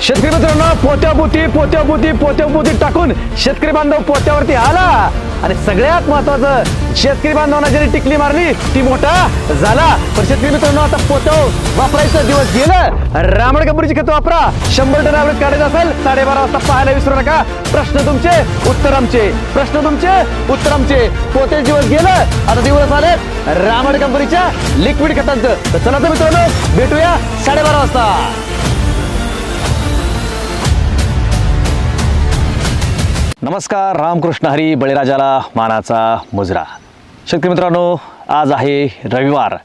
शेतकरी मित्रांनो, पोत्याभोवती टाकून शेतकरी बांधव पोत्यावरती आला आणि सगळ्यात महत्वाचं शेतकरी बांधवांना ज्यांनी टिकली मारली ती मोठा झाला. पण शेतकरी मित्रांनो, आता पोत्यावर वापरायचं दिवस गेलं. रामड कंपनीची खतं वापरा. 100 टन ॲव्हरेज काढायचं असेल 12:30 वाजता पाहायला विसरू नका. प्रश्न तुमचे उत्तर आमचे, प्रश्न तुमचे उत्तर आमचे. पोते दिवस गेलं, आता दिवस आले रामड कंपनीच्या लिक्विड खतांचं. तर चला तर मित्रांनो, भेटूया 12:30 वाजता. नमस्कार. रामकृष्ण हरी. बळीराजाला मानाचा मुजरा. शेतकरी मित्रांनो, आज आहे रविवार.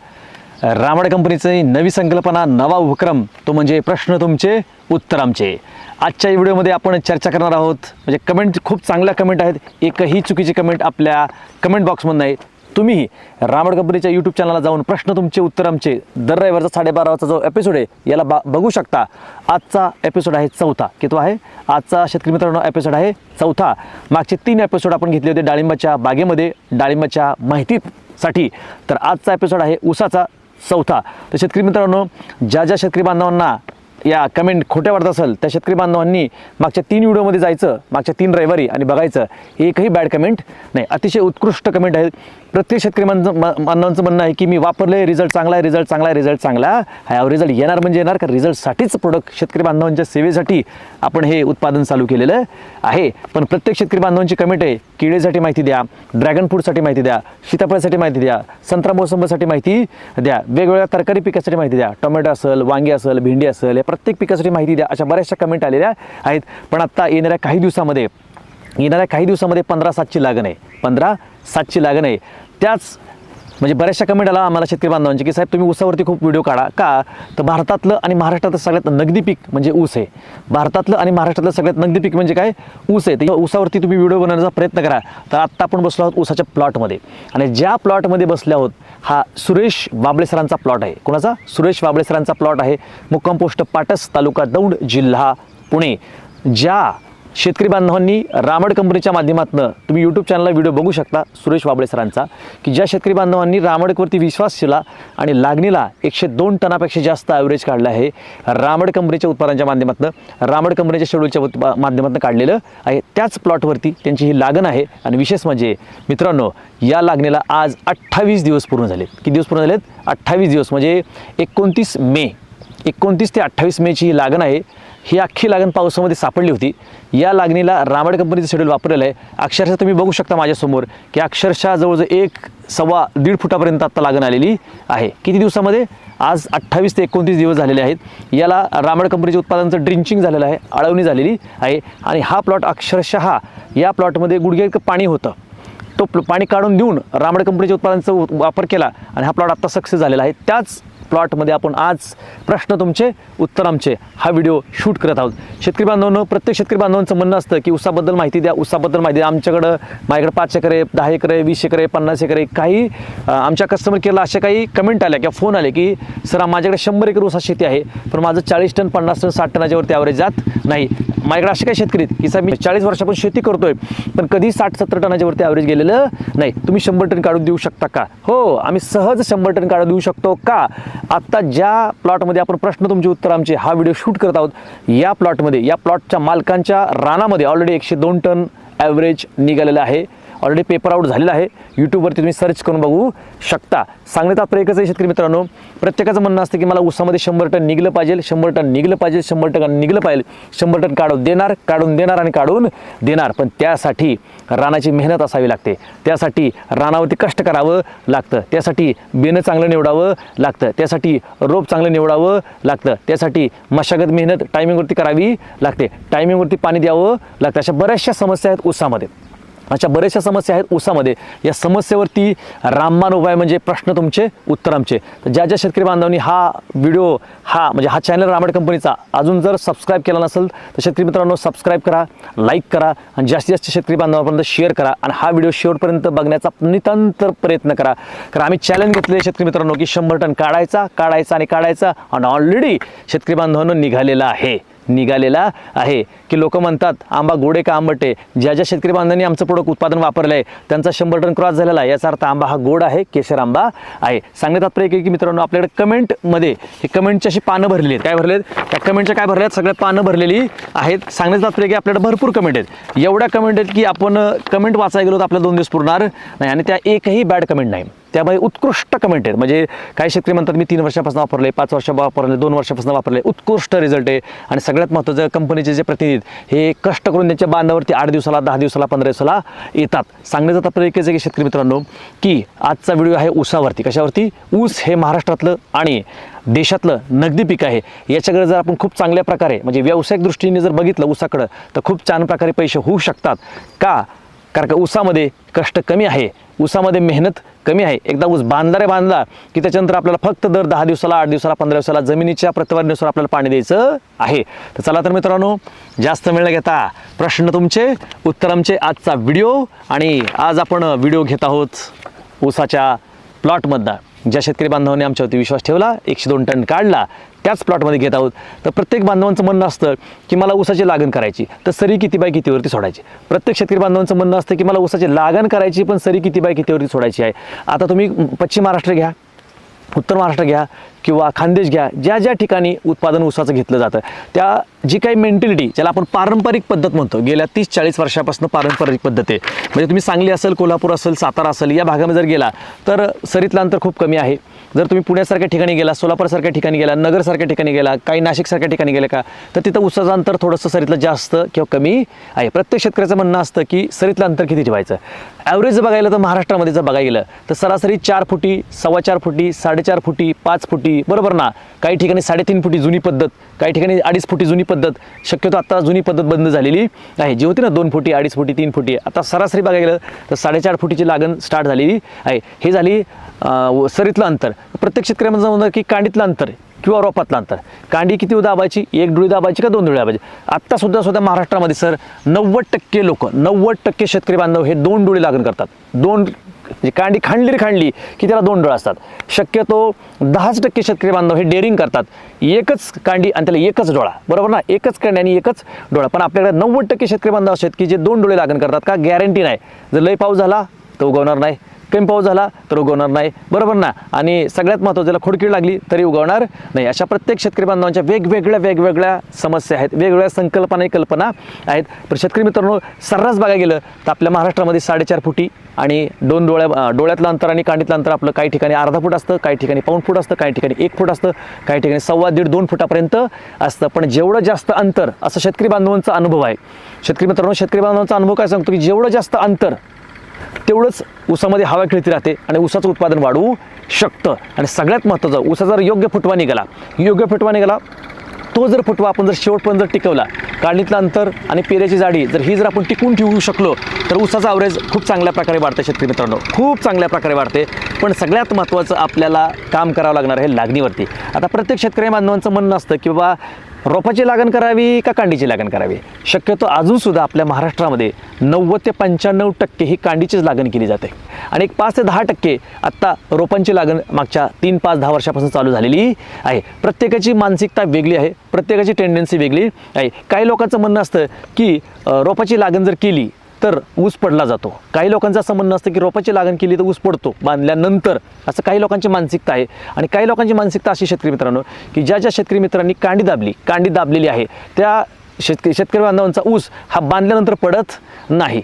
रामड कंपनीची नवी संकल्पना, नवा उपक्रम, तो म्हणजे प्रश्न तुमचे उत्तर आमचे. आजच्या व्हिडिओमध्ये आपण चर्चा करणार आहोत. म्हणजे कमेंट, खूप चांगल्या कमेंट आहेत. एकही चुकीची कमेंट आपल्या कमेंट बॉक्समध्ये नाही. तुम्हीही रामड कंपनीच्या यूट्यूब चॅनलला जाऊन प्रश्न तुमचे उत्तर आमचे दर रविवारचा 12:30 वाजता जो एपिसोड आहे याला बघू शकता. आजचा एपिसोड आहे 4था. किती आहे आजचा शेतकरी मित्रांनो? एपिसोड आहे 4था. मागचे 3 एपिसोड आपण घेतले होते डाळिंबाच्या बागेमध्ये, डाळिंबाच्या माहितीसाठी. तर आजचा एपिसोड आहे ऊसाचा 4था. तर शेतकरी मित्रांनो, ज्या शेतकरी बांधवांना या कमेंट खोट्या वाटत असेल त्या शेतकरी बांधवांनी मागच्या 3 व्हिडिओमध्ये जायचं, मागच्या 3 रविवारी, आणि बघायचं. एकही बॅड कमेंट नाही, अतिशय उत्कृष्ट कमेंट आहेत. प्रत्येक शेतकरी बांधवांचं म्हणणं आहे की मी वापरले, रिझल्ट चांगला आहे, रिझल्ट चांगला आहे, रिझल्ट चांगला आहे. रिझल्ट येणार म्हणजे येणार, कारण रिझल्टसाठीच प्रोडक्ट, शेतकरी बांधवांच्या सेवेसाठी आपण हे उत्पादन चालू केलेलं आहे. पण प्रत्येक शेतकरी बांधवांची कमेंट आहे, केळीसाठी माहिती द्या, ड्रॅगन फ्रूटसाठी माहिती द्या, सीताफळासाठी माहिती द्या, संत्रा मोसंबीसाठी माहिती द्या, वेगवेगळ्या तरकारी पिकासाठी माहिती द्या, टोमॅटो असेल, वांगी असेल, भेंडी असेल, या प्रत्येक पिकासाठी माहिती द्या. अशा बऱ्याचशा कमेंट आलेल्या आहेत. पण आत्ता येणाऱ्या काही दिवसामध्ये 15/7ची लागण आहे. 15/7ची लागण आहे. त्याच म्हणजे बऱ्याचशा कमेंट आला आम्हाला शेतकरी बांधवांची की साहेब तुम्ही ऊसावरती खूप व्हिडिओ काढा का. तर भारतातलं आणि महाराष्ट्रातलं सगळ्यात नगदी पीक म्हणजे ऊस आहे. भारतातलं आणि महाराष्ट्रातलं सगळ्यात नगदी पीक म्हणजे काय? ऊस आहे. तर ऊसावरती तुम्ही व्हिडिओ बनवण्याचा प्रयत्न करा. तर आत्ता आपण बसलो आहोत ऊसाच्या प्लॉटमध्ये, आणि ज्या प्लॉटमध्ये बसले आहोत हा सुरेश वाबळे सरांचा प्लॉट आहे. कोणाचा? सुरेश वाबळे सरांचा प्लॉट आहे. मुक्काम पोस्ट पाटस, तालुका दौंड, जिल्हा पुणे. ज्या शेतकरी बांधवांनी रामड कंपनीच्या माध्यमातून तुम्ही यूट्यूब चॅनलला व्हिडिओ बघू शकता सुरेश वाबळे सरांचा, की ज्या शेतकरी बांधवांनी रामडवरती विश्वास केला आणि लागणीला 102 टनापेक्षा जास्त ॲव्हरेज काढलं आहे रामड कंपनीच्या उत्पादनाच्या माध्यमातून, रामड कंपनीच्या शेड्यूलच्या माध्यमातून काढलेलं आहे. त्याच प्लॉटवरती त्यांची ही लागण आहे. आणि विशेष म्हणजे मित्रांनो, या लागणीला आज 28 दिवस पूर्ण झालेत. किती दिवस पूर्ण झालेत? 28 दिवस. म्हणजे 29 ते 28 मेची ही लागण आहे. ही अख्खी लागण पावसामध्ये सापडली होती. या लागणीला रामड कंपनीचं शेड्यूल वापरलेलं आहे. अक्षरशः तुम्ही बघू शकता माझ्यासमोर की अक्षरशः जवळजवळ 1-1.25 फुटापर्यंत आत्ता लागण आलेली आहे. किती दिवसामध्ये? आज 28 ते 29 दिवस झालेले आहेत. याला रामड कंपनीच्या उत्पादनाचं ड्रिंचिंग झालेलं आहे, आळवणी झालेली आहे. आणि हा प्लॉट अक्षरशः या प्लॉटमध्ये गुडघे इतकं पाणी होतं. तो पाणी काढून देऊन रामड कंपनीच्या उत्पादनाचा वापर केला आणि हा प्लॉट आत्ता सक्सेस झालेला आहे. त्याच प्लॉटमध्ये आपण आज प्रश्न तुमचे उत्तर आमचे हा व्हिडिओ शूट करत आहोत. शेतकरी बांधवांनो, प्रत्येक शेतकरी बांधवांचं म्हणणं असतं की ऊसाबद्दल माहिती द्या, ऊसाबद्दल माहिती द्या. माझ्याकडे 5 एकर आहे, 10 एकर आहे, 20 एकर आहे, 50 एकर आहे. काही आमच्या कस्टमर केअरला अशा काही कमेंट आल्या किंवा फोन आले की सर माझ्याकडे 100 एकर ऊसाची शेती आहे, पण माझं 40 टन, 50 टन, 60 टनाच्या वरती ॲव्हरेज जात नाही. माझ्याकडे असे काही शेतकरी की साहेब मी 40 वर्षापासून शेती करतोय, पण कधी 60-70 टनाच्या वरती ॲव्हरेज गेलेलं नाही. तुम्ही 100 टन काढून देऊ शकता का? हो, आम्ही सहज 100 टन काढून देऊ शकतो का. आत्ता ज्या प्लॉटमध्ये आपण प्रश्न तुमचे उत्तर आमचे हा व्हिडिओ शूट करत आहोत, या प्लॉटमध्ये, या प्लॉटच्या मालकांच्या रानामध्ये ऑलरेडी 102 टन ॲव्हरेज निघालेलं आहे. ऑलरेडी पेपर आउट झालेला आहे. यूट्यूबवरती तुम्ही सर्च करून बघू शकता. सांगण्यात आपलं एकच आहे शेतकरी मित्रांनो, प्रत्येकाचं म्हणणं असतं की मला ऊसामध्ये 100 टन निघलं पाहिजे, 100 टन निघलं पाहिजे, 100 टन निघलं पाहिजे, 100 टन काढून देणार. पण त्यासाठी रानाची मेहनत असावी लागते, त्यासाठी रानावरती कष्ट करावं लागतं, त्यासाठी बेणं चांगलं निवडावं लागतं, त्यासाठी रोप चांगलं निवडावं लागतं, त्यासाठी मशागत मेहनत टायमिंगवरती करावी लागते, टायमिंगवरती पाणी द्यावं लागतं. अशा बऱ्याचशा समस्या आहेत ऊसामध्ये. या समस्येवरती रामबाण उपाय म्हणजे प्रश्न तुमचे उत्तर आमचे. तर ज्या शेतकरी बांधवांनी हा व्हिडिओ, हा चॅनल रामड कंपनीचा अजून जर सबस्क्राईब केला नसेल तर शेतकरी मित्रांनो सबस्क्राईब करा, लाईक करा, आणि जास्तीत जास्त शेतकरी बांधवांपर्यंत शेअर करा. आणि हा व्हिडिओ शेवटपर्यंत बघण्याचा नितांत प्रयत्न करा. कारण आम्ही चॅलेंज घेतले शेतकरी मित्रांनो की 100 टन काढायचा आणि ऑलरेडी शेतकरी बांधवांना निघालेला आहे. निघालेला आहे की लोक म्हणतात आंबा गोड आहे का आंबट आहे. ज्या ज्या शेतकरी बांधवांनी आमचं प्रोडक्ट उत्पादन वापरलं आहे त्यांचा 100 टन क्रॉस झालेला आहे, याचा अर्थ आंबा हा गोड आहे, केशर आंबा आहे. सांगण्यात तात्पर्य की मित्रांनो आपल्याकडे कमेंटमध्ये हे कमेंटची अशी पानं भरलेली आहेत. काय भरलेत त्या कमेंटच्या काय भरल्यात सगळ्यात पानं भरलेली आहेत. सांगण्यात तात्पर्य की आपल्याकडे भरपूर कमेंट आहेत. एवढ्या कमेंट आहेत की आपण कमेंट वाचायला गेलो तर आपल्याला 2 दिवस पुरणार नाही आणि त्या एकही बॅड कमेंट नाही. त्यामुळे उत्कृष्ट कमेंट आहेत. म्हणजे काही शेतकरी म्हणतात मी 3 वर्षापासून वापरले, 5 वर्ष वापरले, 2 वर्षापासून वापरले, उत्कृष्ट रिझल्ट आहे. आणि सगळ्यात महत्त्वाचं कंपनीचे जे प्रतिनिधी हे कष्ट करून त्यांच्या बांधावरती 8 दिवसाला, 10 दिवसाला, 15 दिवसाला येतात. सांगण्याचा तात्पर्य एकच आहे की शेतकरी मित्रांनो की आजचा व्हिडिओ आहे ऊसावरती. कशावरती? ऊस हे महाराष्ट्रातलं आणि देशातलं नगदी पीक आहे. याच्याकडे जर आपण खूप चांगल्या प्रकारे म्हणजे व्यावसायिक दृष्टीने जर बघितलं ऊसाकडं तर खूप छान प्रकारे पैसे होऊ शकतात. का? कारण का ऊसामध्ये कष्ट कमी आहे, ऊसामध्ये मेहनत कमी आहे. एकदा ऊस बांधला की त्याच्यानंतर आपल्याला फक्त दर 10 दिवसाला, 8 दिवसाला, 15 दिवसाला जमिनीच्या प्रतिवारीनुसार आपल्याला पाणी द्यायचं आहे. तर चला तर मित्रांनो जास्त वेळ न घेता प्रश्न तुमचे उत्तर आमचे आजचा व्हिडिओ. आणि आज आपण व्हिडिओ घेत आहोत ऊसाच्या प्लॉटमधला. ज्या शेतकरी बांधवांनी आमच्यावरती विश्वास ठेवला, 102 टन काढला, त्याच प्लॉटमध्ये घेत आहोत. तर प्रत्येक बांधवांचं म्हणणं असतं की मला ऊसाची लागण करायची तर सरी किती बाय कितीवरती सोडायची. प्रत्येक शेतकरी बांधवांचं म्हणणं असतं की मला ऊसाची लागण करायची पण सरी किती बाय कितीवरती सोडायची आहे. आता तुम्ही पश्चिम महाराष्ट्र घ्या, उत्तर महाराष्ट्र घ्या किंवा खानदेश घ्या, ज्या ज्या ठिकाणी उत्पादन ऊसाचं घेतलं जातं त्या जी काही मेंटॅलिटी ज्याला आपण पारंपरिक पद्धत म्हणतो, गेल्या 30-40 वर्षापासून पारंपरिक पद्धत आहे. म्हणजे तुम्ही सांगली असेल, कोल्हापूर असेल, सातारा असेल या भागामध्ये जर गेला तर सरीतलं अंतर खूप कमी आहे. जर तुम्ही पुण्यासारख्या ठिकाणी गेला, सोलापूरसारख्या ठिकाणी गेला, नगरसारख्या ठिकाणी गेला, काही नाशिकसारख्या ठिकाणी गेले का तर तिथं ऊसाचं अंतर थोडंसं सरीतलं जास्त किंवा कमी आहे. प्रत्येक शेतकऱ्याचं म्हणणं असतं की सरीतलं अंतर किती ठेवायचं. ॲव्हरेज बघायला तर महाराष्ट्रामध्ये जर बघायला गेलं तर सरासरी 4 फुटी, 4.25 फुटी, 4.5 फुटी, 5 फुटी, बरोबर ना. काही ठिकाणी 3.5 फुटी जुनी पद्धत, काही ठिकाणी 2.5 फुटी जुनी पद्धत. शक्यतो आता जुनी पद्धत बंद झालेली आहे. जी होती ना 2 फुटी, 2.5 फुटी, 3 फुटी, आता सरासरी बघायला गेलं तर 4.5 फुटीची लागण स्टार्ट झालेली आहे. हे झाली सरीतलं अंतर. प्रत्येक शेतकऱ्यामध्ये म्हणतात की कांडीतलं अंतर किंवा रोपातलं अंतर. कांडी किती दाबायची? 1 डोळी दाबायची का 2 डोळी दाबायची? आत्तासुद्धा महाराष्ट्रामध्ये सर 90% लोक, 90% शेतकरी बांधव हे 2 डोळी लागण करतात. 2 कांडी खांडली की त्याला 2 डोळा असतात. शक्यतो 10% शेतकरी बांधव हे डेअरिंग करतात, एकच कांडी आणि त्याला एकच डोळा, बरोबर ना. एकच कांडी आणि एकच डोळा. पण आपल्याकडे 90% शेतकरी बांधव असे आहेत की जे 2 डोळे लागण करतात. का? गॅरंटी नाही. जर लय पाऊस झाला तर उगवणार नाही, कमी पाऊस झाला तर उगवणार नाही, बरोबर ना. आणि सगळ्यात महत्त्वाचं ज्याला खोडकीड लागली तरी उगवणार नाही. अशा प्रत्येक शेतकरी बांधवांच्या वेगवेगळ्या समस्या आहेत, वेगवेगळ्या कल्पना आहेत. पण शेतकरी मित्रांनो सर्रास बघायला गेलं तर आपल्या महाराष्ट्रामध्ये 4.5 फुटी आणि 2 डोळ्यातलं अंतर आणि कांडीतलं अंतर आपलं काही ठिकाणी अर्धा फूट असतं, काही ठिकाणी पाऊण फूट असतं, काही ठिकाणी 1 फूट असतं, काही ठिकाणी 1.25-2 फुटापर्यंत असतं. पण जेवढं जास्त अंतर असं शेतकरी बांधवांचा अनुभव आहे. शेतकरी मित्रांनो शेतकरी बांधवांचा अनुभव काय सांगतो की जेवढं जास्त अंतर तेवढंच ऊसामध्ये हवा खेळती राहते आणि ऊसाचं उत्पादन वाढवू शकतं. आणि सगळ्यात महत्त्वाचं ऊसा जर योग्य फुटवा निघाला तो जर फुटवा आपण जर शेवटपर्यंत जर टिकवला, काढणीतलं अंतर आणि पेऱ्याची जाडी जर आपण टिकून ठेवू शकलो तर ऊसाचा ॲव्हरेज खूप चांगल्या प्रकारे वाढते. शेतकरी मित्रांनो खूप चांगल्या प्रकारे वाढते. पण सगळ्यात महत्त्वाचं आपल्याला काम करावं लागणार आहे लागणीवरती. आता प्रत्येक शेतकरी बांधवांचं म्हणणं असतं की बाबा रोपाची लागण करावी का कांडीची लागण करावी. शक्यतो अजूनसुद्धा आपल्या महाराष्ट्रामध्ये 90 ते 95% ही कांडीचीच लागण केली जाते आणि एक 5 ते 10% आत्ता रोपांची लागण मागच्या 3, 5, 10 वर्षापासून चालू झालेली आहे. प्रत्येकाची मानसिकता वेगळी आहे, प्रत्येकाची टेंडन्सी वेगळी आहे. काही लोकांचं म्हणणं असतं की रोपाची लागण जर केली तर ऊस पडला जातो. काही लोकांचं असं म्हणणं असतं की रोपाची लागण केली तर ऊस पडतो बांधल्यानंतर, असं काही लोकांची मानसिकता आहे. आणि काही लोकांची मानसिकता अशी शेतकरी मित्रांनो की ज्या शेतकरी मित्रांनी कांडी दाबलेली आहे त्या शेतकरी बांधवांचा ऊस हा बांधल्यानंतर पडत नाही.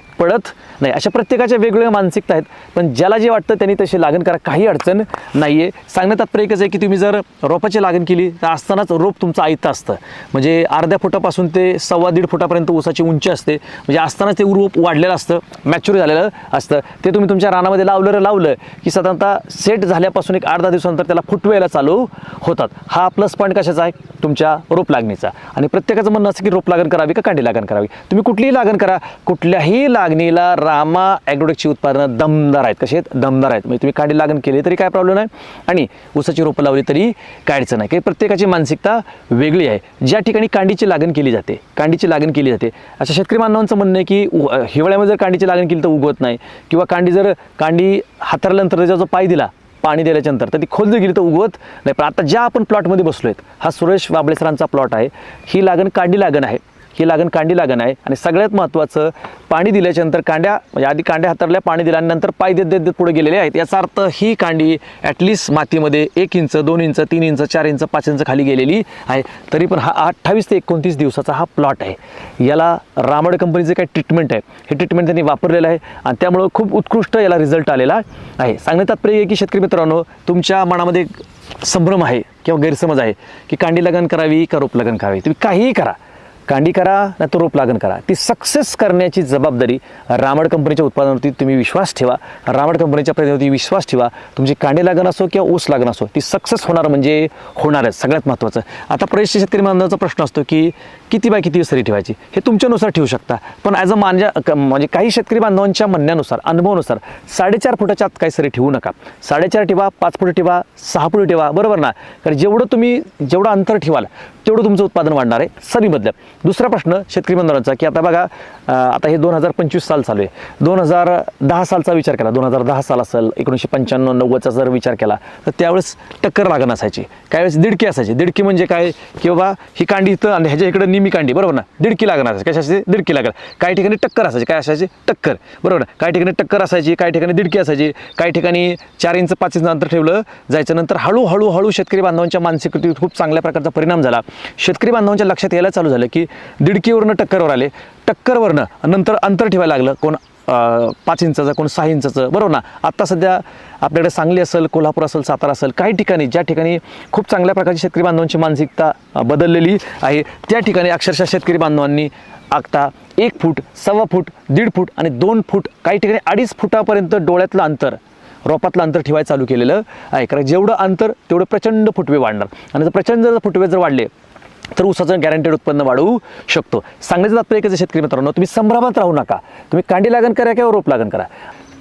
अशा प्रत्येकाच्या वेगवेगळ्या मानसिकता आहेत. पण ज्याला जे वाटतं त्यांनी तशी लागण करा, काही अडचण नाही आहे. सांगण्यात तात्पर्य एकच आहे की तुम्ही जर रोपाची लागण केली तर असतानाच रोप तुमचं आयतं असतं. म्हणजे अर्ध्या फुटापासून ते 1.25 फुटापर्यंत ऊसाची उंची असते. म्हणजे असतानाच ते रोप वाढलेलं असतं, मॅच्युअर झालेलं असतं. ते तुम्ही तुमच्या रानामध्ये लावलं की साधारणतः सेट झाल्यापासून एक 8-10 दिवसानंतर त्याला फुटवायला चालू होतात. हा प्लस पॉईंट कशाचा आहे? तुमच्या रोप लागणीचा. आणि प्रत्येकाचं म्हणणं असं की रोप लागण करावी का कांडी लागण करावी. तुम्ही कुठलीही लागण करा, कुठल्याही लागणीला रामा ॲग्रोटेकची उत्पादनं दमदार आहेत. कशी आहेत? दमदार आहेत. म्हणजे तुम्ही कांडी लागण केली तरी काय प्रॉब्लेम नाही आणि ऊसाची रोपं लावली तरी काय अडचण नाही. काही प्रत्येकाची मानसिकता वेगळी आहे. ज्या ठिकाणी कांडीची लागण केली जाते अशा शेतकरी बांधवांचं म्हणणं आहे की हिवाळ्यामध्ये जर कांडीची लागण केली तर उगवत नाही किंवा कांडी हाताळल्यानंतर त्याचा जो पाय दिला पाणी दिल्याच्यानंतर तर ती खोल जर गेली तर उगवत नाही. पण आता ज्या आपण प्लॉटमध्ये बसलो आहेत, हा सुरेश वाबळे सरांचा प्लॉट आहे. ही लागण कांडी लागण आहे, ही लागण कांडी लागण आहे. आणि सगळ्यात महत्त्वाचं, पाणी दिल्याच्यानंतर कांड्या म्हणजे आधी कांड्या हाताळल्या, पाणी दिल्यानंतर पाय देत देत पुढे गेलेले आहेत. याचा अर्थ ही कांडी ॲटलिस्ट मातीमध्ये 1 inch 2 inch 3 inch 4 inch 5 inch खाली गेलेली आहे. तरी पण हा 28 ते 29 दिवसाचा हा प्लॉट आहे. याला रामड कंपनीचे काही ट्रीटमेंट आहे, हे ट्रीटमेंट त्यांनी वापरलेलं आहे आणि त्यामुळं खूप उत्कृष्ट याला रिझल्ट आलेला आहे. सांगण्यात तात्पर्य आहे की शेतकरी मित्रांनो, तुमच्या मनामध्ये संभ्रम आहे किंवा गैरसमज आहे की कांडी लागण करावी का रोप लागण करावी, तुम्ही काहीही करा, कांडी करा नाही तर रोप लागण करा, ती सक्सेस करण्याची जबाबदारी रामड कंपनीच्या उत्पादनावरती तुम्ही विश्वास ठेवा, रामड कंपनीच्या प्रयत्नावरती विश्वास ठेवा. तुमची कांडी लागण असो किंवा ऊस लागण असो, ती सक्सेस होणार म्हणजे होणारच. सगळ्यात महत्त्वाचं आता परिशिष्ट शेतकरी बांधवांचा प्रश्न असतो की किती बाय किती सरी ठेवायची, हे तुमच्यानुसार ठेवू शकता. पण ॲज अ म्हणजे काही शेतकरी बांधवांच्या म्हणण्यानुसार, अनुभवानुसार 4.5 फुटाच्या आत काही सरी ठेवू नका. 4.5 ठेवा, 5 फुट ठेवा, 6 फुट ठेवा, बरोबर ना. कारण जेवढं अंतर ठेवाल तेवढं तुमचं उत्पादन वाढणार आहे सरीमधलं. दुसरा प्रश्न शेतकरी बांधवांचा की आता बघा, आता हे 2025 साल चालू आहे. 2010 सालचा विचार केला, 2010 साल असेल, 1995-90चा जर विचार केला तर त्यावेळेस टक्कर लागण असायची, काही वेळेस दिडकी असायची. दिडकी म्हणजे काय की बाबा ही कांडी इथं आणि ह्याच्या इकडे निमी कांडी, बरोबर ना, दिडकी लागण असायची. कशाची दिडकी लागण, काही ठिकाणी टक्कर असायची, काय असायची टक्कर, बरोबर ना. काही ठिकाणी टक्कर असायची, काही ठिकाणी दिडकी असायची, काही ठिकाणी 4 इंच 5 इंच अंतर ठेवलं जायचं. नंतर हळूहळू शेतकरी बांधवांच्या मानसिकतेवर खूप चांगल्या प्रकारचा परिणाम झाला. शेतकरी बांधवांच्या लक्षात यायला चालू झालं की दिडकीवरनं टक्करवर आले, टक्करवरनं नंतर अंतर ठेवायला लागलं, कोण 5 इंचाचं, कोण 6 इंचाचं, बरोबर ना. आत्ता सध्या आपल्याकडे सांगली असेल, कोल्हापूर असेल, सातारा असेल, काही ठिकाणी ज्या ठिकाणी खूप चांगल्या प्रकारची शेतकरी बांधवांची मानसिकता बदललेली आहे, त्या ठिकाणी अक्षरशः शेतकरी बांधवांनी आता 1 फूट, 1.25 फूट, 1.5 फूट आणि 2 फूट, काही ठिकाणी 2.5 फुटापर्यंत डोळ्यातलं अंतर, रोपातलं अंतर ठेवायला चालू केलेलं आहे. कारण जेवढं अंतर तेवढं प्रचंड फुटवे वाढणार आणि जर प्रचंड फुटवे जर वाढले तर ऊसाचं गॅरंटेड उत्पन्न वाढवू शकतो. सांगायचं तात्पर्य एकच शेतकरी मित्रांनो, तुम्ही संभ्रमात राहू नका. तुम्ही कांडी लागण करा किंवा रोप लागण करा.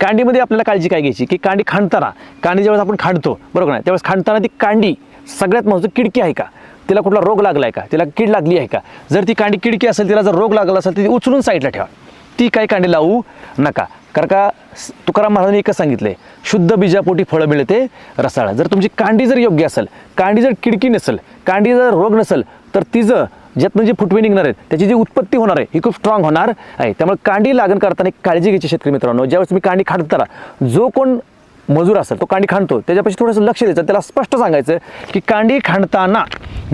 कांडीमध्ये आपल्याला काळजी काय घ्यायची की कांडी खांडताना, कांडी ज्यावेळेस आपण खांडतो, बरोबर ना, त्यावेळेस खांडताना ती कांडी सगळ्यात महत्त्वाचं किडकी आहे का, तिला कुठला रोग लागला आहे का, तिला कीड लागली आहे का. जर ती कांडी किडकी असेल, तिला जर रोग लागला असेल तर ती उचलून साईडला ठेवा, ती काही कांडी लावू नका. कारण का तुकाराम महाराजांनी एकच सांगितलंय, शुद्ध बीजापोटी फळं मिळते रसाळ. जर तुमची कांडी जर योग्य असेल, कांडी जर किडकी नसेल, कांडी जर रोग नसेल, तर तिचं ज्यातनं जे फुटवे निघणार आहेत त्याची जी उत्पत्ती होणार आहे ही खूप स्ट्रॉंग होणार आहे. त्यामुळे कांडी लागण करताना एक काळजी घ्यायची शेतकरी मित्रांनो. ज्यावेळेस तुम्ही कांडी खांडताना, जो कोण मजूर असेल तो कांडी खांडतो त्याच्यापाशी थोडंसं लक्ष द्यायचं, त्याला स्पष्ट सांगायचं की कांडी खांडताना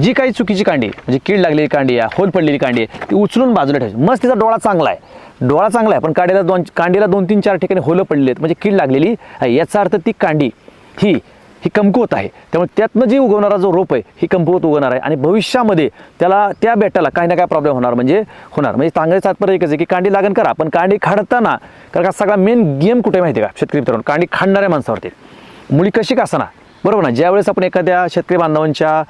जी काही चुकीची कांडी म्हणजे कीड लागलेली कांडी आहे, होल पडलेली कांडी आहे, ती उचलून बाजूला ठेवायची. मस्त तिचा डोळा चांगला आहे, पण कांडीला 2-3-4 ठिकाणी होलं पडलेली आहेत म्हणजे कीड लागलेली आहे. याचा अर्थ ती कांडी ही कमकुवत आहे. त्यामुळे त्यातनं जी उगवणारा जो रोप आहे ही कमकुवत उगवणार आहे आणि भविष्यामध्ये त्याला त्या बेटाला काही ना काही प्रॉब्लेम होणार म्हणजे सांगायचं तात्पर्य एकच आहे की कांडी लागण करा, पण कांडी खांडताना, कारण का सगळा मेन गेम कुठे माहिती आहे का शेतकरी मित्रांनो, कांडी खांडणाऱ्या माणसावरती. मुळी कशी का असणार, बरोबर ना. ज्यावेळेस आपण एखाद्या शेतकरी बांधवांच्या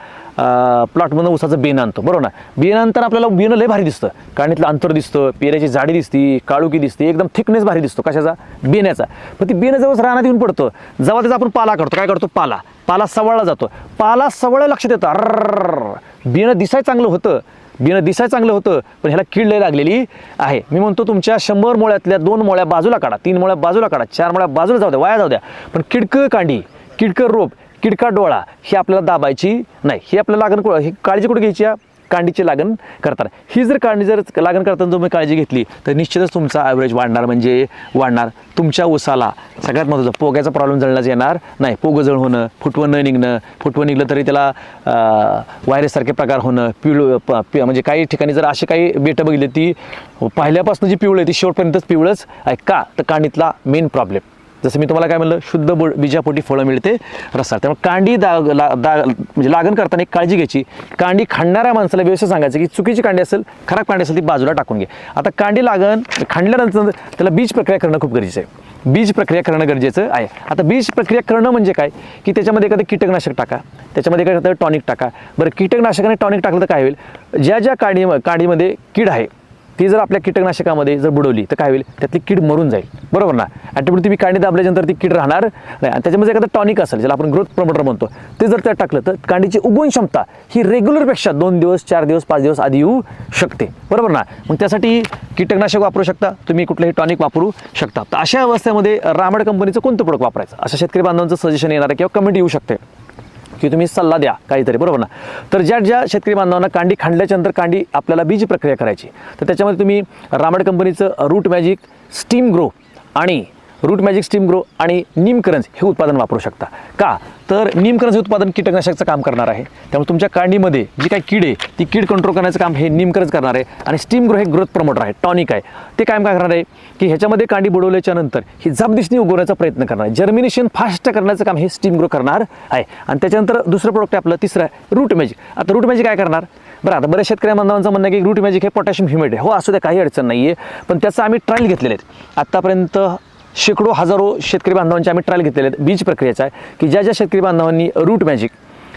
प्लॉटमधून ऊसाचं बियाणं आणतो, बरोबर ना, बियाणं आणताना आपल्याला बियाणं लय भारी दिसतं, कांडीतलं अंतर दिसतं, पेऱ्याची जाडी दिसती, काळुकी दिसते, एकदम थिकनेस भारी दिसतो कशाचा, बियाण्याचा. पण ती बियाणं जवळ रानात येऊन पडतं, जेव्हा त्याचा आपण पाला करतो, काय करतो, पाला सवळला जातो, पाला सवळ लक्षात येतं, बियाणं दिसायला चांगलं होतं, पण ह्याला कीड लय लागलेली आहे. मी म्हणतो तुमच्या 100 मोळ्यातल्या 2 मोळ्या बाजूला काढा, 3 मोळ्या बाजूला काढा, 4 मोळ्या बाजूला जाऊ द्या, वाया जाऊ द्या, पण किडकं कांडी, किडकं रोप, किडका डोळा ही आपल्याला दाबायची नाही. ही आपल्याला ही काळजी कुठे घ्यायची, कांडीची लागण करताना. ही जर कांडी लागण करताना तुम्ही काळजी घेतली तर निश्चितच तुमचा ॲव्हरेज वाढणार. तुमच्या ऊसाला सगळ्यात महत्त्वाचं पोग्याचा प्रॉब्लेम जळण्याचं येणार नाही. पोगं जळ होणं, फुटवं न निघणं, फुटवं निघलं तरी त्याला व्हायरससारखे प्रकार होणं, म्हणजे काही ठिकाणी जर अशी काही बेटं बघितली ती पहिल्यापासून जी पिवळं आहे ती शेवटपर्यंतच पिवळंच आहे का, तर कांडीतला मेन प्रॉब्लेम. जसं मी तुम्हाला काय म्हणलं, शुद्ध बीजापोटी फळं मिळते रसाळ. त्यामुळे कांडी म्हणजे लागण करताना एक काळजी घ्यायची. कांडी खांडणाऱ्या माणसाला व्यवस्थित सांगायचं की चुकीची कांडी असेल, खराब कांडी असेल ती बाजूला टाकून घे. आता कांडी लागण खांडल्यानंतर त्याला बीज प्रक्रिया करणं खूप गरजेचं आहे. आता बीज प्रक्रिया करणं म्हणजे काय की त्याच्यामध्ये एखादं कीटकनाशक टाका, त्याच्यामध्ये एखादं टॉनिक टाका. बरं, कीटकनाशक आणि टॉनिक टाकलं तर काय होईल, ज्या कांडीमध्ये कीड आहे ती जर आपल्या कीटकनाशकामध्ये जर बुडवली तर काय होईल, त्यातली कीड मरून जाईल, बरोबर ना. ॲटोमॅटिक तुम्ही कांडी दाबल्यानंतर ती कीड राहणार नाही. आणि त्याच्यामध्ये एखादं टॉनिक असेल ज्याला आपण ग्रोथ प्रमोटर म्हणतो, ते जर त्यात टाकलं तर कांडीची उगवण क्षमता ही रेग्युलरपेक्षा 2 दिवस 4 दिवस 5 दिवस आधी येऊ शकते, बरोबर ना. मग त्यासाठी कीटकनाशक वापरू शकता तुम्ही, कुठलंही टॉनिक वापरू शकता. तर अशा अवस्थेमध्ये रामड कंपनीचं कोणतं प्रोडक्ट वापरायचं, अशा शेतकरी बांधवांचं सजेशन येणार आहे किंवा कमेंट येऊ शकते की तुम्ही सल्ला द्या काहीतरी, बरोबर ना. तर ज्या शेतकरी बांधवांना कांडी खांडल्याच्या नंतर कांडी आपल्याला बीज प्रक्रिया करायची, तर त्याच्यामध्ये तुम्ही रामड कंपनीचं रूट मॅजिक स्टीम ग्रो आणि नीमकरंज हे उत्पादन वापरू शकता. का तर नीमकरंज हे उत्पादन कीटकनाशकाचं काम करणार आहे, त्यामुळे तुमच्या कांडीमध्ये जी काही कीड आहे ती कीड कंट्रोल करण्याचं काम हे नीमकरंज करणार आहे. आणि स्टीम ग्रो हे ग्रोथ प्रमोटर आहे, टॉनिक आहे. ते काम काय करणार आहे की ह्याच्यामध्ये कांडी बुडवल्याच्या नंतर ही झपदिशेने उगवण्याचा प्रयत्न करणार आहे, जर्मिनेशन फास्ट करण्याचं काम हे स्टीम ग्रो करणार आहे. आणि त्याच्यानंतर दुसरं प्रोडक्ट आहे आपलं तिसरं आहे रूट मॅजिक. आता रूट मॅजिक काय करणार, बरं आता बऱ्याच शेतकरी बांधवांचं म्हणणं आहे की रूट मॅजिक हे पोटॅशियम ह्युमेट आहे. हो असू द्या, काही अडचण नाही आहे, पण त्याचं आम्ही ट्रायल घेतलेले आहेत. आत्तापर्यंत शेकडो हजारो शेतकरी बांधवांचे आम्ही ट्रायल घेतलेले आहेत बीज प्रक्रियेचा आहे, की ज्या शेतकरी बांधवांनी रूट मॅजिक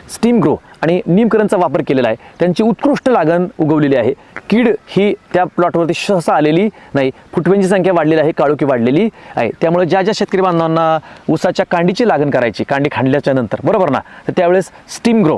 स्टीम ग्रो आणि नीमकरंजचा वापर केलेला आहे त्यांची उत्कृष्ट लागण उगवलेली आहे. कीड ही त्या प्लॉटवरती सहसा आलेली नाही, फुटव्यांची संख्या वाढलेली आहे, काळोखी वाढलेली आहे. त्यामुळे ज्या शेतकरी बांधवांना ऊसाच्या कांडीची लागण करायची कांडी खांडल्याच्या नंतर, बरोबर ना, तर त्यावेळेस स्टीम ग्रो,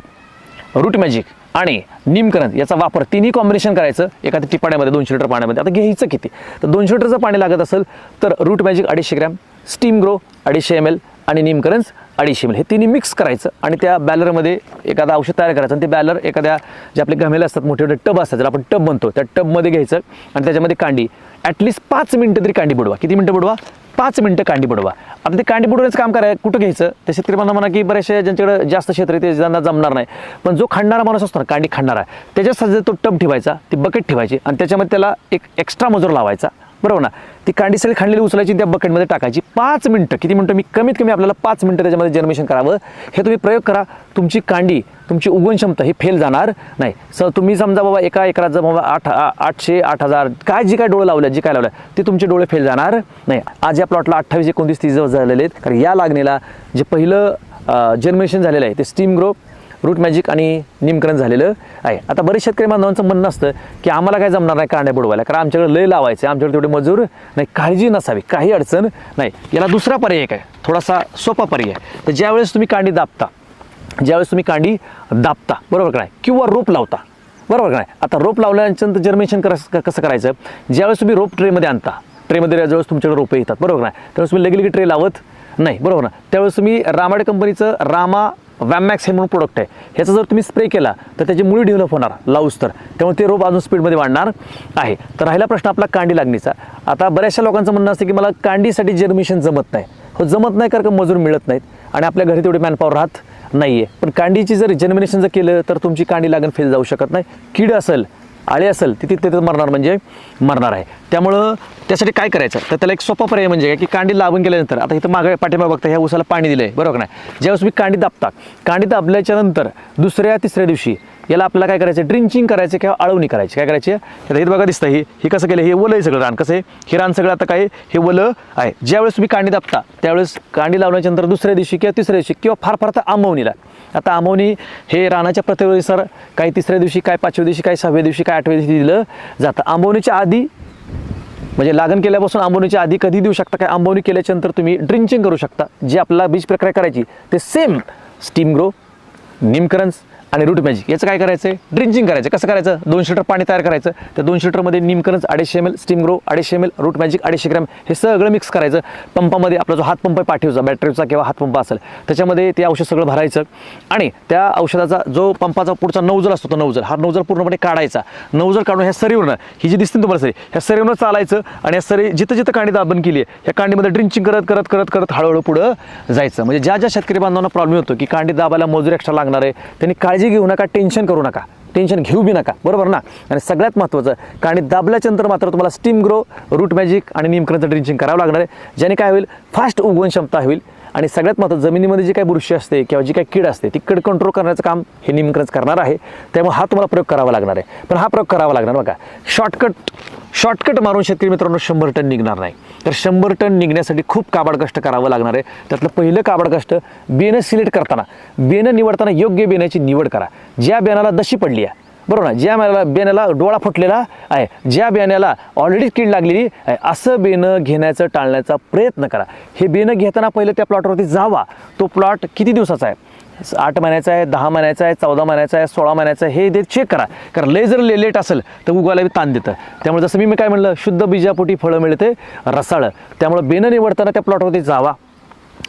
रूट मॅजिक आणि नीमकरंज याचा वापर तिन्ही कॉम्बिनेशन करायचं एखाद्या टिपाण्यामध्ये 200 लिटर पाण्यामध्ये. आता घ्यायचं किती, तर 200 लिटरचं पाणी लागत असेल तर Root Magic 250 gram, Steam Grow 250 ml आणि नीमकरंज 250 ml हे तिन्ही मिक्स करायचं आणि त्या बॅलरमध्ये एखादा औषध तयार करायचं. आणि ते बॅलर एखाद्या जे आपले गमेले असतात मोठे मोठे टब असतात ज्याला आपण टब म्हणतो, त्या टबमध्ये घ्यायचं आणि त्याच्यामध्ये कांडी ॲटलिस्ट 5 मिनटं तरी कांडी बुडवा. किती मिनटं बुडवा, 5 मिनटं कांडी बुडवा. आता ते कांडी बुडवण्याचं काम करायचं कुठं घ्यायचं, ते शेतकरी म्हणा की बरेचसे ज्यांच्याकडे जास्त क्षेत्र आहे ते ज्यांना जमणार नाही, पण जो खांडणारा माणूस असतो ना कांडी खांडणारा, त्याच्यासाठी तो टब ठेवायचा, ती बकेट ठेवायची आणि त्याच्यामध्ये त्याला एक एक्स्ट्रा मजूर लावायचा, बरोबर ना. ती कांडी सगळी खांडलेली उचलायची त्या बकेटमध्ये टाकायची. 5 मिनटं, किती मिनटं, मी कमीत कमी आपल्याला 5 मिनटं त्याच्यामध्ये जर्मिनेशन करावं. हे तुम्ही प्रयोग करा, तुमची कांडी तुमची उगवण क्षमता ही फेल जाणार नाही. तुम्ही समजा बाबा एका एकरात जर बाबा 800 8000 काय जी काय डोळे लावल्या, जी काय लावल्या ते तुमचे डोळे फेल जाणार नाही. आज या प्लॉटला 28 29 30 दिवस झालेले आहेत, कारण या लागणीला जे पहिलं जर्मिनेशन झालेलं आहे ते स्टीम ग्रो, रूट मॅजिक आणि नीमकरंज झालेलं आहे. आता बरेच शेतकरी बांधवांचं म्हणणं असतं की आम्हाला काय जमणार नाही कांड्या बुडवायला, कारण आमच्याकडे लय लावायचे, आमच्याकडे तेवढे मजूर नाही. काळजी नसावी, काही अडचण नाही. याला दुसरा पर्याय काय, थोडासा सोपा पर्याय. तर ज्यावेळेस तुम्ही कांडी दाबता, बरोबर का नाही, किंवा रोप लावता, बरोबर का नाही. आता रोप लावल्यानंतर जर्मिनेशन कसं करायचं, ज्यावेळेस तुम्ही रोप ट्रेमध्ये आणता, ट्रेमध्ये ज्यावेळेस तुमच्याकडे रोपं येतात, बरोबर नाही, त्यावेळेस तुम्ही लगेच ट्रे लावत नाही, बरोबर ना. त्यावेळेस तुम्ही रामाड कंपनीचं रामा वॅमॅक्स हे म्हणून प्रोडक्ट आहे, ह्याचा जर तुम्ही स्प्रे केला तर त्याची मुळी डेव्हलप होणार लावूस तर, त्यामुळे ते रोप अजून स्पीडमध्ये वाढणार आहे. तर राहिला प्रश्न आपला कांडी लागणीचा. आता बऱ्याचशा लोकांचं म्हणणं असतं की मला कांडीसाठी जर्मिनेशन जमत नाही. हो जमत नाही, कारण मजूर मिळत नाहीत आणि आपल्या घरी तेवढी मॅनपॉवर राहत नाही आहे. पण कांडीची जर जर्मिनेशन जर केलं तर तुमची कांडी लागण फेल जाऊ शकत नाही. कीड असेल, आळे असेल ती तिथे मरणार म्हणजे मरणार आहे. त्यामुळं त्यासाठी काय करायचं, तर त्याला एक सोपा पर्याय म्हणजे की कांडी लागून केल्यानंतर, आता इथं मागे पाठीमागे बघता ह्या ऊसाला पाणी दिलं आहे, बरोबर नाही. ज्यावेळेस तुम्ही कांडी दाबता, कांडी दाबल्याच्या नंतर दुसऱ्या तिसऱ्या दिवशी याला आपल्याला काय करायचं, ड्रिंचिंग करायचं किंवा आळवणी करायची. काय करायची, आता इथं बघा दिसतं हे कसं केलं, हे वलं आहे सगळं रान, कसं आहे हे रान सगळं आता काय हे वलं आहे. ज्यावेळेस तुम्ही कांडी दाबता त्यावेळेस कांडी लावल्याच्या नंतर दुसऱ्या दिवशी किंवा तिसऱ्या दिवशी किंवा फार फार तर आंबवणीला, आता आंबवणी हे रानाच्या प्रत्येकानुसार काही तिसऱ्या दिवशी, काय 5व्या दिवशी, काय 6व्या दिवशी, काय 8व्या दिवशी दिलं जातं. आंबवणीच्या आधी म्हणजे लागण केल्यापासून आंबवणीच्या आधी कधी देऊ शकता, काय आंबवणी केल्याच्या नंतर तुम्ही ड्रिंचिंग करू शकता. जे आपल्याला बीज प्रक्रिया करायची ते सेम स्टीम ग्रो, नीमकरंज आणि रूट मॅजिक याचं काय करायचं आहे, ड्रिंचिंग करायचं. कसं करायचं, 200 लिटर पाणी तयार करायचं, त्या 200 लिटरमध्ये Neemkaranj 250 ml, Steam Grow 250 ml, Root Magic 250 gram हे सगळं मिक्स करायचं. पंपामध्ये आपला जो हातपंप आहे पाठीवचा, बॅटरीचा किंवा हातपंप असेल त्याच्यामध्ये ते औषध सगळं भरायचं आणि त्या औषधाचा जो पंपाचा पुढचा नौजल असतो, तो नौजल पूर्णपणे काढायचा. नौजल काढून ह्या सरीवरनं, ही जी दिसते तुम्हाला सरी, ह्या सरीवरनं चालायचं आणि ह्या सरी जिथं कांडी दाबण केली आहे ह्या कांडीमध्ये ड्रिंचिंग करत हळूहळू पुढं जायचं. म्हणजे ज्या शेतकरी बांधवांना प्रॉब्लेम होतो की कांडी दाबायला मजूर एक्स्ट्रा लागणार आहे, त्यांनी काळजी घेऊ नका, टेन्शन करू नका, टेन्शन घेऊ बी नका, बरोबर ना. आणि सगळ्यात महत्त्वाचं, कांडी दाबल्याच्या नंतर मात्र तुम्हाला स्टीम ग्रो, रूट मॅजिक आणि नीमकरंजचं ड्रिंचिंग करावं लागणार आहे, ज्याने काय होईल, फास्ट उगवण क्षमता होईल. आणि सगळ्यात महत्त्वाचं, जमिनीमध्ये जी काही बुरशी असते किंवा जी काही कीड असते ती कीड कंट्रोल करण्याचं काम हे नीमकरंज करणार आहे. त्यामुळे हा तुम्हाला प्रयोग करावा लागणार आहे. पण हा प्रयोग करावा लागणार बघा, शॉर्टकट मारून शेतकरी मित्रांनो 100 टन निघणार नाही. तर 100 टन निघण्यासाठी खूप काबाड कष्ट करावं लागणार आहे. त्यातलं पहिलं काबाड कष्ट, बियाणं सिलेक्ट करताना, बियाणं निवडताना योग्य बियाण्याची निवड करा. ज्या बियाणाला दशी पडली आहे, बरोबर ना. ज्या बियाण्याला डोळा फुटलेला आहे, ज्या बियाण्याला ऑलरेडी कीड लागलेली आहे, असं बियाणं घेण्याचं टाळण्याचा प्रयत्न करा. हे बियाणं घेताना पहिलं त्या प्लॉटवरती जावा. तो प्लॉट किती दिवसाचा आहे, 8 महिन्याचा आहे, 10 महिन्याचा आहे, 14 महिन्याचा आहे, 16 महिन्याचा आहे, हे चेक करा. कारण लय जर लेट असेल तर उगवायला बी ताण देतं. त्यामुळे जसं मी काय म्हणलं, शुद्ध बीजापोटी फळं मिळते रसाळं. त्यामुळे बेनं निवडताना त्या प्लॉटवरती जावा.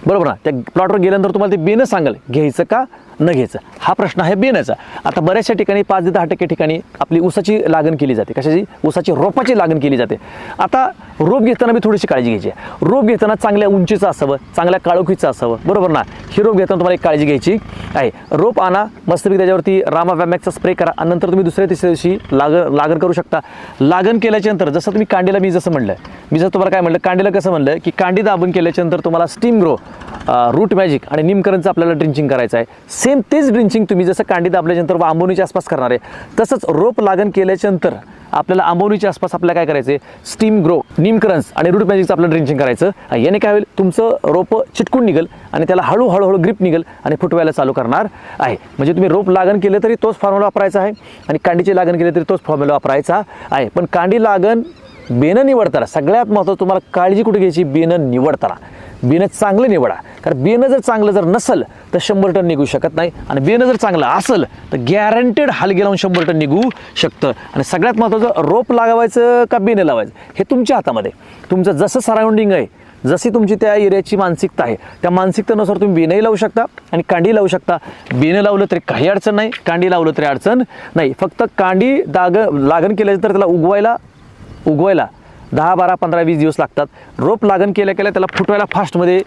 बरोबर ना. त्या प्लॉटवर गेल्यानंतर तुम्हाला ते बेनं सांगाल घ्यायचं का न घ्यायचं, हा प्रश्न आहे बेण्याचा. आता बऱ्याचशा ठिकाणी 5 ते 10% ठिकाणी आपली ऊसाची लागण केली जाते. कशाची? ऊसाची रोपाची लागण केली जाते. आता रोप घेताना मी थोडीशी काळजी घ्यायची आहे. रोप घेताना चांगल्या उंचीचं असावं, चांगल्या काळोखीचं असावं. बरोबर ना. ही रोप घेताना तुम्हाला एक काळजी घ्यायची आहे. रोप आणा, मस्तपैकी त्याच्यावरती रामा वॅमॅक्सचा स्प्रे करा आणि नंतर तुम्ही दुसऱ्या तिसऱ्या दिवशी लागण करू शकता. लागण केल्याच्या नंतर जसं तुम्ही कांडीला मी जसं म्हणलं, मी जसं तुम्हाला काय म्हणलं, कांडीला कसं म्हणलं की कांडी दाबून केल्याच्या नंतर तुम्हाला स्टीम ग्रो, रूट मॅजिक आणि निमकरणचं आपल्याला ड्रिंचिंग करायचं आहे. सेम तेच ड्रिंचिंग तुम्ही जसं कांडी दाबल्याच्यानंतर व आंबवणीच्या आसपास करणार आहे, तसंच रोप लागण केल्याच्या नंतर आपल्याला आंबवणीच्या आसपास आपल्याला काय करायचं आहे, स्टीम ग्रो, निमकरन्स आणि रूट मॅजिकचं आपलं ड्रिंचिंग करायचं. याने काय होईल, तुमचं रोपं चिटकून निघेल आणि त्याला हळूहळू ग्रिप निघेल आणि फुटवायला चालू करणार आहे. म्हणजे तुम्ही रोप लागण केलं तरी तोच फॉर्म्युला वापरायचा आहे आणि कांडीची लागण केली तरी तोच फॉर्म्युला वापरायचा आहे. पण कांडी लागण बेनं निवडताना सगळ्यात महत्त्वाचं तुम्हाला काळजी कुठे घ्यायची, बेनं निवडताना बेनं चांगलं निवडा. कारण बेनं जर चांगलं जर नसेल तर 100 टन निघू शकत नाही, आणि बेनं जर चांगलं असेल तर गॅरंटेड हलगे लावून 100 टन निघू शकतं. आणि सगळ्यात महत्त्वाचं, रोप लावायचं का बेनं लावायचं हे तुमच्या हातामध्ये. तुमचं जसं सराउंडिंग आहे, जशी तुमची त्या एरियाची मानसिकता आहे, त्या मानसिकतेनुसार तुम्ही बेनंही लावू शकता आणि कांडी लावू शकता. बेनं लावलं तरी काही अडचण नाही, कांडी लावलं तरी अडचण नाही. फक्त कांडी लागण केल्यानंतर त्याला उगवायला 10, 12, 15, 20 दिवस लागतात. रोप लागण केल्या त्याला फुटवायला फास्टमध्ये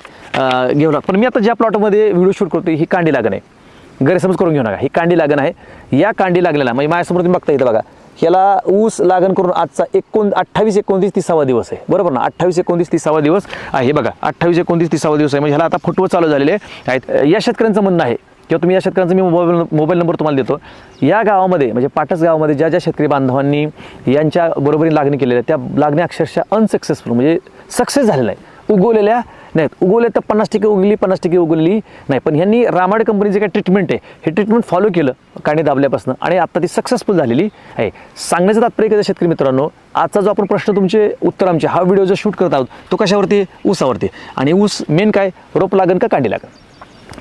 घेऊ लागतं. पण मी आता ज्या प्लॉटमध्ये व्हिडिओ शूट करतो ही कांडी लागण आहे, गैरसमज करून घेऊ नका. ही कांडी लागण आहे. या कांडी लागलेला म्हणजे माझ्यासमोर तुम्ही बघता इथं बघा, ह्याला ऊस लागण करून आजचा 28, 29, 30 दिवस आहे. बरोबर ना. 28, 29, 30 दिवस आहे. हे बघा 28, 29, 30 दिवस आहे. म्हणजे ह्याला आता फुटवं चालू झालेले आहेत. या शेतकऱ्यांचं म्हणणं आहे किंवा तुम्ही या शेतकऱ्यांचा मी मोबाईल नंबर तुम्हाला देतो. या गावामध्ये म्हणजे पाटस गावामध्ये ज्या शेतकरी बांधवांनी यांच्या बरोबरीने लागणी केलेल्या त्या लागणी अक्षरशः अनसक्सेसफुल म्हणजे सक्सेस झालेल्या आहे, उगवलेल्या नाहीत. उगवले तर 50% उगली, 50% उगवलेली नाही. पण ह्यांनी रामाड कंपनीचे काय ट्रीटमेंट आहे हे ट्रीटमेंट फॉलो केलं कांडी दाबल्यापासून आणि आता ती सक्सेसफुल झालेली आहे. सांगण्याचं तात्पर्य कसं शेतकरी मित्रांनो, आजचा जो आपण प्रश्न तुमचे उत्तर आमचे हा व्हिडिओ जो शूट करत आहोत तो कशावरती, ऊसावरती. आणि ऊस मेन काय, रोप लागण का कांडी लागण,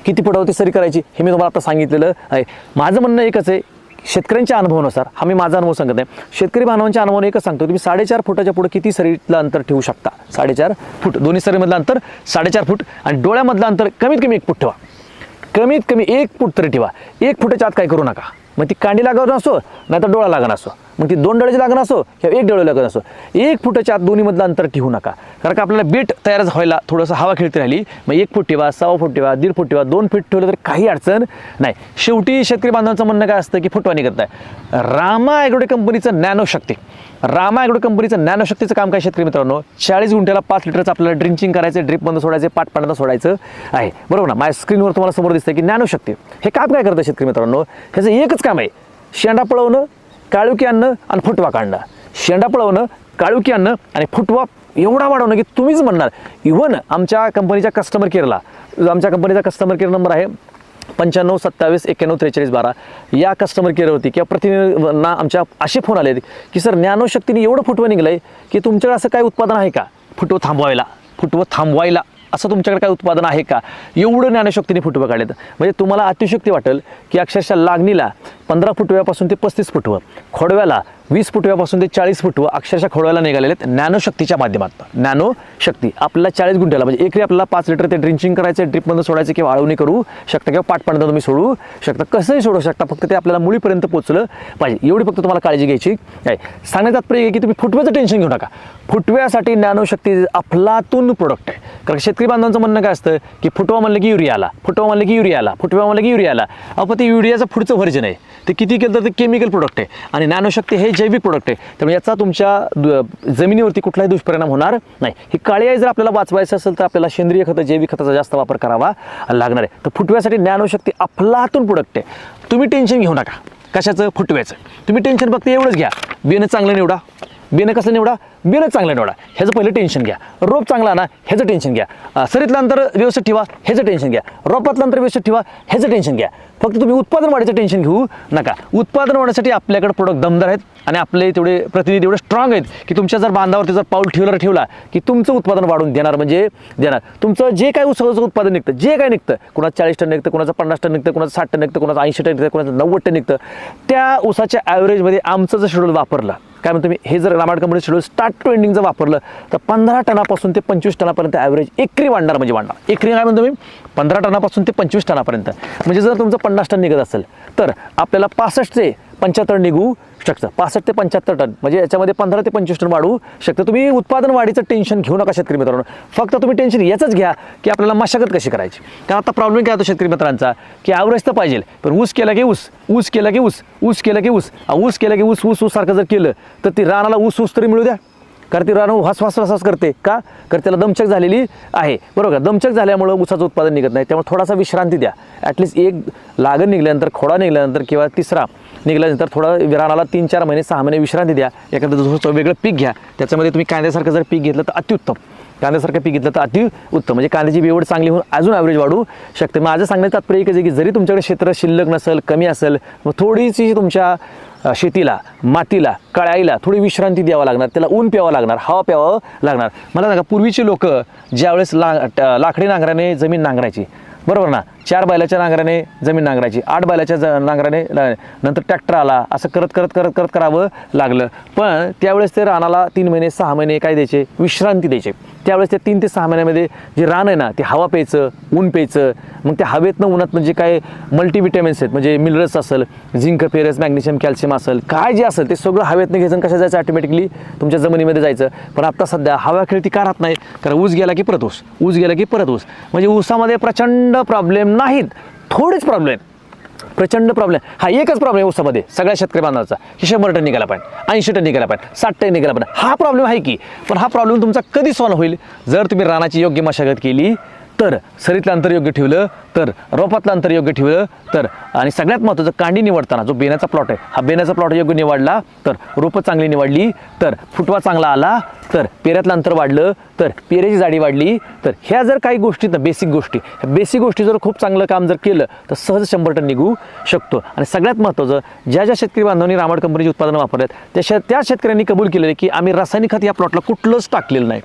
किती फुटावरती सरी करायची हे मी तुम्हाला आता सांगितलेलं आहे. माझं म्हणणं एकच आहे, शेतकऱ्यांच्या अनुभवानुसार, हा मी माझा अनुभव सांगत नाही, शेतकरी बांधवांच्या अनुभवाने एकच सांगतो, तुम्ही 4.5 फुटाच्या पुढे किती सरीतलं अंतर ठेवू शकता. 4.5 फूट, दोन्ही सरीमधलं अंतर 4.5 फूट आणि डोळ्यामधलं अंतर कमीत कमी 1 फूट ठेवा. कमीत कमी 1 फूट तरी ठेवा. 1 फुटाच्या आत काय करू नका. मग ती कांडी लागण असो नाही तर डोळा लागण असो, मग ती 2 डोळ्याची लागण असो किंवा 1 डोळे लागण असो, 1 फुटाच्या आत दोन्हीमधलं अंतर ठेवू नका. कारण का आपल्याला बेट तयार व्हायला थोडंसं हवा खेळती राहिली, मग 1 फूट ठेवा, 1.25 फूट ठेवा, 1.5 फूट ठेवा, 2 फूट ठेवलं तर काही अडचण नाही. शेवटी शेतकरी बांधवांचं म्हणणं काय असतं की फुटवा निघत नाही. रामा ॲग्रो कंपनीचं नॅनो शक्ती, रामा ॲग्रो कंपनीचं नॅनो शक्तीचं काम काय शेतकरी मित्रांनो, 40 गुंठ्याला 5 लिटरचं आपल्याला ड्रिंचिंग करायचं, ड्रिप बंद सोडायचं, पाट पाण्यात सोडायचं आहे. बरोबर ना. माझ्या स्क्रीनवर तुम्हाला समोर दिसतं की नॅनो शक्ती हे काम काय करतं शेतकरी मित्रांनो, ह्याचं एकच काम आहे, शेंडा पळवणं, काळुकी आणणं आणि फुटवा काढणं. शेंडा पळवणं, काळुकी आणणं आणि फुटवा एवढा वाढवणं की तुम्हीच म्हणणार. इव्हन आमच्या कंपनीच्या कस्टमर केअरला, आमच्या कंपनीचा कस्टमर केअर नंबर आहे 95 27 91 43 12. या कस्टमर केअरवरती किंवा प्रतिनिधींना आमच्या असे फोन आले की सर ज्ञानशक्तीने एवढं फुटवं निघलं आहे की तुमच्याकडे असं काय उत्पादन आहे का फुटवं थांबवायला असं तुमच्याकडे काय उत्पादन आहे का, एवढं ज्ञानशक्तीने फुटवं काढलेत. म्हणजे तुम्हाला अतिशयोक्ती वाटेल की अक्षरशः लागणीला 15 फुटव्यापासून ते 35 फुटवं, खोडव्याला 20 फुटव्यापासून ते 40 फुटवं अक्षरशः खोडव्याला निघालेले आहेत ज्ञानशक्तीच्या माध्यमातून. ज्ञानशक्ती आपल्याला 40 गुंठ्याला म्हणजे एकरी आपल्याला 5 लिटर ते ड्रिंचिंग करायचं, ड्रिपमध्ये सोडायचं किंवा आळवणी करू शकता किंवा पाटपाण्यात तुम्ही सोडू शकता, कसंही सोडू शकता. फक्त ते आपल्याला मुळीपर्यंत पोचलं पाहिजे, एवढी फक्त तुम्हाला काळजी घ्यायची आहे. सांगण्यात तात्पर्य आहे की तुम्ही फुटव्याचं टेन्शन घेऊ नका. फुटव्यासाठी ज्ञानशक्ती अफलातून प्रोडक्ट आहे. कारण शेतकरी बांधवांचं म्हणणं काय असतं की फुटवा म्हणलं की युरिया आला, फुटवा म्हणलं की युरिया आला, फुटवा म्हणलं की युरिया आला. आपण ते युरियाचं पुढचं व्हर्जन आहे, ते किती केलं तर ते केमिकल प्रोडक्ट आहे आणि ज्ञानशक्ती हे जैविक प्रोडक्ट आहे. त्यामुळे याचा तुमच्या जमिनीवरती कुठलाही दुष्परिणाम होणार नाही. ही काळी आई जर आपल्याला वाचवायचं असेल तर आपल्याला सेंद्रिय खतं, जैविक खताचा जास्त वापर करावा लागणार आहे. तर फुटव्यासाठी ज्ञानशक्ती अफलातून प्रोडक्ट आहे. तुम्ही टेन्शन घेऊ नका कशाचं, फुटव्याचं. तुम्ही टेन्शन फक्त एवढंच घ्या, बियाणं चांगलं निवडा, बेनं कसं निवडा, बेनं चांगलं निवडा, ह्याचं पहिलं टेन्शन घ्या. रोप चांगला ना ह्याचं टेन्शन घ्या. सरीतलं अंतर व्यवस्थित ठेवा, ह्याचं टेन्शन घ्या. रोपातलं अंतर व्यवस्थित ठेवा, ह्याचं टेन्शन घ्या. फक्त तुम्ही उत्पादन वाढीचं टेन्शन घेऊ नका. उत्पादन वाढीसाठी आपल्याकडे प्रोडक्ट दमदार आहेत आणि आपले तेवढे प्रतिनिधी एवढे स्ट्रॉंग आहेत की तुमच्या जर बांधावरती जर पाऊल ठेवला की तुमचं उत्पादन वाढून देणार, म्हणजे देणार. तुमचं जे काही ऊसाचं उत्पादन निघतं, जे काही निघतं, कुणाचं 40 टन निघतं, कुणाचं 50 टन निघतं, कुणाचं 60 टन निघतं, कुणाचं 80 टन निघतं, कुणाचं 90 टन निघतं, त्या ऊसाच्या ॲव्हरेजमध्ये आमचं जर शेड्यूल वापरलं, काय म्हणतो मी, हे जर रामाड कंपनी शेड्यूल स्टार्ट टू एंडिंगचं वापरलं तर 15 टनापासून ते 25 टनापर्यंत ॲव्हरेज एकरी वाढणार. म्हणजे वाढणार एकरी काय म्हणतो मी, 15 टनापासून ते 25 टनापर्यंत. म्हणजे जर तुमचं 50 टन निघत असेल तर आपल्याला 65 ते 75 निघू शकतं. 65 ते 75 टन म्हणजे याच्यामध्ये 15 ते 25 टन वाढू शकतं. तुम्ही उत्पादन वाढीचं टेन्शन घेऊ नका शेतकरी मित्रांनो. फक्त तुम्ही टेन्शन याचंच घ्या की आपल्याला मशागत कशी करायची. कारण आता प्रॉब्लेम काय होतो शेतकरी मित्रांचा की ॲव्हरेज तर पाहिजे, पण ऊस केला की ऊस, ऊस केला की ऊस, ऊस केला की ऊस, ऊस केला की ऊस, ऊस सारखं जर केलं तर ती रानाला ऊस तरी मिळू द्या. कारण ती रानं वास करते का, कारण त्याला दमछक झालेली आहे, बरोबर का. दमछक झाल्यामुळं ऊसाचं उत्पादन निघत नाही. त्यामुळे थोडासा विश्रांती द्या. ॲटलिस्ट एक लागण निघल्यानंतर, खोडा निघाल्यानंतर किंवा तिसरा निघाल्यानंतर थोडा रानाला 3-4 महिने 6 महिने विश्रांती द्या. एखादं दुसरं वेगळं पीक घ्या. त्याच्यामध्ये तुम्ही कांद्यासारखं जर पीक घेतलं तर अतिउत्तम, कांद्यासारखं पीक घेतलं तर अतिउत्तम. म्हणजे कांद्याची बेवड चांगली होऊन अजून ॲव्हरेज वाढू शकते. माझं सांगण्याचं तात्पर्य एकच आहे की जरी तुमच्याकडे क्षेत्र शिल्लक नसेल, कमी असेल, मग थोडीशी तुमच्या शेतीला, मातीला, कळाईला थोडी विश्रांती द्यावं लागणार, त्याला ऊन प्यावं लागणार, हवा प्यावं लागणार. मला सांगा, पूर्वीचे लोक ज्यावेळेस लाकडी नांगराने जमीन नांगरायची, बरोबर ना, 4 बैलाच्या नांगराने जमीन नांगरायची, 8 बैलाच्या नांगराने, नंतर ट्रॅक्टर आला, असं करत करावं लागलं. पण त्यावेळेस ते रानाला 3 महिने 6 महिने काय द्यायचे, विश्रांती द्यायचे. त्यावेळेस त्या 3 ते 6 महिन्यामध्ये जे रान आहे ना, ते हवा प्यायचं, ऊन प्यायचं. मग त्या हवेतनं उन्हात म्हणजे काय मल्टीविटॅमिन्स आहेत, म्हणजे मिनरल्स असेल, झिंक, फेरस, मॅग्नेशियम, कॅल्शियम असेल, काय जे असेल ते सगळं हवेतनं घ्यायचं. कशा जायचं, ऑटोमॅटिकली तुमच्या जमिनीमध्ये जायचं. पण आता सध्या हवा खेळती का राहत नाही, कारण ऊस गेला की परत ऊस, ऊस गेला की परत ऊस. म्हणजे ऊसामध्ये प्रचंड प्रॉब्लेम नाहीत, थोडेच प्रॉब्लेम, प्रचंड प्रॉब्लेम. हा एकच प्रॉब्लेम ऊसामध्ये सगळ्या शेतकरी बांधवाचा की 100 टन निघाला पाहिजे, 80 टन निघाला पाहिजे, 60 टन निघाला पाहिजे. हा प्रॉब्लेम आहे की, पण हा प्रॉब्लेम तुमचा कधी सॉल्व्ह होईल जर तुम्ही रानाची योग्य मशागत केली तर, सरीतलं अंतर योग्य ठेवलं तर, रोपातलं अंतर योग्य ठेवलं तर, आणि सगळ्यात महत्त्वाचं कांडी निवडताना जो बेण्याचा प्लॉट आहे, हा बेण्याचा प्लॉट योग्य निवडला तर, रोपं चांगली निवडली तर, फुटवा चांगला आला तर, पेऱ्यातलं अंतर वाढलं तर, पेऱ्याची जाडी वाढली तर, ह्या जर काही गोष्टी ना, बेसिक गोष्टी जर खूप चांगलं काम जर केलं तर सहज 100 टन निघू शकतो. आणि सगळ्यात महत्त्वाचं, ज्या शेतकरी बांधवांनी रामाड कंपनीची उत्पादनं वापरल्यात त्या शेतकऱ्यांनी कबूल केलेलं की आम्ही रासायनिक खत या प्लॉटला कुठलंच टाकलेलं नाही.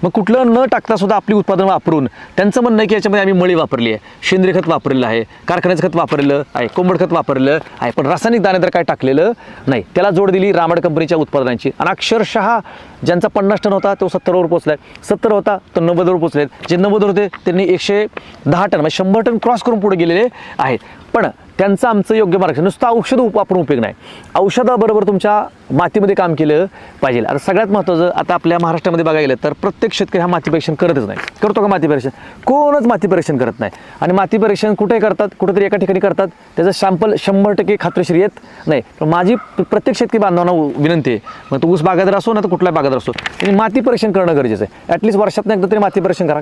मग कुठलं न टाकता सुद्धा आपली उत्पादन वापरून त्यांचं म्हणणं आहे की याच्यामध्ये आम्ही मळी वापरली आहे, सेंद्रिय खत वापरलेलं आहे, कारखान्याचं खत वापरलेलं आहे, कोंबड खत वापरलेलं आहे, पण रासायनिक दाणेदार काय टाकलेलं नाही. त्याला जोड दिली रामाड कंपनीच्या उत्पादनांची. आणि अक्षरशः ज्यांचा 50 टन होता तो 70वर पोचलाय, 70 होता तो 90वर पोचलेत, जे 90 होते त्यांनी 110 टन म्हणजे 100 टन क्रॉस करून पुढे गेलेले आहेत. पण त्यांचं आमचं योग्य मार्गदर्शन, नुसतं औषध वापरून उपयोग नाही, औषधाबरोबर तुमच्या मातीमध्ये काम केलं पाहिजे. आणि सगळ्यात महत्त्वाचं, आता आपल्या महाराष्ट्रामध्ये बघायला गेलं तर प्रत्येक शेतकरी हा माती परीक्षण करतच नाही. करतो का माती परीक्षण? कोणच माती परीक्षण करत नाही. आणि माती परीक्षण कुठे करतात, कुठेतरी एका ठिकाणी करतात, त्याचं सॅम्पल 100% खात्रीशीर येत नाही. तर माझी प्रत्येक शेतकरी बांधवांना विनंती आहे, मग तो ऊस बागायतदार असो ना तर कुठलाही बागायतदार असो, त्यांनी माती परीक्षण करणं गरजेचं आहे. ॲटलिस्ट वर्षातनं एकदा तरी माती परीक्षण करा,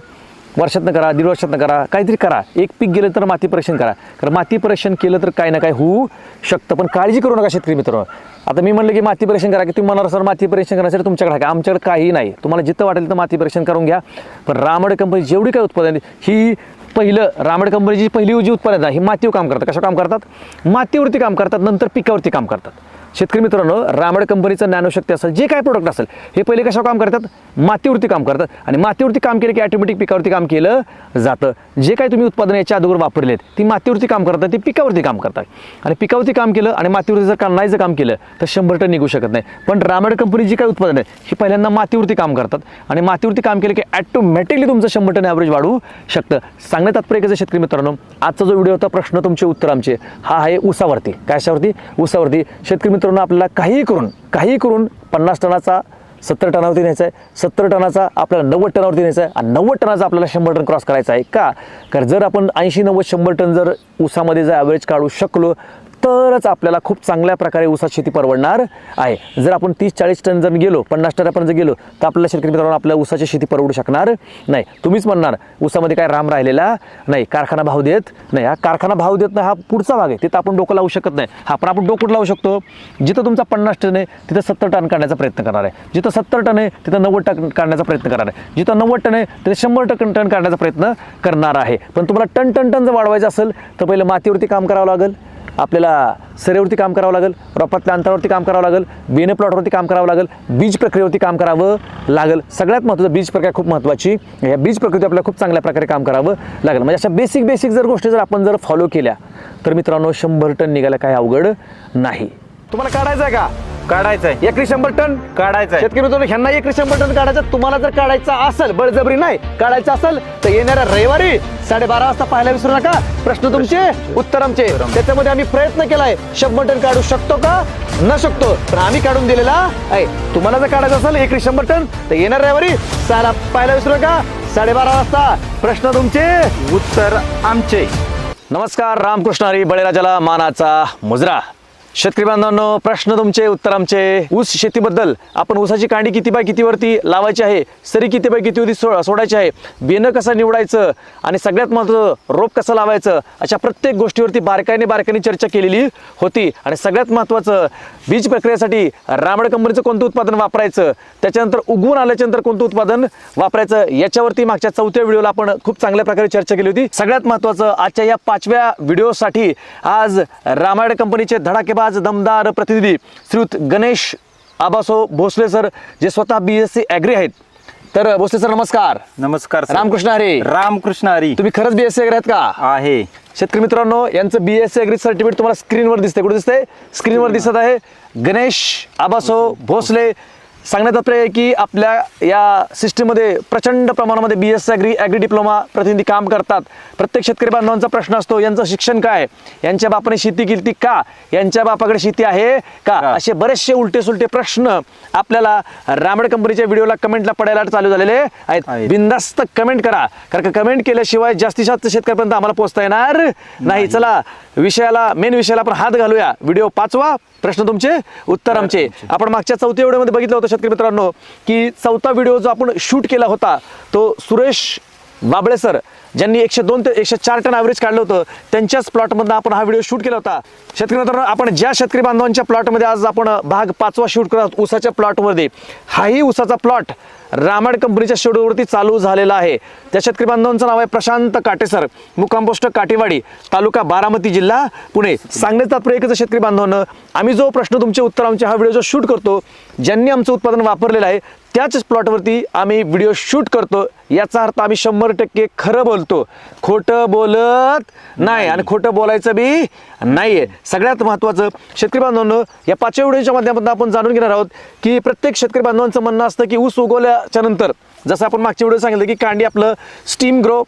वर्षातनं करा, 1.5 वर्षातनं करा, काहीतरी करा. एक पीक गेलं तर माती परीक्षण करा, कारण माती परीक्षण केलं तर काही ना काही होऊ शकतं. पण काळजी करू नका शेतकरी मित्रांनो. आता मी म्हणलं की माती परीक्षण करा, की तुम्ही म्हणाल सर माती परीक्षण करण्यासाठी तुमच्याकडे आहे, आमच्याकडे काही नाही. तुम्हाला जिथं वाटेल तर माती परीक्षण करून घ्या. पण रामाड कंपनी जेवढी काही उत्पादन ही रामाड कंपनीची पहिली जी उत्पादन आहे ही मातीवर काम करतात. कशा काम करतात? मातीवरती काम करतात, नंतर पिकावरती काम करतात. शेतकरी मित्रांनो, रामाड कंपनीचं नॅनोशक्ती असेल, जे काय प्रोडक्ट असेल, हे पहिले कशावर काम करतात? मातीवरती काम करतात. आणि मातीवरती काम केलं की ऑटोमॅटिक पिकावरती काम केलं जातं. जे काही तुम्ही उत्पादन याच्या अगोदर वापरलेत ती मातीवरती काम करतात, ती पिकावरती काम करतात. आणि पिकावरती काम केलं आणि मातीवरती जर काम केलं तर 100 टन निघू शकत नाही. पण रामाड कंपनी जी काही उत्पादन आहे ही पहिल्यांदा मातीवरती काम करतात, आणि मातीवरती काम केलं की ऑटोमॅटिकली तुमचं 100 टन ॲव्हरेज वाढू शकतं. सांगण्यात तात्पर्य कसं शेतकरी मित्रांनो, आजचा जो व्हिडिओ होता प्रश्न तुमचे उत्तर आमचे, हा आहे ऊसावरती. कशावरती? ऊसावरती. शेतकरी मित्रांनो, आपल्याला काही करून 50 टनाचा 70 टनावरती न्यायचा आहे, 70 टनाचा आपल्याला 90 टनावरती न्यायचा आहे, आणि 90 टनाचा आपल्याला 100 टन क्रॉस करायचा आहे. का? कारण जर आपण 80, 90, 100 टन जर ऊसामध्ये जर ॲव्हरेज काढू शकलो तरच आपल्याला खूप चांगल्या प्रकारे ऊसात शेती परवडणार आहे. जर आपण 30-40 टन जर गेलो, 50 टनापर्यंत जर गेलो, तर आपल्याला शेतकरी मित्रांनो आपल्या ऊसाची शेती परवडू शकणार नाही. तुम्हीच म्हणणार ऊसामध्ये काय राम राहिलेला नाही, कारखाना भाव देत नाही. हा कारखाना भाव देत नाही हा पुढचा भाग आहे, तिथं आपण डोकं लावू शकत नाही. हा पण आपण डोकं लावू शकतो, जिथं तुमचा 50 टन आहे तिथं 70 टन काढण्याचा प्रयत्न करणार आहे, जिथं 70 टन आहे तिथं 90 टन काढण्याचा प्रयत्न करणार आहे, जिथं 90 टन आहे तिथं 100 टन काढण्याचा प्रयत्न करणार आहे. पण तुम्हाला टन जर वाढवायचं असेल तर पहिलं मातीवरती काम करावं लागेल, आपल्याला सरेवरती काम करावं लागेल, रोपातल्या अंतरावरती काम करावं लागेल, बियाणे प्लॉटवरती काम करावं लागेल, बीज प्रक्रियेवरती काम करावं लागेल. सगळ्यात महत्त्वाचं बीज प्रक्रिया खूप महत्त्वाची. या बीज प्रक्रियेत आपल्याला खूप चांगल्या प्रकारे काम करावं लागेल. म्हणजे अशा बेसिक जर गोष्टी जर आपण जर फॉलो केल्या तर मित्रांनो 100 टन निघायला काही अवघड नाही. तुम्हाला काढायचं आहे का? काढायचं आहे. एकरी 100 टन काढायचं आहे. शेतकरी मित्रांनो ह्यांना एकरी 100 टन काढायचं. तुम्हाला जर काढायचं असेल, बळजबरी नाही, काढायचं असेल तर येणाऱ्या रविवारी 12:30 वाजता पाहायला विसरू नका. प्रश्न तुमचे, उत्तर आमचे. त्याच्यामध्ये आम्ही प्रयत्न केलाय 100 टन काढू शकतो का, न शकतो, पण आम्ही काढून दिलेला आहे. तुम्हाला जर काढायचं असेल एकरी 100 टन तर येणाऱ्या रविवारी पाहायला विसरू नका. 12:30 वाजता प्रश्न तुमचे, उत्तर आमचे. नमस्कार. रामकृष्ण हरी, बळीराजाला मानाचा मुजरा. शेतकरी बांधवांनो, प्रश्न तुमचे, उत्तर आमचे. ऊस शेतीबद्दल आपण ऊसाची कांडी किती बाय कितीवरती लावायची आहे, सरी किती बाय कितीवरती सोडायची आहे, बियाणं कसं निवडायचं आणि सगळ्यात महत्त्वाचं रोप कसं लावायचं, अशा प्रत्येक गोष्टीवरती बारकाईने चर्चा केलेली होती. आणि सगळ्यात महत्त्वाचं बीज प्रक्रियेसाठी रामड कंपनीचं कोणतं उत्पादन वापरायचं, त्याच्यानंतर उगवून आल्याच्यानंतर कोणतं उत्पादन वापरायचं, याच्यावरती मागच्या 4थ्या व्हिडिओला आपण खूप चांगल्या प्रकारे चर्चा केली होती. सगळ्यात महत्त्वाचं आजच्या या 5व्या व्हिडिओसाठी आज रामायण कंपनीचे धडाकेबाज दमदार प्रतिनिधी श्रीयुत गणेश आबासो भोसले सर, जे स्वतः BSc ॲग्री आहेत. तर भोसले सर नमस्कार. नमस्कार सर. रामकृष्ण हरी. रामकृष्ण हरी. तुम्ही खरंच BSc ॲग्री आहेत का? आहे. शेतकरी मित्रांनो, यांचं BSc ॲग्री सर्टिफिकेट तुम्हाला स्क्रीनवर दिसतंय. कुठे दिसतंय? स्क्रीनवर दिसत आहे. गणेश आबासो भोसले. सांगण्यात तात्पर्य आहे की आपल्या या सिस्टीममध्ये प्रचंड प्रमाणामध्ये BSc ॲग्री डिप्लोमा प्रतिनिधी काम करतात. प्रत्येक शेतकरी बांधवांचा प्रश्न असतो, यांचं शिक्षण काय, यांच्या बापाने शेती केली का, यांच्या बापाकडे शेती आहे का, असे बरेचसे उलटे सुलटे प्रश्न आपल्याला रामड कंपनीच्या व्हिडिओला कमेंटला पडायला चालू झालेले आहेत. बिनधास्त कमेंट करा, कारण कमेंट केल्याशिवाय जास्तीत जास्त शेतकऱ्यापर्यंत आम्हाला पोहोचता येणार नाही. चला मेन विषयाला आपण हात घालूया. व्हिडिओ 5वा, प्रश्न तुमचे, उत्तर आमचे. आपण मागच्या 4थ्या व्हिडिओमध्ये बघितलं होतं शेतकरी मित्रांनो की 4था व्हिडिओ जो आपण शूट केला होता तो सुरेश बाबळे सर, ज्यांनी 102 ते 104 टन ॲव्हरेज काढलं होतं, त्यांच्याच प्लॉटमधून आपण हा व्हिडिओ शूट केला होता. शेतकरी मित्रांनो, आपण ज्या शेतकरी बांधवांच्या प्लॉटमध्ये आज आपण भाग 5वा शूट करत आहोत ऊसाच्या प्लॉटमध्ये, हाही ऊसाचा प्लॉट रामाड कंपनीच्या शेड्यूलवरती चालू झालेला आहे. त्या शेतकरी बांधवांचं नाव आहे प्रशांत काटे सर, मुक्काम पोस्ट काटेवाडी, तालुका बारामती, जिल्हा पुणे. सांगण्याचं तात्पर्य एकच शेतकरी बांधवांनो, आम्ही जो प्रश्न तुमचे, उत्तर आमचे हा व्हिडिओ जो शूट करतो, ज्यांनी आमचं उत्पादन वापरलेलं आहे त्याच प्लॉटवरती आम्ही व्हिडिओ शूट करतो. याचा अर्थ आम्ही 100% खरं बोलतो, खोटं बोलत नाही आणि खोटं बोलायचं बी नाहीये. सगळ्यात महत्त्वाचं शेतकरी बांधवांनो, या 5व्या व्हिडिओच्या माध्यमातून आपण जाणून घेणार आहोत की प्रत्येक शेतकरी बांधवांचं म्हणणं असतं की ऊस उगवल्याच्या नंतर, जसं आपण मागच्या व्हिडिओ सांगितलं की कांडी आपलं स्टीम ग्रो,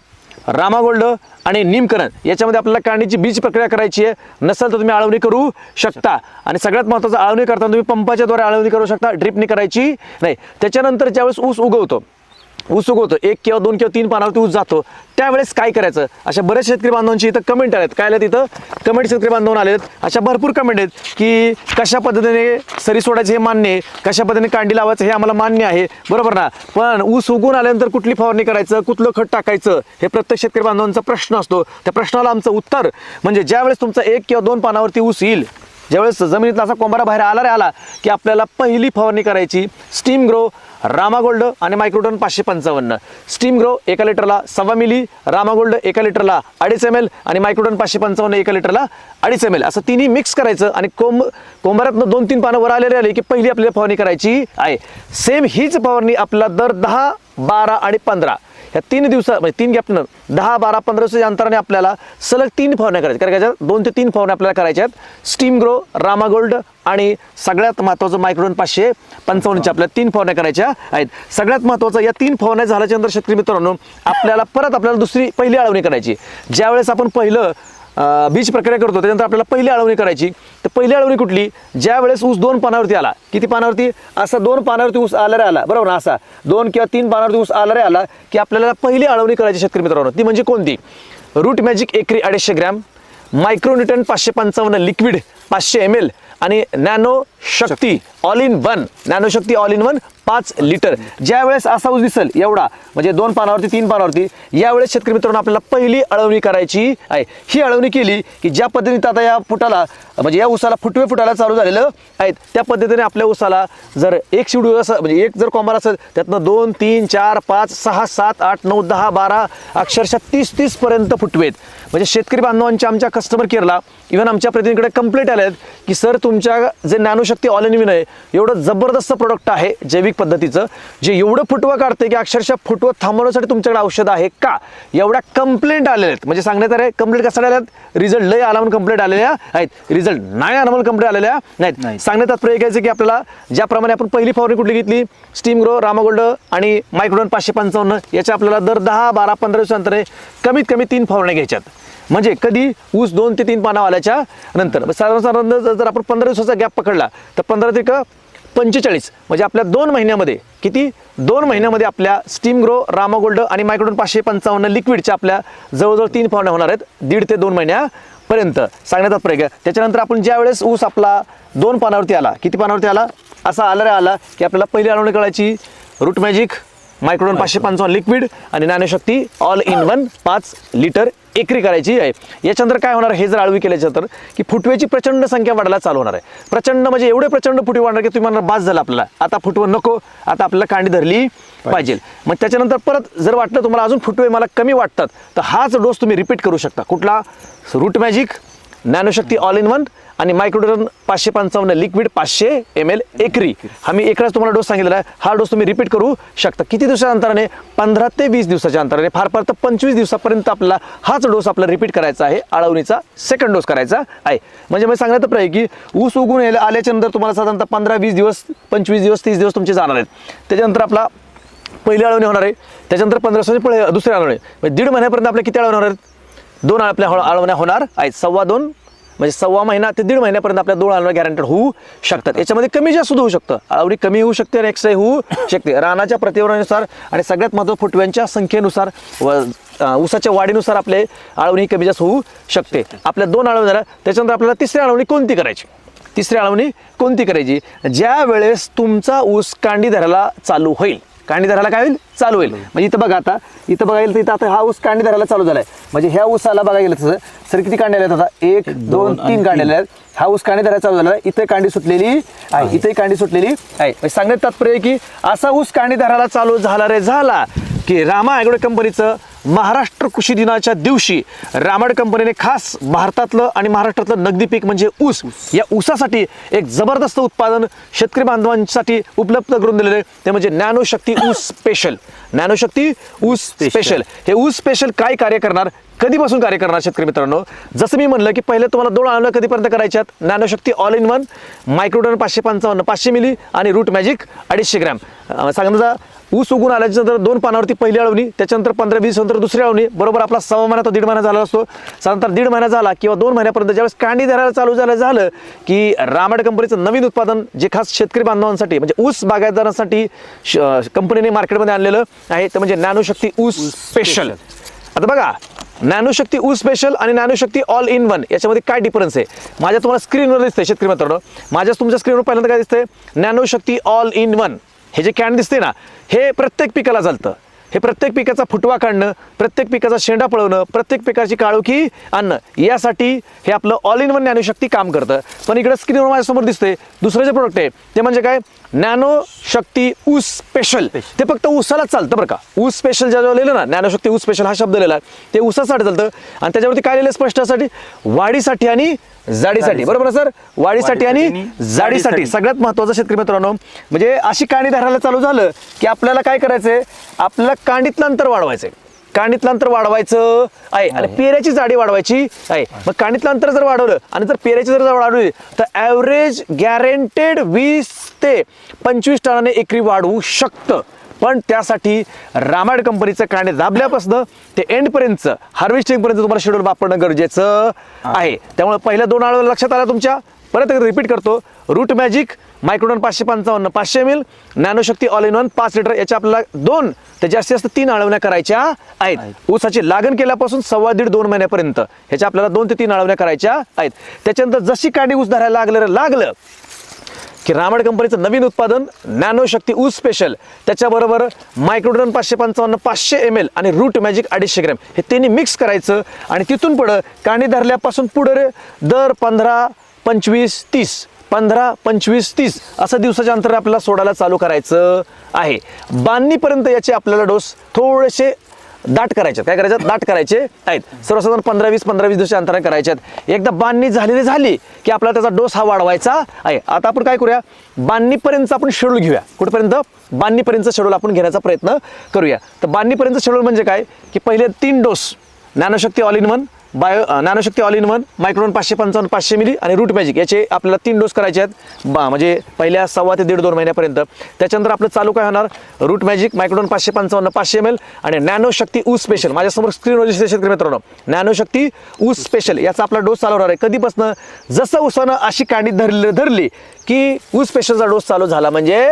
रामा गोल्ड आणि निमकरण याच्यामध्ये आपल्याला कांडीची बीज प्रक्रिया करायची आहे. नसेल तर तुम्ही आळवणी करू शकता. आणि सगळ्यात महत्त्वाचं, आळवणी करताना तुम्ही पंपाच्या द्वारे आळवणी करू शकता, ड्रिपनी करायची नाही. त्याच्यानंतर ज्यावेळेस ऊस उगवतो 1 किंवा 2 किंवा 3 पानावरती ऊस जातो, त्यावेळेस काय करायचं, अशा बऱ्याच शेतकरी बांधवांची इथं कमेंट आलेत. काय आलेत इथं कमेंट, शेतकरी बांधवून आलेत, अशा भरपूर कमेंट आहेत की कशा पद्धतीने सरी सोडायचं हे मान्य आहे, कशा पद्धतीने कांडी लावायचं हे आम्हाला मान्य आहे, बरोबर ना, पण ऊस उगवून आल्यानंतर कुठली फवारणी करायचं, कुठलं खत टाकायचं, हे प्रत्येक शेतकरी बांधवांचा प्रश्न असतो. त्या प्रश्नाला आमचं उत्तर म्हणजे ज्यावेळेस तुमचा 1 किंवा 2 पानावरती ऊस येईल, ज्यावेळेस जमिनीतला असा कोंबारा बाहेर आला की आपल्याला पहिली फवारणी करायची स्टीम ग्रो, रामा गोल्ड आणि मायक्रोटन 555. स्टीम ग्रो 1 लिटरला 1.25 मिली, रामा गोल्ड 1 लिटरला 2.5 ml आणि मायक्रोटन 555 1 लिटरला 2.5 ml, असं तिन्ही मिक्स करायचं. आणि कोंबाऱ्यातनं 2-3 पानं वर आले की पहिली आपल्याला फवारणी करायची आहे. सेम हीच फवारणी आपल्याला दर 10, 12 आणि 15 या 3 दिवसात, म्हणजे 3 गॅपनं 10, 12, 15 दिवसाच्या अंतराने आपल्याला सलग 3 फवारण्या करायच्या. कारण त्याच्यात 2 ते 3 फवारण्या आपल्याला करायच्या आहेत. स्टीम ग्रो, रामा गोल्ड आणि सगळ्यात महत्त्वाचं मायक्रोटन 555च्या आपल्याला 3 फवारण्या करायच्या आहेत. सगळ्यात महत्त्वाचं, या 3 फवारण्या झाल्याच्या नंतर शेतकरी मित्रांनो आपल्याला पहिली आळवणी करायची. ज्यावेळेस आपण पहिलं बीज प्रक्रिया करतो त्याच्यानंतर आपल्याला पहिली आळवणी करायची. तर पहिली आळवणी कुठली, ज्या वेळेस ऊस 2 पानावरती आला, किती पानावरती, असा 2 पानावरती ऊस आला, बरोबर ना, असा 2 किंवा 3 पानावरती ऊस आला की आपल्याला पहिली आळवणी करायची शेतकरी मित्रांनो. ती म्हणजे कोणती, रूट मॅजिक एकरी 250 ग्रॅम, मायक्रोन्यूटन 555 लिक्विड 500 ml आणि nano Shakti all in one, nano Shakti all in one 5 litre. ज्या वेळेस असा ऊस दिसेल एवढा म्हणजे 2 पानावरती 3 पानावरती, यावेळेस शेतकरी मित्रांनो आपल्याला पहिली अळवणी करायची आहे. ही अळवणी केली की ज्या पद्धतीने आता या फुटाला म्हणजे या ऊसाला फुटवे फुटायला चालू झालेलं आहेत, त्या पद्धतीने आपल्या ऊसाला जर एक शिवडू असं म्हणजे एक जर कॉंबार असेल त्यातनं 2 3 4 5 6 7 8 9 10 12 अक्षरशः 30 पर्यंत फुटवेत. म्हणजे शेतकरी बांधवांच्या आमच्या कस्टमर केअरला इव्हन आमच्या प्रतिनिधीकडे कंप्लेंट आले आहेत की सर तुमच्या जे नॅनोशक्ती ऑल इन वन आहे एवढं जबरदस्त प्रोडक्ट आहे जैविक पद्धतीचं, जे एवढं फुटवं काढते की अक्षरशः फुटवं थांबवण्यासाठी तुमच्याकडे औषध आहे का, एवढ्या कंप्लेंट आलेल्या आहेत. म्हणजे सांगण्यात आले कंप्लेंट कसा आल्या आहेत, रिझल्ट लय आला म्हणून कंप्लेंट आलेल्या आहेत, रिझल्ट नाही आला म्हणून कंप्लेंट आलेल्या नाहीत. सांगण्यात तात्पर्य घ्यायचं की आपल्याला ज्याप्रमाणे आपण पहिली फवारणी कुठली घेतली, स्टीम ग्रो, रामागोल्ड आणि मायक्रोडोन 555, याच्या आपल्याला दर 10 12 15 दिवसांतर कमीत कमी 3 फवारण्या घ्यायच्यात. म्हणजे कधी ऊस 2 ते 3 पाना आल्याच्या नंतर साधारण जर आपण 15 दिवसाचा गॅप पकडला तर 15 ते 45 म्हणजे आपल्या 2 महिन्यामध्ये किती, 2 महिन्यामध्ये आपल्या स्टीम ग्रो, रामागोल्ड आणि मायक्रोडोन 555 लिक्विडच्या आपल्या जवळजवळ 3 फवारण्या होणार आहेत 1.5 ते 2 महिन्यापर्यंत. सांगण्यात तात्पर्य त्याच्यानंतर आपण ज्या वेळेस ऊस आपला 2 पानावरती आला, किती पानावरती आला, असा आला की आपल्याला पहिली अळवणी करायची रूट मॅजिक, मायक्रोडोन 555 लिक्विड आणि नॅनोशक्ती ऑल इन वन 5 लिटर एकरी करायची आहे. याच्यानंतर काय होणार, हे जर आळवी केल्याच्यानंतर की फुटवेची प्रचंड संख्या वाढायला चालू होणार आहे. प्रचंड म्हणजे एवढे प्रचंड फुटवे वाढणार की तुम्ही म्हणणार बास झालं आपल्याला, आता फुटवं नको, आता आपल्याला कांडी धरली पाहिजे. मग त्याच्यानंतर परत जर वाटलं तुम्हाला अजून फुटवे मला कमी वाटतात तर हाच डोस तुम्ही रिपीट करू शकता. कुठला, Root Magic, Nanoshakti all in one आणि मायक्रोडोन 555 लिक्विड 500 ml एकरी. हा मी एकच तुम्हाला डोस सांगितलेला आहे, हा डोस तुम्ही रिपीट करू शकता. किती दिवसाच्या अंतराने, 15 ते 20 दिवसाच्या अंतराने, फार फार तर 25 दिवसापर्यंत आपल्याला हाच डोस आपला रिपीट करायचा आहे, आळवणीचा सेकंड डोस करायचा आहे. म्हणजे मी सांगण्यात प्रयत्न की ऊस उगून आल्याच्या नंतर तुम्हाला साधारणतः 15-20 दिवस, 25 दिवस, 30 दिवस तुमचे जाणार आहेत. त्याच्यानंतर आपला पहिली अळवणी होणार आहे, त्याच्यानंतर 15 दिवसांची दुसरी अळवणी, म्हणजे 1.5 महिन्यापर्यंत आपल्या किती अळवण्या होणार आहेत, 2 आपल्या अळवण्या होणार आहेत. 2.25 म्हणजे 1.25 महिना ते 1.5 महिन्यापर्यंत आपल्या 2 अळवण्या गॅरंटेड होऊ शकतात. याच्यामध्ये कमी जास्त होऊ शकतं, अळवणी कमी होऊ शकते आणि एक्स्ट्रा होऊ शकते रानाच्या प्रतिवरानुसार आणि सगळ्यात महत्त्वाचं फुटव्यांच्या संख्येनुसार व ऊसाच्या वाढीनुसार आपले अळवणी कमी जास्त होऊ शकते. आपल्या 2 अळवण्या झाल्या, त्याच्यानंतर आपल्याला तिसरी अळवणी कोणती करायची, तिसरी अळवणी कोणती करायची, ज्या वेळेस तुमचा ऊस कांडी धरायला चालू होईल. कांडी धरायला काय होईल, चालू होईल. म्हणजे इथं बघा, आता इथं बघायला तर इथं आता हा ऊस कांडी धरायला चालू झालाय. म्हणजे ह्या ऊसाला बघायला गेलं तसं सर किती कांड्या आहेत, आता 1 2 3 कांड्या आहेत. हा ऊस कांडी धरायला चालू झाला, इथे कांडी सुटलेली आहे, इथे कांडी सुटलेली आहे. म्हणजे सांगण्यात तात्पर्य की असा ऊस कांडी धरायला चालू झाला की रामा ॲग्रो कंपनीचं महाराष्ट्र कृषी दिनाच्या दिवशी रामाड कंपनीने खास भारतातलं आणि महाराष्ट्रातलं नगदी पीक म्हणजे ऊस, या ऊसासाठी एक जबरदस्त उत्पादन शेतकरी बांधवांसाठी उपलब्ध करून दिलेले ते म्हणजे नॅनोशक्ती ऊस स्पेशल. नॅनोशक्ती ऊस स्पेशल. हे ऊस स्पेशल काय कार्य करणार, कधीपासून कार्य करणार शेतकरी मित्रांनो, जसं मी म्हणलं की पहिले तुम्हाला 2 अळवण्या कधीपर्यंत करायच्यात, नॅनोशक्ती all in one, Microdon 555 500 milli आणि रूट मॅजिक 250 ग्रॅम. सांगण्याचा ऊस उगून आल्याच्यानंतर 2 पानावरती पहिली अळवणी, त्याच्यानंतर 15-20 नंतर दुसरी अळवणी, बरोबर आपला 1.25 महिना तो 1.5 महिना झाला असतो. साधारणतः 1.5 महिना झाला किंवा 2 महिन्यापर्यंत ज्यावेळेस कांडी धरायला चालू झालं की रामाड कंपनीचं नवीन उत्पादन जे खास शेतकरी बांधवांसाठी म्हणजे ऊस बागायतदारांसाठी कंपनीने मार्केटमध्ये आणलेलं आहे ते म्हणजे नॅनोशक्ती ऊस स्पेशल. आता बघा, नॅनोशक्ती ऊस स्पेशल आणि नॅनोशक्ती ऑल इन वन याच्यामध्ये काय डिफरन्स आहे, माझ्या तुम्हाला स्क्रीनवर दिसतंय शेतकरी मित्रांनो, माझ्या तुमच्या स्क्रीनवर पहिल्यांदा काय दिसतंय, नॅनोशक्ती ऑल इन वन. हे जे कॅन दिसते ना, हे प्रत्येक पिकाला चालतं. हे प्रत्येक पिकाचा फुटवा काढणं, प्रत्येक पिकाचा शेंडा पळवणं, प्रत्येक पिकाची काळोखी आणणं, यासाठी हे आपलं ऑल इन वन नॅनोशक्ती काम करतं. पण इकडे स्क्रीनवर माझ्यासमोर दिसते दुसरं जे प्रोडक्ट आहे ते म्हणजे काय, नॅनोशक्ती ऊस स्पेशल. ते फक्त ऊसालाच चालतं बरं का. ऊस स्पेशल ज्याच्यावर लिहिलं ना, नॅनोशक्ती ऊस स्पेशल हा शब्द लिहिला ते ऊसासाठी चालतं आणि त्याच्यावरती काय लिहिलं स्पष्टसाठी, वाढीसाठी आणि जाडीसाठी. बरोबर ना सर, वाढीसाठी आणि जाडीसाठी. सगळ्यात महत्त्वाचं शेतकरी मित्रांनो म्हणजे अशी कांडी धरायला चालू झालं की आपल्याला काय करायचंय, आपल्याला कांडीतलं अंतर वाढवायचंय, कांडीतलं अंतर वाढवायचं आहे आणि पेऱ्याची जाडी वाढवायची आहे. मग कांडीतलं अंतर जर वाढवलं आणि जर पेऱ्याची जर वाढवली तर ॲव्हरेज गॅरंटेड 20 ते 25 टनाने एकरी वाढवू शकतं. पण त्यासाठी रामाड कंपनीचं कांडे दाबल्यापासून ते एंडपर्यंतचं हार्वेस्टिंगपर्यंत तुम्हाला शेड्यूल वापरणं गरजेचं आहे. त्यामुळे पहिल्या 2 अळवण्या लक्षात आल्या तुमच्या, परत रिपीट करतो, Root Magic, Microdon 555 500 ml, Nanoshakti all in one 5 litre. याच्या आपल्याला 2 ते जास्तीत जास्त 3 आळवण्या करायच्या आहेत. ऊसाची लागण केल्यापासून 1.5-2 महिन्यापर्यंत ह्याच्या आपल्याला 2 ते 3 आळवण्या करायच्या आहेत. त्याच्यानंतर जशी कांडी ऊस धरायला लागलं की रामाड कंपनीचं नवीन उत्पादन नॅनोशक्ती ऊस स्पेशल, त्याच्याबरोबर मायक्रोडॉन 555 500 ml आणि रूट मॅजिक 250 ग्रॅम हे तिन्ही मिक्स करायचं. आणि तिथून पुढं कांडी धरल्यापासून पुढे दर 15-25-30 15-25-30 असं दिवसाच्या अंतर आपल्याला सोडायला चालू करायचं आहे. बांधणीपर्यंत याचे आपल्याला डोस थोडेसे दाट करायचे. काय करायचे? दाट करायचे आहेत. सर्वसाधारण 15-20 दिवसाच्या अंतराने करायचे आहेत. एकदा बांधणी झाली की आपल्याला त्याचा डोस हा वाढवायचा आहे. आता आपण काय करूया, बांधणीपर्यंत आपण शेड्यूल घेऊया. कुठपर्यंत? बांधणीपर्यंत शेड्यूल आपण घेण्याचा प्रयत्न करूया. तर बांधणीपर्यंत शेड्यूल म्हणजे काय की पहिले 3 dose Nanoshakti all in one, Nanoshakti all in one, Microdon 555 500 ml आणि रूट मॅजिक याचे आपल्याला 3 डोस करायचे आहेत. म्हणजे पहिल्या 1.25 ते 1.5-2 महिन्यापर्यंत. त्याच्यानंतर आपलं चालू काय होणार, रूट मॅजिक, मायक्रोडॉन 555 500 ml आणि नॅनोशक्ती ऊस स्पेशल. माझ्यासमोर स्क्रीनवर शेतकरी मित्रांनो, नॅनोशक्ती ऊस स्पेशल याचा आपला डोस चालू होणार आहे. कधीपासून? जसं ऊसानं अशी कांडी धरली की ऊस स्पेशलचा डोस चालू झाला म्हणजे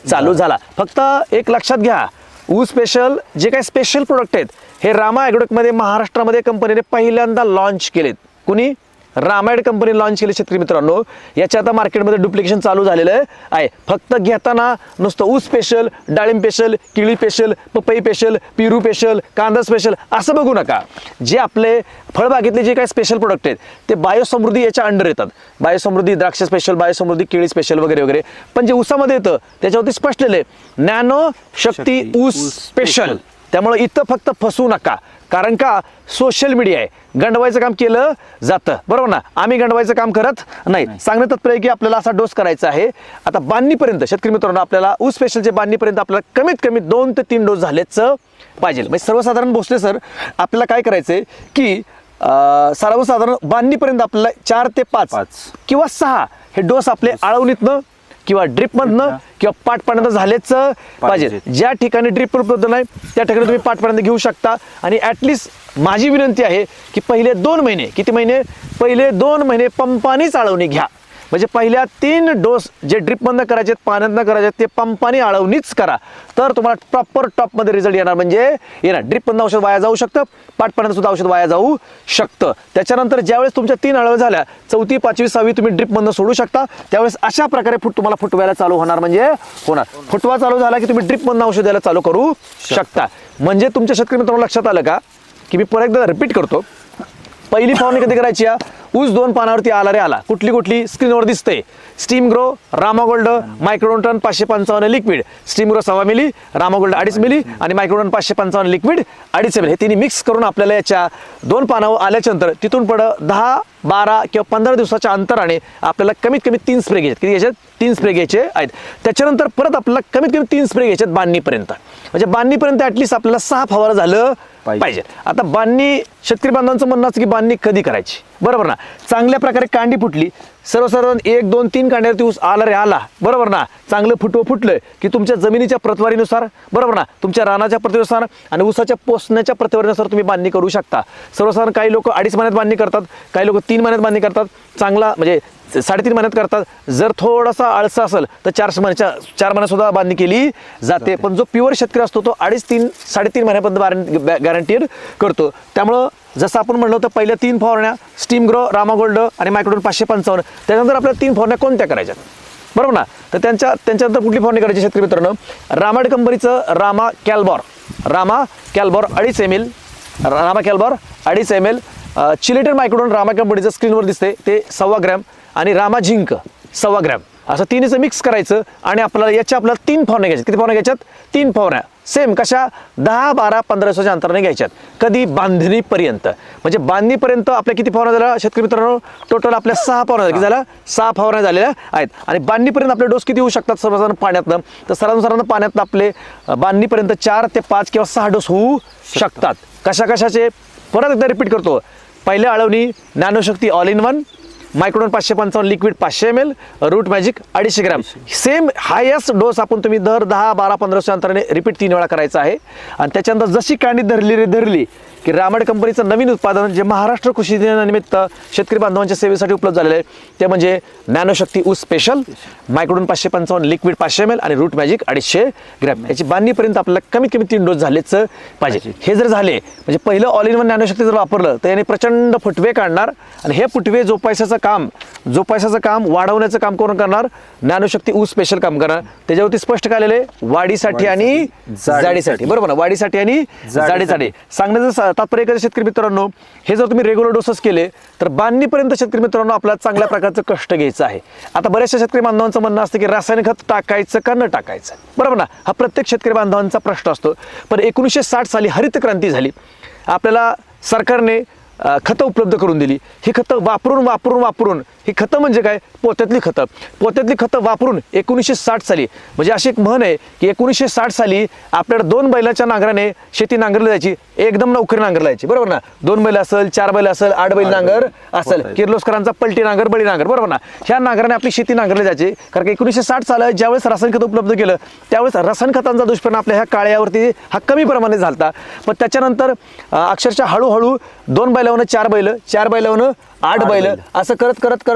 चालू झाला. फक्त एक लक्षात घ्या, ऊस स्पेशल जे काही स्पेशल प्रोडक्ट आहेत हे रामा ॲग्रोटेकमध्ये महाराष्ट्रामध्ये कंपनीने पहिल्यांदा लॉन्च केलेत. कुणी? रामायड कंपनी लॉन्च केले. शेतकरी मित्रांनो, याच्या आता मार्केटमध्ये डुप्लिकेशन चालू झालेलं आहे. फक्त घेताना नुसतं ऊस स्पेशल, डाळिंब स्पेशल, केळी स्पेशल, पपई स्पेशल, पेरू स्पेशल, कांदा स्पेशल असं बघू नका. जे आपले फळबागेतले जे काही स्पेशल प्रोडक्ट आहेत ते बायोसमृद्धी याच्या अंडर येतात. बायोसमृद्धी द्राक्ष स्पेशल, बायोसमृद्धी केळी स्पेशल वगैरे वगैरे. पण जे ऊसामध्ये येतं त्याच्यावरती स्पष्ट लिहिले नॅनो शक्ती ऊस स्पेशल. त्यामुळे इथं फक्त फसवू नका. कारण का सोशल मीडिया आहे, गंडवायचं काम केलं जातं, बरोबर ना. आम्ही गंडवायचं काम करत नाही. सांगणं तात्पर्य की आपल्याला असा डोस करायचा आहे. आता बांधणीपर्यंत शेतकरी मित्रांनो आपल्याला ऊस स्पेशलचे बांधणीपर्यंत आपल्याला कमीत कमी 2 ते 3 डोस झालेच पाहिजे. म्हणजे सर्वसाधारण भोसले सर आपल्याला काय करायचंय की सर्वसाधारण बांधणीपर्यंत आपल्याला 4 ते 5 किंवा 6 हे डोस आपले आळवणीतनं किंवा ड्रिपमधनं किंवा पाटपर्यंत झालेच पाहिजे. ज्या ठिकाणी ड्रिप उपलब्ध नाही त्या ठिकाणी तुम्ही पाटपर्यंत घेऊ शकता. आणि ॲटलिस्ट माझी विनंती आहे की पहिले 2 महिने, किती महिने? पहिले 2 महिने पंपानीच आळवणी घ्या. म्हणजे पहिल्या 3 डोस जे ड्रिपमधनं करायचे, पाण्यातनं करायचे ते पंपानी आळवणीच करा. तर तुम्हाला प्रॉपर टॉपमध्ये रिझल्ट येणार. म्हणजे येणार. ड्रिपमधनं औषध वाया जाऊ शकतं, पाटपर्यंत सुद्धा औषध वाया जाऊ शकतं. त्याच्यानंतर ज्यावेळेस तुमच्या 3 आळवण्या झाल्या, 4थी, 5वी, 6वी तुम्ही ड्रिपमधनं सोडू शकता. त्यावेळेस अशा प्रकारे तुम्हाला फुटवायला चालू होणार. म्हणजे होणार. फुटवा चालू झाला की तुम्ही ड्रिपमधनं औषध द्यायला चालू करू शकता. म्हणजे तुमच्या शेतकरी मित्रांनो लक्षात आलं का की मी परत एकदा रिपीट करतो. पहिली फवारणी कधी करायची? ऊस 2 पानावरती आला रे आला. कुठली स्क्रीनवर दिसते? Steam Grow, Rama Gold, Microdon 555 liquid. Steam Grow 1.25 ml, Rama Gold 2.5 ml आणि मायक्रोडॉन 555 लिक्विड 2.5 मिली. हे तिन्ही मिक्स करून आपल्याला याच्या 2 पानावर आल्याच्या नंतर तिथून पुढं 10, 12 किंवा 15 दिवसाच्या अंतराने आपल्याला कमीत कमी 3 स्प्रे घ्यायचे. किती घ्यायचे? 3 स्प्रे घ्यायचे आहेत. त्याच्यानंतर परत आपल्याला कमीत कमी 3 स्प्रे घ्यायचे बांधणीपर्यंत. म्हणजे बांधणीपर्यंत ॲटलिस्ट आपल्याला 6 फवारा झालं पाहिजे. आता बांधणी, शेतकरी बांधवांचं म्हणणं असतं की बांधणी कधी करायची, बरोबर ना. चांगल्या प्रकारे कांडी फुटली, सर्वसाधारण 1, 2, 3 कांड्यावरती ऊस आला रे आला, बरोबर ना. चांगलं फुटलं की तुमच्या जमिनीच्या प्रतवारीनुसार, बरोबर ना, तुमच्या रानाच्या प्रतवारीनुसार आणि ऊसाच्या पोसण्याच्या प्रतवारीनुसार तुम्ही बांधणी करू शकता. सर्वसाधारण काही लोक 2.5 महिन्यात बांधणी करतात, काही लोक 3 महिन्यात बांधणी करतात. चांगला म्हणजे 3.5 महिन्यात करतात. जर थोडासा आळसा असेल तर 4 महिन्यात सुद्धा बांधणी केली जाते. पण जो प्युअर शेतकरी असतो तो 2.5, 3, 3.5 महिन्यापर्यंत गॅरंटीड करतो. त्यामुळं जसं आपण म्हणलं होतं पहिल्या 3 फवारण्या स्टीम ग्रो, रामागोल्ड आणि मायक्रोडॉन 555. त्यानंतर आपल्याला 3 फवारण्या कोणत्या करायच्या, बरोबर ना. तर त्यांच्यानंतर कुठली फवारणी करायची शेतकरी मित्रांनो? रामाड कंपनीचं Rama Calbor 2.5 ml, Rama Calbor 2.5 ml, chelated Microdon Rama कंपनीचं स्क्रीनवर दिसते ते 1.25 ग्रॅम आणि रामा झिंक 1.25 ग्रॅम असं तिन्हीचं मिक्स करायचं. आणि आपल्याला 3 फवारण्या घ्यायच्यात. किती फवारण्या घ्यायच्यात? 3 फवारण्या. सेम कशा? 10, 12, 15 दिवसाच्या अंतराने घ्यायच्यात. कधी? बांधणीपर्यंत. म्हणजे बांधणीपर्यंत आपल्या किती फवारण्या झाल्या शेतकरी मित्रांनो? टोटल आपल्या 6 फवारण्या. किती झाल्या? 6 फवारण्या झालेल्या आहेत. आणि बांधणीपर्यंत आपले डोस किती होऊ शकतात सर्वसाधारण पाण्यातनं? तर सर्वसाधारण पाण्यातनं आपले बांधणीपर्यंत 4 ते 5 किंवा 6 डोस होऊ शकतात. कशाचे? परत एकदा रिपीट करतो. पहिल्या आळवणी Nanoshakti all in one, Microdon 555 liquid 500 ml, Root Magic 250 gram. Same highest dose आपण तुम्ही दर 10, 12, 15 अंतराने रिपीट 3 वेळा करायचा आहे. आणि त्याच्यानंतर जशी कांडी धरली की रामाड कंपनीचं नवीन उत्पादन जे महाराष्ट्र कृषी दिनानिमित्त शेतकरी बांधवांच्या सेवेसाठी उपलब्ध झालेलं आहे ते म्हणजे नॅनोशक्ती ऊस स्पेशल, मायक्रोडोन 555 लिक्विड 500 ml आणि रूट मॅजिक 250 ग्रॅम. याची बांधणीपर्यंत आपल्याला कमीत कमी 3 डोस झालेच पाहिजे. हे जर झाले म्हणजे पहिलं ऑल इन वन नॅनोशक्ती जर वापरलं तर याने प्रचंड फुटवे काढणार आणि हे फुटवे जोपासायचं काम वाढवण्याचं काम कोण करणार? नॅनोशक्ती ऊस स्पेशल काम करणार. त्याच्यावरती स्पष्ट केलेलं आहे वाढीसाठी आणि जाडीसाठी. बरोबर ना, वाढीसाठी आणि जाडीसाठी. सांगण्याचं तात्पर्य काय शेतकरी मित्रांनो, हे जर तुम्ही रेग्युलर डोसेस केले तर बांधणीपर्यंत शेतकरी मित्रांनो आपल्याला चांगल्या प्रकारचं कष्ट घ्यायचं आहे. आता बऱ्याचशा शेतकरी बांधवांचं म्हणणं असतं की रासायनिक खत टाकायचं का न टाकायचं, बरोबर ना, हा प्रत्येक शेतकरी बांधवांचा प्रश्न असतो. पण 1960 साली हरित क्रांती झाली. आपल्याला सरकारने खतं उपलब्ध करून दिली. ही खतं वापरून ही खतं म्हणजे काय? पोत्यातली खतं वापरून 1960 साली म्हणजे अशी एक म्हण आहे की 1960 साली आपल्याला 2 बैलाच्या नांगराने शेती नांगरली जायची, एकदम नौकरी नांगरली जायची, बरोबर ना. 2 बैल असेल, 4 बैल असेल, 8 बैल नांगर असेल, किर्लोस्करांचा पलटी नांगर, बळी नांगर, बरोबर ना. ह्या नांगराने आपली शेती नांगरली जायची. कारण की 1960 साली ज्यावेळेस रासायनिक खत उपलब्ध केलं त्यावेळेस रासायनिक खतांचा दुष्परिणाम आपल्या ह्या काळ्यावरती हा कमी प्रमाणात झाला. पण त्याच्यानंतर अक्षरशः हळूहळू 2 बैलावरून 4 बैल, 4 बैलावरून 8 बैल, असं करत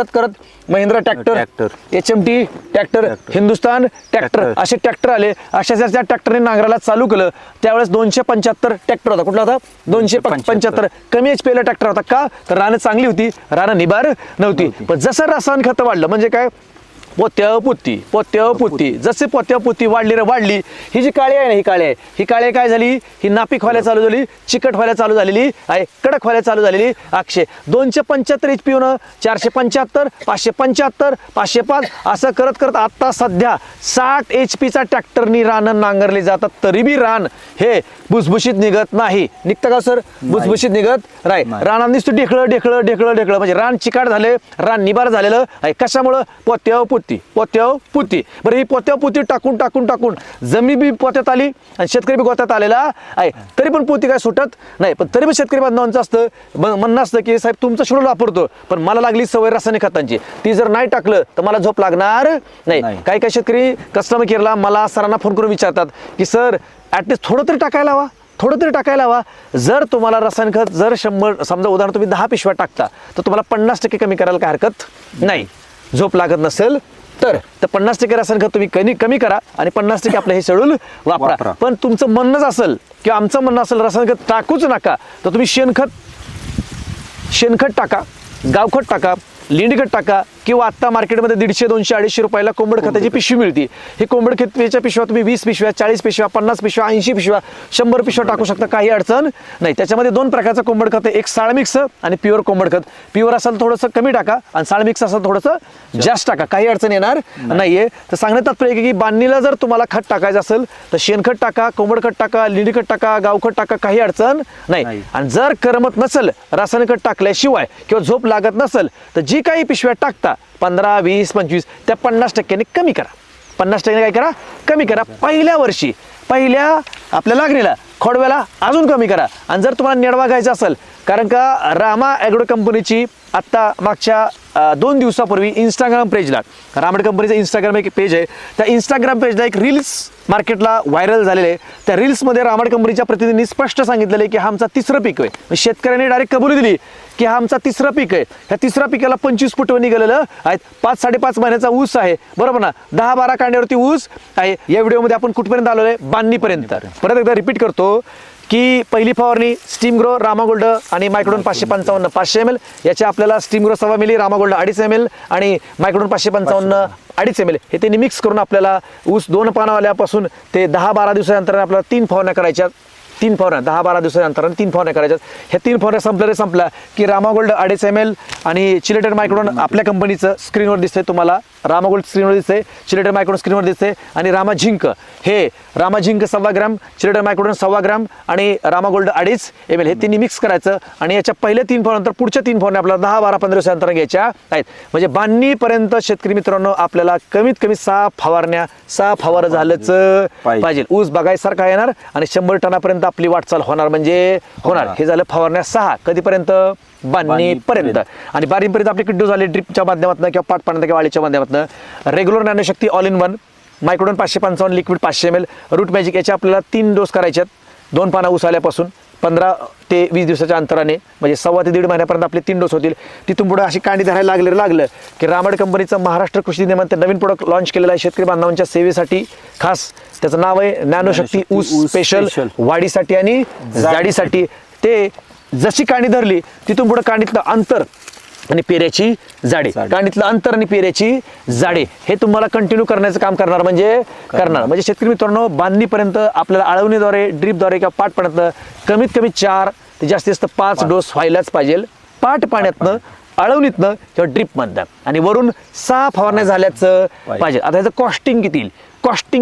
Mahindra tractor, HMT tractor, Hindustan tractor असे ट्रॅक्टर आले. अशा त्या ट्रॅक्टरने नांगराला चालू केलं. त्यावेळेस 275 ट्रॅक्टर होता. कुठला होता? 275. कमी HP ला ट्रॅक्टर होता. का? तर रानं चांगली होती, रानं निबार नव्हती. पण जसं रासायनिक खतं वाढलं म्हणजे काय? पोत्यापुत्ती जसे पोत्यापुत्ती वाढली. ही जी काळी आहे ना, ही काळी काय झाली? ही नापीक व्हायला चालू झाली, चिकट व्हायला चालू झालेली आहे, कडक व्हायला चालू झालेली. 275 HP होणं 475, 575, 505 असं करत आता सध्या 60 HP चा ट्रॅक्टरनी रानं नांगरली जातात. तरी बी रान हे भुसभुशीत निघत नाही. निघतं का सर? भुसभुशीत निघत नाही. रानात नुसतं ढेकळं म्हणजे रान चिकाट झाले, रान निबार झालेलं आहे. कशामुळं? पोत्यापुत्ती. बरं, ही पोत्यापुत्ती टाकून जमीन बी पोत्यात आली आणि शेतकरी बी गोत्यात आलेला आहे. तरी पण पोती काय सुटत नाही. पण तरी पण शेतकरी बांधवांचं असतं म्हणणं असतं की साहेब तुमचं शेड्यूल वापरतो पण मला लागली सवय रासायनिक खतांची, ती जर नाही टाकलं तर मला झोप लागणार नाही. काही शेतकरी कस्टमर केअरला मला सरांना फोन करून विचारतात की सर ॲटलिस्ट थोडं तरी टाकायला हवा. जर तुम्हाला रासायनिक खत जर 100 समजा उदाहरण तुम्ही 10 पिशव्या टाकता तर तुम्हाला 50% कमी करायला काय हरकत नाही. झोप लागत नसेल तर 50% रासायनिक खत तुम्ही कमी करा आणि 50% आपलं हे शेड्यूल वापरा. पण तुमचं म्हणणंच असेल किंवा आमचं म्हणणं असेल रासायनिक खत टाकूच नका तर तुम्ही शेणखत टाका, गावखत टाका, लेंडीखत टाका किंवा आता मार्केटमध्ये 150, 200, 250 रुपयाला कोंबड खताची पिशवी मिळते. ही कोंबड खताच्या पिशव्या तुम्ही 20 पिशव्या, 40 पिशव्या, 50 पिशव्या, 80 पिशव्या, 100 पिशव्या टाकू शकता, काही अडचण नाही. त्याच्यामध्ये 2 प्रकारचं कोंबड खत आहे, एक साळ मिक्स आणि प्युअर कोंबड खत. प्युअर असेल थोडंसं कमी टाका आणि साळ मिक्स असेल थोडंसं जास्त टाका, काही अडचण येणार नाहीये. तर सांगण्यात तात्पर्य की बांधणीला जर तुम्हाला खत टाकायचं असेल तर शेणखत टाका, कोंबड खत टाका, लेंडीखत टाका, गावखत टाका, काही अडचण नाही. आणि जर करमत नसेल रासायनिक खत टाकल्याशिवाय किंवा झोप लागत नसेल तर जी काही पिशव्या टाकता 15, 20, 25 त्या 50% कमी करा. 50% काय करा? कमी करा. पहिल्या आपल्या लागणीला खोडव्याला अजून कमी करा. आणि जर तुम्हाला नेडवा घ्यायचा असेल, कारण का रामा ॲग्रो कंपनीची आत्ता मागच्या 2 दिवसापूर्वी इंस्टाग्राम पेजला रामाड कंपनीचं इंस्टाग्राम एक पेज आहे, त्या इंस्टाग्राम पेजला एक रील्स मार्केटला व्हायरल झालेले आहे. त्या रील्समध्ये रामाड कंपनीच्या प्रतिनिधींनी स्पष्ट सांगितलेलं आहे की हा आमचा 3रं पीक आहे. शेतकऱ्यांनी डायरेक्ट कबुली दिली की हा आमचा 3रं पीक आहे. ह्या 3ऱ्या पिकाला 25 फुटवर निघालेलं आहेत. 5-5.5 महिन्याचा ऊस आहे, बरोबर ना. 10-12 कांड्यावरती ऊस आहे. या व्हिडिओमध्ये आपण कुठपर्यंत आलेलो आहे? बांधणीपर्यंत. परत एकदा रिपीट करतो की पहिली फवारणी स्टीम ग्रो रामा गोल्ड आणि मायक्रोडोन 555 500 ml. याच्या आपल्याला Steam Grow 1.25 milli, Rama Gold 2.5 ml आणि मायक्रोडोन 555 2.5 ml हे त्यांनी मिक्स करून आपल्याला ऊस 2 पानं आल्यापासून ते 10-12 दिवसानंतर आपल्याला 3 फवारण्या करायच्या. 3 फवारण्या 10-12 दिवसानंतर 3 फवारण्या करायच्यात. ह्या 3 फवारण्या संपल्या की रामा गोल्ड 2.5 ml आणि चिलेटेड मायक्रोडोन आपल्या कंपनीचं स्क्रीनवर दिसतंय तुम्हाला. रामा गोल्ड स्क्रीनवर दिसतंय, चिलेटेड मायक्रोडोन स्क्रीनवर दिसतंय आणि रामा झिंक हे Rama zinc 1.25 gram, chelated Microdon 1.25 gram आणि रामा गोल्ड 2.5 ml हे तिन्ही मिक्स करायचं. आणि याच्या पहिल्या 3 फवारण्यानंतर पुढच्या 3 फवारण्या आपल्याला 10-12-15 दिवसानंतर घ्यायच्या आहेत. म्हणजे बांधणीपर्यंत शेतकरी मित्रांनो आपल्याला कमीत कमी 6 फवार झालंच पाहिजे. ऊस बघायसारखा येणार आणि 100 टनापर्यंत आपली वाटचाल होणार म्हणजे होणार. हे झालं फवारण्या 6. कधीपर्यंत? बांधणीपर्यंत. आणि बारीपर्यंत आपली किड्डू झाली ड्रिपच्या माध्यमातून किंवा पाटपाण्यात किंवा वाळीच्या माध्यमातून. Regular Nanoshakti all in one, Microdon 555 liquid 500 ml, Root Magic याचे आपल्याला 3 डोस करायचे आहेत. 2 पानं ऊस आल्यापासून 15 ते 20 दिवसाच्या अंतराने म्हणजे 1.25 ते 1.5 महिन्यापर्यंत आपले 3 डोस होतील. तिथून पुढे अशी कांडी धरायला लागलं की रामड कंपनीचं महाराष्ट्र कृषी नियमांत नवीन प्रोडक्ट लॉन्च केलेलं आहे शेतकरी बांधवांच्या सेवेसाठी खास. त्याचं नाव आहे नॅनोशक्ती ऊस स्पेशल, वाढीसाठी आणि जाडीसाठी. ते जशी कांडी धरली तिथून पुढे कांडीतलं अंतर आणि पेऱ्याची जाडे, कांडीतलं अंतर आणि पेऱ्याची जाडे हे तुम्हाला कंटिन्यू करण्याचं काम करणार म्हणजे शेतकरी मित्रांनो, बांधणीपर्यंत आपल्याला आळवणीद्वारे, ड्रीपद्वारे किंवा पाटपर्यंत कमीत कमी 4 ते जास्तीत जास्त 5 डोस व्हायलाच पाहिजे. पाट पाण्यातनं, आळवणीतनं किंवा ड्रीपमधनं, आणि वरून 6 फवारण्या झाल्याचं पाहिजे. आता ह्याचं कॉस्टिंग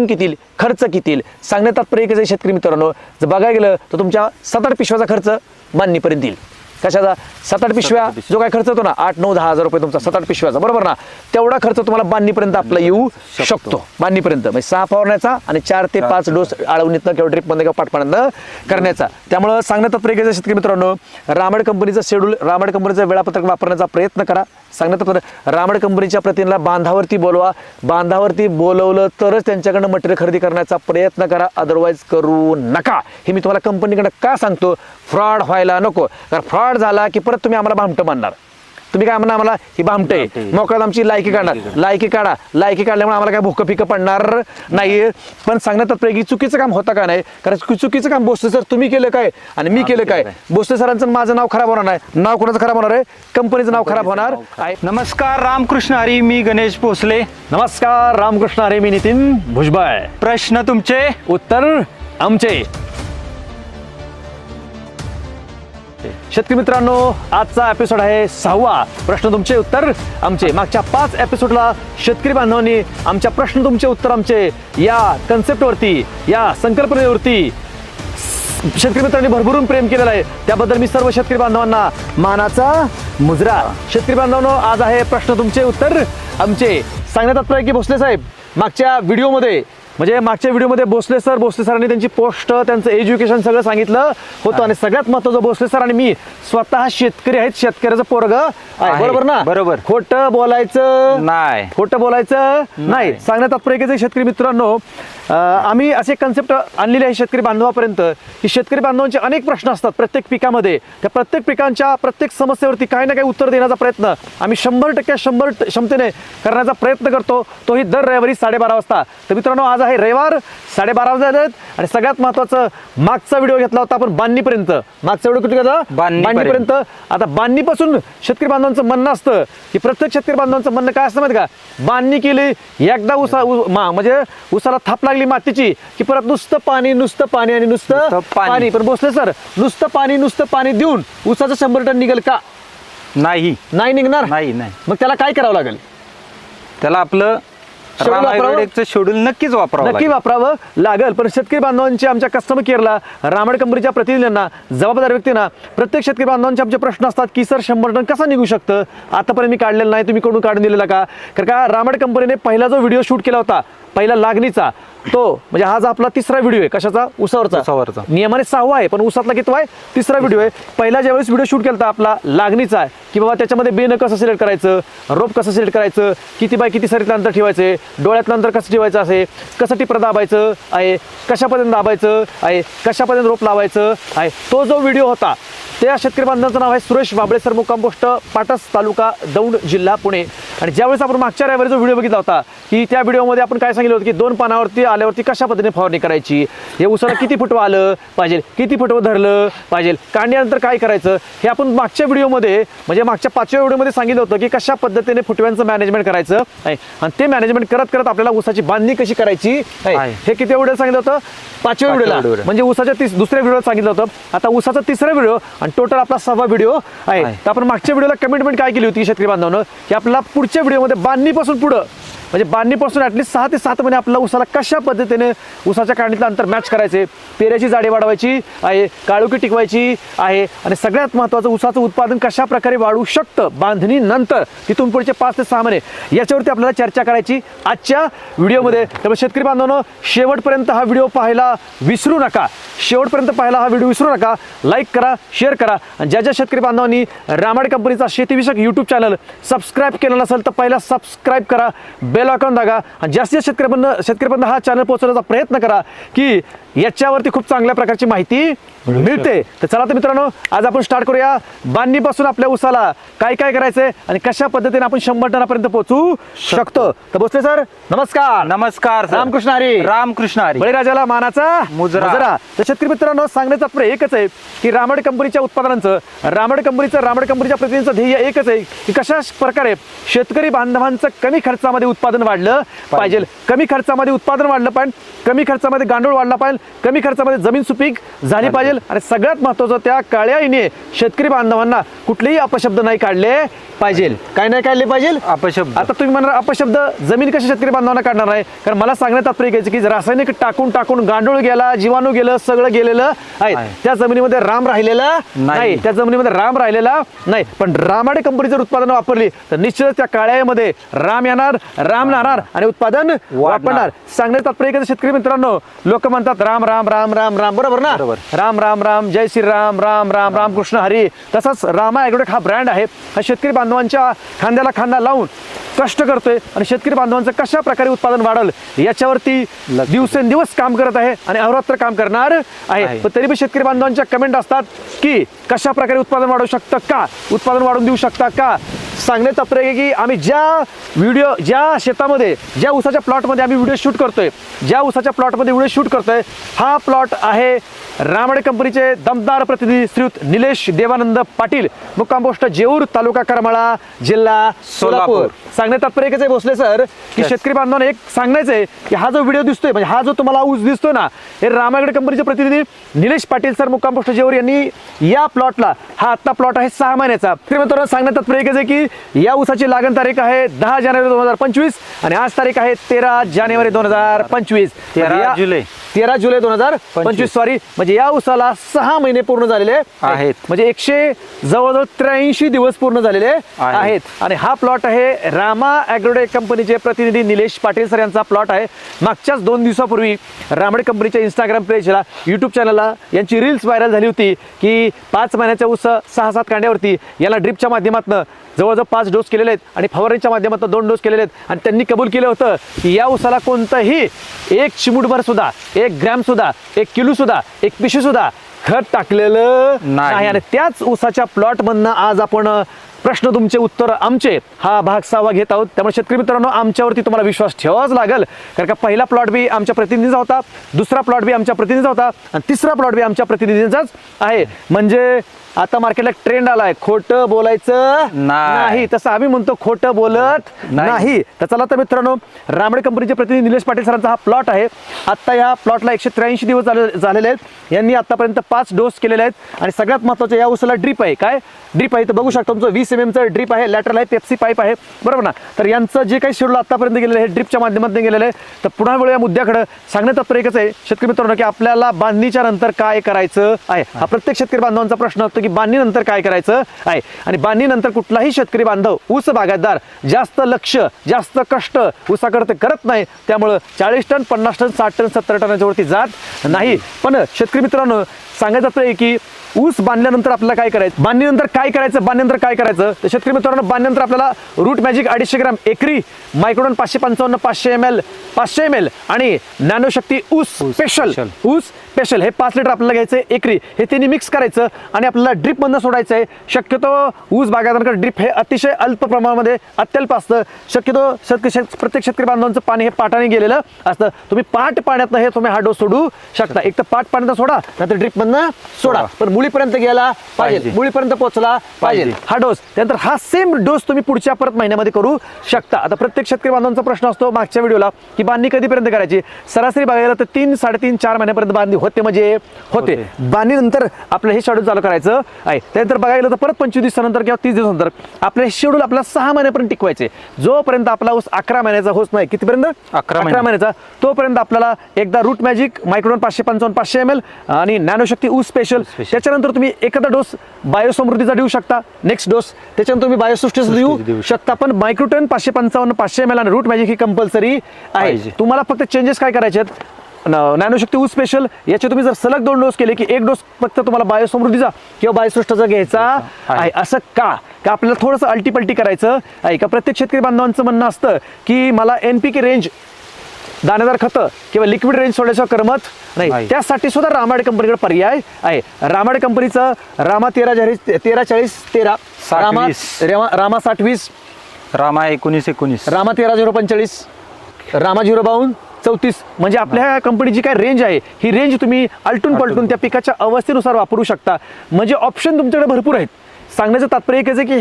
किती, खर्च किती सांगण्यात तात्पर्य एकच आहे शेतकरी मित्रांनो. जर बघायला गेलं तर तुमच्या 7-8 पिशव्याचा खर्च बांधणीपर्यंत येईल. कशाचा? 7-8 पिशव्या जो काय खर्च होतो ना, 8-9-10 हजार रुपये तुमचा 7-8 पिशव्याचा, बरोबर ना? तेवढा खर्च तुम्हाला बांधणीपर्यंत आपला येऊ शकतो. बांधणीपर्यंत म्हणजे 6 फवारण्याचा आणि 4 ते 5 डोस आळवणीतनं किंवा ड्रिपमध्ये किंवा पाटपाण्यानं करण्याचा. त्यामुळं सांगण्यात तात्पर्य एकच आहे शेतकरी मित्रांनो, रामड कंपनीचं शेड्यूल, रामड कंपनीचं वेळापत्रक वापरण्याचा प्रयत्न करा. सांगण्यात तात्पर्य रामड कंपनीच्या प्रतिनिधीला बांधावरती बोलवा. बांधावरती बोलवलं तरच त्यांच्याकडनं मटेरियल खरेदी करण्याचा प्रयत्न करा, अदरवाईज करू नका. हे मी तुम्हाला कंपनीकडनं का सांगतो? फ्रॉड व्हायला नको. कारण फ्रॉड झाला की परत तुम्ही आम्हाला भामटं मानणार. तुम्ही काय म्हणणार, आम्हाला ही भामटं आहे, मोकळ्यात आमची लायकी काढणार. लायकी काढल्यामुळे आम्हाला काय भुकं फिकं पडणार नाही. पण सांगण्यात तात्पर्य की चुकीचं काम होतं का नाही? कारण चुकीचं काम भोसले सर तुम्ही केलं काय आणि मी केलं काय? भोसले सरांचं माझं नाव खराब होणार नाही. नाव कोणाचं खराब होणार आहे? कंपनीचं नाव खराब होणार आहे. नमस्कार रामकृष्ण हरी, मी गणेश भोसले. नमस्कार रामकृष्ण हरी, मी नितीन भुजबळ. प्रश्न तुमचे, उत्तर आमचे. शेतकरी मित्रांनो, आजचा एपिसोड आहे 6वा. प्रश्न तुमचे, उत्तर आमचे. मागच्या 5 एपिसोडला शेतकरी बांधवांनी आमच्या प्रश्न तुमचे उत्तर आमचे या कन्सेप्टवरती, या संकल्पनेवरती शेतकरी मित्रांनी भरभरून प्रेम केलेलं आहे. त्याबद्दल मी सर्व शेतकरी बांधवांना मानाचा मुजरा. शेतकरी बांधवांनो, आज आहे प्रश्न तुमचे उत्तर आमचे. सांगण्यात तात्पर्य की भोसले साहेब मागच्या व्हिडिओमध्ये भोसले सरांनी त्यांची पोस्ट, त्यांचं एज्युकेशन सगळं सांगितलं होतं. आणि सगळ्यात महत्त्वाचं, भोसले सर आणि मी स्वतः शेतकरी आहेत, शेतकऱ्याचं पोरग आहे, बरोबर ना? बरोबर. खोटं बोलायचं नाही. सांगण्यात तात्पर्य शेतकरी मित्रांनो, आम्ही असे कन्सेप्ट आणलेले आहे शेतकरी बांधवापर्यंत की शेतकरी बांधवांचे अनेक प्रश्न असतात प्रत्येक पिकामध्ये. त्या प्रत्येक पिकांच्या प्रत्येक समस्येवरती काही ना काही उत्तर देण्याचा प्रयत्न आम्ही 100% क्षमतेने करण्याचा प्रयत्न करतो. तोही दर रविवारी 12:30 वाजता. तर मित्रांनो, आज आहे रविवार, 12:30 वाजले आहेत. आणि सगळ्यात महत्त्वाचं, मागचा व्हिडिओ घेतला होता आपण बांधणीपर्यंत. मागचा व्हिडिओ कुठे घेतला? बांधणीपर्यंत. आता बांधणीपासून शेतकरी बांधवांचं म्हणणं असतं की प्रत्येक शेतकरी बांधवांचं म्हणणं काय असतं माहिती का? बांधणी केली, एकदा म्हणजे उसाला थाप लागली मातीची की परत नुसतं पाणी आणि नुसतं पाणी. पण भोसले सर, नुसतं पाणी देऊन उसाचं 100 टन निघेल का? नाही निघणार. नाही. मग त्याला काय करावं लागेल? त्याला आपलं शेड्यूल नक्कीच वापरावं लागेल. पण शेतकरी बांधवांची आमच्या कस्टमर केअरला, रामड कंपनीच्या प्रतिनिधींना, जबाबदार व्यक्तींना, प्रत्येक शेतकरी बांधवांचे आमचे प्रश्न असतात की सर 100 टन कसा निघू शकतं? आतापर्यंत मी काढलेलं नाही, तुम्ही कडून काढून दिलेला का? कारण का रामड कंपनीने पहिला जो व्हिडिओ शूट केला होता, पहिला लागणीचा, तो म्हणजे हा आपला 3रा व्हिडिओ आहे. कशाचा? उसावरचा. नियमाने 6वा आहे, पण उसातला कितवा आहे? 3रा व्हिडिओ आहे. पहिला ज्यावेळेस व्हिडिओ शूट केला आपला लागणीचा, की बाबा त्याच्यामध्ये बेनं कसं सिलेक्ट करायचं, रोप कसं सिलेक्ट करायचं, किती बाय किती सरीतलं अंतर ठेवायचे, डोळ्यातलं अंतर कसं ठेवायचं आहे, कसं टिपर दाबायचं आहे, कशापर्यंत दाबायचं आहे, कशापर्यंत रोप लावायचं आहे, तो जो व्हिडिओ होता त्या शेतकरी बांधवांचं नाव आहे सुरेश बाबळे सर, मुक्काम पोस्ट पाटस, तालुका दौंड, जिल्हा पुणे. आणि ज्यावेळेस आपण मागच्या रविवारी जो व्हिडिओ बघितला होता की त्या व्हिडिओमध्ये आपण काय सांगितलं होतं की 2 पानावरती आल्यावरती कशा पद्धतीने फवारणी करायची, हे उसाला किती फुटवं आलं पाहिजे, किती फुटवं धरलं पाहिजे, काढण्यानंतर काय करायचं, हे आपण मागच्या व्हिडिओमध्ये म्हणजे मागच्या 5व्या व्हिडिओमध्ये सांगितलं होतं की कशा पद्धतीने फुटव्यांचं मॅनेजमेंट करायचं आहे. आणि ते मॅनेजमेंट करत आपल्याला उसाची बांधणी कशी करायची आहे हे किती व्हिडिओ सांगितलं होतं? 5व्या व्हिडिओला. म्हणजे उसाच्या दुसऱ्या व्हिडिओ सांगितलं होतं. आता उसाचा 3रा व्हिडिओ आणि टोटल आपला 6वा व्हिडिओ आहे. तर आपण मागच्या व्हिडिओला कमिटमेंट काय केली होती शेतकरी बांधवांनो की आपल्याला पुढच्या व्हिडिओमध्ये बांधणीपासून पुढं म्हणजे बांधणीपासून ॲटलीस्ट 6 ते 7 महिने आपल्याला उसाला कशा पद्धतीने उसाच्या काढणीतलं अंतर मॅच करायचे, पेऱ्याची जाडी वाढवायची आहे, काळोखी टिकवायची आहे, आणि सगळ्यात महत्त्वाचं उसाचं उत्पादन कशा प्रकारे वाढू शकतं बांधणीनंतर, तिथून पुढचे 5 ते 6 महिने याच्यावरती आपल्याला चर्चा करायची आजच्या व्हिडिओमध्ये. त्यामुळे शेतकरी बांधवांनो, शेवटपर्यंत हा व्हिडिओ पाहायला विसरू नका. लाईक करा, शेअर करा. आणि ज्या शेतकरी बांधवांनी रामड कंपनीचा शेतीविषयक यूट्यूब चॅनल सबस्क्राईब केलं नसेल तर पहिला सबस्क्राईब करा, बेल आयकॉन दागा. आणि जास्तीत शेतकऱ्यांपर्यंत हा चॅनल पोहोचवण्याचा प्रयत्न करा की याच्यावरती खूप चांगल्या प्रकारची माहिती मिळते. तर चला तर मित्रांनो, आज आपण स्टार्ट करूया बांधणीपासून आपल्या उसाला काय काय करायचंय आणि कशा पद्धतीने आपण 100 टनापर्यंत पोहोचू शकतो. तर भोसले सर नमस्कार. नमस्कार सर. रामकृष्ण हरी. रामकृष्ण हरी. बळीराजाला मानाचा मुजरा. तर शेतकरी मित्रांनो, सांगण्याचं तात्पर्य एकच आहे की रामड कंपनीच्या उत्पादनांचं रामड कंपनीच्या प्रतिनिधींचं ध्येय एकच आहे की कशा प्रकारे शेतकरी बांधवांचं कमी खर्चामध्ये उत्पादन वाढलं पाहिजे, कमी खर्चामध्ये उत्पादन वाढलं पाहिजे, कमी खर्चामध्ये गांडूळ वाढला पाहिजे, कमी खर्चामध्ये जमीन सुपीक झाली पाहिजे आणि सगळ्यात महत्त्वाचं त्या काळ्या आईने शेतकरी बांधवांना कुठलेही अपशब्द नाही काढले पाहिजे. काय नाही काढले पाहिजे अपशब्द. आता तुम्ही म्हणणार अपशब्द जमीन कशी शेतकरी बांधवांना काढणार नाही, कारण मला सांगण्यात तात्पर्य घ्यायचं की रासायनिक टाकून टाकून गांडूळ गेला, जीवाणू गेलं, सगळं गेलेलं आहे. त्या जमिनीमध्ये राम राहिलेला नाही, त्या जमिनीमध्ये राम राहिलेला नाही. पण रामाडे कंपनी जर उत्पादन वापरली तर निश्चितच त्या काळ्यामध्ये राम येणार, राम राहणार आणि उत्पादन वापरणार. सांगण्यात तात्पर्य घ्यायचं शेतकरी मित्रांनो, लोक म्हणतात राम राम राम राम राम, बरोबर ना? राम राम राम, जय श्रीराम, राम राम, रामकृष्ण हरी. तसाच रामा ॲग्रोटेक हा ब्रँड आहे, हा शेतकरी बांधवांच्या खांद्याला खांदा लावून कष्ट करतोय आणि शेतकरी बांधवांचं कशा प्रकारे उत्पादन वाढल याच्यावरती दिवसेंदिवस काम करत आहे आणि अहोरात्र काम करणार आहे. पण तरी पण शेतकरी बांधवांच्या कमेंट असतात की कशा प्रकारे उत्पादन वाढवू शकतं का, उत्पादन वाढवून देऊ शकता का. सांगण्यात तात्पर्य आहे की आम्ही ज्या शेतामध्ये, ज्या ऊसाच्या प्लॉटमध्ये आम्ही व्हिडिओ शूट करतोय, ज्या ऊसाच्या प्लॉटमध्ये व्हिडिओ शूट करतोय, हा प्लॉट आहे रामाडे कंपनीचे दमदार प्रतिनिधी श्रीयुत निलेश देवानंद पाटील, मुक्काम पोस्ट जेऊर, तालुका करमाळा, जिल्हा सोलापूर. सांगण्यात तात्पर्य एकच आहे भोसले सर की शेतकरी बांधवांना एक सांगायचं आहे की हा जो व्हिडिओ दिसतोय, म्हणजे हा जो तुम्हाला ऊस दिसतोय ना, हे रामागड कंपनीचे प्रतिनिधी निलेश पाटील सर, मुक्काम पोस्ट जेऊर यांनी या प्लॉटला, हा आत्ता प्लॉट आहे 6 महिन्याचा. मित्रांनो, सांगण्यात तात्पर्य एकच आहे की या ऊसाची लागण तारीख आहे 10 जानेवारी 2025 आणि आज तारीख आहे 13 जानेवारी 2025. 13 जुलै 2025 सॉरी, म्हणजे या ऊसाला 6 महिने पूर्ण झालेले आहेत, म्हणजे 100 जवळजवळ 83 दिवस पूर्ण झालेले आहेत. आणि हा प्लॉट आहे रामा ॲग्रोटेक कंपनीचे प्रतिनिधी निलेश पाटील सर यांचा प्लॉट आहे. मागच्याच 2 दिवसापूर्वी रामाडे कंपनीच्या इंस्टाग्राम पेजला, यूट्यूब चॅनलला यांची रील्स व्हायरल झाली होती की 5 महिन्याच्या ऊस 6-7 कांड्यावरती याला ड्रिपच्या माध्यमातून जवळजवळ 5 डोस केलेले आहेत आणि फवारणीच्या माध्यमातून 2 डोस केलेले आहेत. आणि त्यांनी कबूल केलं होतं की या ऊसाला कोणतंही 1 चिमूटभर सुद्धा, 1 ग्रॅम सुद्धा, 1 किलो सुद्धा, 1 पिशवी सुद्धा खत टाकलेलं नाही. आणि त्याच ऊसाच्या प्लॉटमधनं आज आपण प्रश्न तुमचे उत्तर आमचे हा भाग 6वा घेत आहोत. त्यामुळे शेतकरी मित्रांनो, आमच्यावरती तुम्हाला विश्वास ठेवावाच लागेल, कारण का पहिला प्लॉट बी आमच्या प्रतिनिधीचा होता, दुसरा प्लॉट बी आमच्या प्रतिनिधीचा होता आणि तिसरा प्लॉट बी आमच्या प्रतिनिधींचाच आहे. म्हणजे आता मार्केटला ट्रेंड आलाय खोटं बोलायचं नाही, तसं आम्ही म्हणतो खोटं बोलत नाही. तर चला तर मित्रांनो, रामडे कंपनीचे प्रतिनिधी निलेश पाटील सरांचा हा प्लॉट आहे. आता या प्लॉटला 183 दिवस झालेले आहेत. यांनी आतापर्यंत 5 डोस केलेले आहेत आणि सगळ्यात महत्त्वाचं या ऊसाला ड्रीप आहे. काय ड्रीप आहे तर बघू शकतो, तुमचं 20 mm ड्रीप आहे, लॅटरल आहे, पेप्सी पाईप आहे, बरोबर ना? तर यांचं जे काही शेड्यूल आतापर्यंत गेलेलं आहे ड्रीपच्या माध्यमातून गेलेलं आहे. तर पुन्हा वेळ या मुद्द्याकडे सांगण्यात तात्पर्य एकच आहे शेतकरी मित्रांनो की आपल्याला बांधणीच्या नंतर काय करायचं आहे, हा प्रत्येक शेतकरी बांधवांचा प्रश्न असतो की बांधणीनंतर काय करायचं आहे. आणि बांधणीनंतर कुठलाही शेतकरी बांधव, ऊस बागायतदार जास्त लक्ष, जास्त कष्ट ऊसाकडे करत नाही. त्यामुळं 40 टन, 50 टन, 60 टन, 70 टनाच्या वरती जात नाही. पण शेतकरी मित्रांनो, सांगायचं आहे की ऊस बांधल्यानंतर आपल्याला काय करायचं, बांधणीनंतर काय करायचं. तर शेतकरी मित्रांनो, बांधल्यानंतर आपल्याला रूट मॅजिक 250 ग्रॅम एकरी, मायक्रोडॉन 555 500 ml आणि नॅनोशक्ती ऊस स्पेशल हे 5 लिटर आपल्याला घ्यायचं एकरी. हे तिन्ही मिक्स करायचं आणि आपल्याला ड्रीपमधनं सोडायचं आहे. शक्यतो ऊस बागायतदारांकडे ड्रीप हे अतिशय अल्प प्रमाणामध्ये अत्यल्प असतं. शक्यतो प्रत्येक शेतकरी बांधवांचं पाणी हे पाटाने गेलेलं असतं. तुम्ही पाट पाण्यातनं हे तुम्ही हा डोस सोडू शकता. एक तर पाट पाण्यात सोडा, नाहीतर ड्रीपमधनं सोडा, पण मुळीपर्यंत गेला पाहिजे, मुळीपर्यंत पोहोचला पाहिजे हा डोस. त्यानंतर हा सेम डोस तुम्ही पुढच्या परत महिन्यामध्ये करू शकता. आता प्रत्येक शेतकरी बांधवांचा प्रश्न असतो मागच्या व्हिडिओला की बांधणी कधीपर्यंत करायची. सरासरी बघायला तर 3, 3.5, 4 महिन्यापर्यंत बांधणी होते. बांधणीनंतर आपलं हे शेड्यूल चालू करायचं आहे. त्यानंतर बघायला तर परत 25 दिवसानंतर किंवा 30 दिवसानंतर आपलं हे शेड्यूल आपल्याला 6 महिन्यापर्यंत टिकवायचे. जोपर्यंत आपला ऊस 11 महिन्याचा होत नाही, कितीपर्यंत 11 महिन्याचा, तोपर्यंत आपल्याला एकदा रूट मॅजिक, मायक्रोडॉन 555 500 ml आणि नॅनोशक्ती ऊस स्पेशल. त्याच्यानंतर तुम्ही एखादा डोस बायोसमृद्धीचा देऊ शकता, नेक्स्ट डोस त्याच्यानंतर तुम्ही बायोसृष्टीचा देऊ शकता. पण मायक्रोटन 555 500 ml आणि रूट मॅजिक ही कंपल्सरी आहे. तुम्हाला फक्त चेंजेस काय करायचे आहेत, नॅनोशक्ती ऊस स्पेशल याचे तुम्ही जर सलग 2 डोस केले की 1 डोस फक्त तुम्हाला बायोसमृद्धीचा किंवा बायोसृष्टीचा घ्यायचा आहे. असं का आपल्याला थोडंसं अल्टीपल्टी करायचं आहे का? प्रत्येक शेतकरी बांधवांचं म्हणणं असतं की मला NPK रेंज दाणेदार खतं किंवा लिक्विड रेंज सोडल्याशिवाय करमत नाही. नाही. त्यासाठी सुद्धा रामाडे कंपनीकडे पर्याय आहे. रामाडे कंपनीचं रामा 134013 रामा 6020, रामा 1919, रामा 13045, रामा 05234. म्हणजे आपल्या ह्या कंपनीची काय रेंज आहे, ही रेंज तुम्ही आलटून पलटून त्या पिकाच्या अवस्थेनुसार वापरू शकता. म्हणजे ऑप्शन तुमच्याकडे भरपूर आहेत. सांगण्याचं तात्पर्य एकच आहे की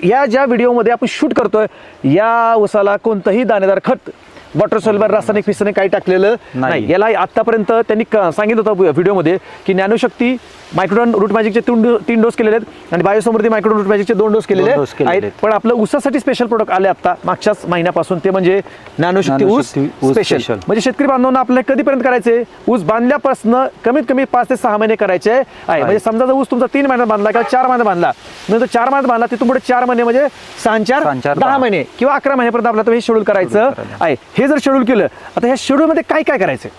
ह्या ज्या व्हिडिओमध्ये आपण शूट करतोय या उसाला कोणतंही दाणेदार खत, वॉटर सोल्युबल, रासायनिक फिसायनिक काही टाकलेलं नाही. याला आतापर्यंत त्यांनी सांगितलं होतं व्हिडिओमध्ये की ज्ञानशक्ती मायक्रोडॉन रूट मॅजिकचे 3 डोस केलेले आहेत आणि बायोसमृद्धी मायक्रोडॉन रूट मॅजिकचे 2 डोस केलेले आहेत. पण आपलं ऊसासाठी स्पेशल प्रोडक्ट आले आता मागच्याच महिन्यापासून, ते म्हणजे ज्ञानशक्ती ऊस स्पेशल. म्हणजे शेतकरी बांधवांना आपल्याला कधीपर्यंत करायचे, ऊस बांधल्यापासून कमीत कमी 5 ते 6 महिने करायचे आहे. म्हणजे समजा जर ऊस तुमचा 3 महिन्यात बांधला किंवा 4 महिन्यात बांधला, म्हणजे 4 महिन्यात बांधला तिथून पुढे 4 महिने म्हणजे 6 10 महिने किंवा 11 महिन्यापर्यंत आपल्याला हे शेड्यूल करायचं आहे. हे जर शेड्यूल केलं, आता ह्या शेड्यूलमध्ये काय काय करायचं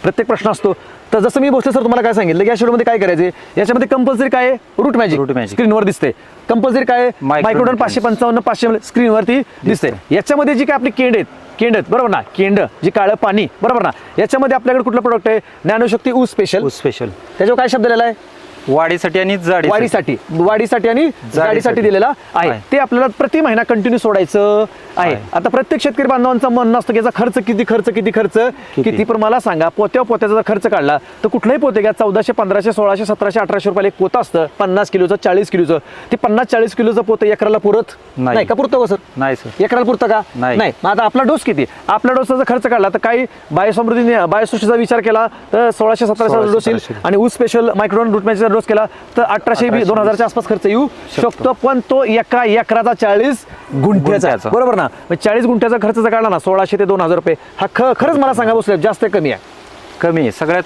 प्रत्येक प्रश्न असतो. तर जसं मी भोसले सर तुम्हाला काय सांगितलं की या शेड्यूलमध्ये काय करायचे, याच्यामध्ये कंपल्सरी काय आहे, रूट मॅजिक स्क्रीनवर दिसते. कंपल्सरी काय आहे, मायक्रोडॉन 555 500 स्क्रीनवरती दिसते. याच्यामध्ये जी काय आपली केंड आहेत बरोबर ना, केंड जी काळं पाणी बरोबर ना, याच्यामध्ये आपल्याकडे कुठलं प्रोडक्ट आहे, ज्ञानशक्ती ऊस स्पेशल. त्याच्यावर काय शब्द दिलेला आहे, वाढीसाठी आणि वाढीसाठी आणि जाडीसाठी दिलेला आहे. ते आपल्याला प्रति महिना कंटिन्यू सोडायचं आहे. आता प्रत्येक शेतकरी बांधवांचं म्हणणं असतं की याचा खर्च किती, पण मला सांगा पोत्याचा जर खर्च काढला तर कुठलाही पोते घ्या, 1400 1500 1600 1700 1800 रुपयाला एक पोतं असतं 50 किलोचं 40 किलोचं. ते 50-40 किलोचं पोतं एकराला पुरत नाही का? पुरतं का सर? नाही सर. एकराला पुरतं का? नाही. मग आता आपला डोस किती, आपला डोसचा खर्च काढला तर काही बायोसमृद्धीचा विचार केला तर 1600-1700 डोस येईल आणि ऊस स्पेशल मायक्रोडॉन रूट मॅजिकचा डोस केला तर 1800-2000 आसपास खर्च येऊ शकतो. पण तो एका एकराचा 40 गुंठ्याचा बरोबर ना, 40 गुंठ्याचा खर्च जर काढला ना 1600 ते 2000 रुपये, हा खरंच मला सांगा बसले जास्त कमी आहे? सगळ्यात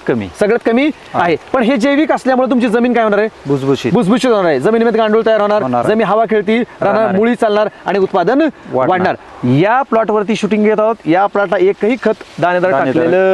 कमी आहे. पण हे जैविक असल्यामुळे तुमची जमीन काय होणार आहे, भुसभुशीत होणार आहे. जमिनीमध्ये गांडूळ तयार होणार, जमीन हवा खेळती राहणार, मुळी चालणार आणि उत्पादन वाढणार. या प्लॉटवरती शूटिंग घेत आहोत. या प्लॉटला एकही खत दाणेदार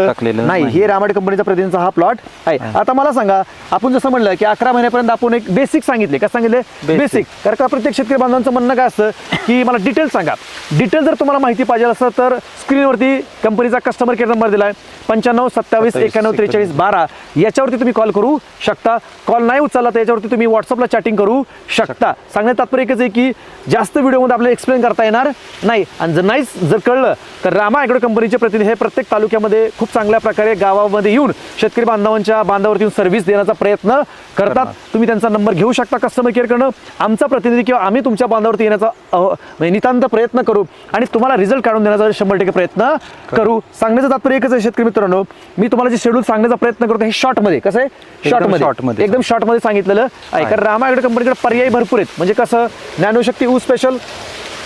टाकलेलं नाही. हे रामाडे कंपनीचा प्रतिनिधीचा हा प्लॉट आहे. आता मला सांगा, आपण जसं म्हणलं की 11 महिन्यापर्यंत आपण एक बेसिक सांगितले, काय सांगितले, बेसिक. कारण का प्रत्येक शेतकरी बांधवांचं म्हणणं काय असतं की मला डिटेल सांगा. डिटेल जर तुम्हाला माहिती पाहिजे असं तर स्क्रीनवरती कंपनीचा कस्टमर केअर नंबर दिलाय 95 27 91 43 12. याच्यावरती तुम्ही कॉल करू शकता. कॉल नाही उचलला तर याच्यावरती तुम्ही व्हॉट्सअपला चॅटिंग करू शकता. सांगण्यात तात्पर्य एकच आहे की जास्त व्हिडिओमध्ये आपल्याला एक्सप्लेन करता येणार नाही. आणि जर कळलं तर रामा ॲग्रो कंपनीचे प्रतिनिधी हे प्रत्येक तालुक्यामध्ये खूप चांगल्या प्रकारे गावामध्ये येऊन शेतकरी बांधवांच्या बांधावरती येऊन सर्व्हिस देण्याचा प्रयत्न करतात. तुम्ही त्यांचा नंबर घेऊ शकता कस्टमर केअर करणं. आमचा प्रतिनिधी किंवा आम्ही तुमच्या बांधावरती येण्याचा नितांत प्रयत्न करू आणि तुम्हाला रिझल्ट काढून देण्याचा 100% प्रयत्न करू. सांगण्याचं तात्पर्य एकच आहे शेतकरी मित्रांनो, मी तुम्हाला जे शेड्यूल सांगण्याचा प्रयत्न करतो हे शॉर्टमध्ये, कसं आहे शॉर्टमध्ये, एकदम शॉर्टमध्ये सांगितलेलं आहे. कारण रामा ॲग्रो कंपनीकडे पर्याय भरपूर आहेत. म्हणजे कसं, ज्ञानशक्ती ऊस special,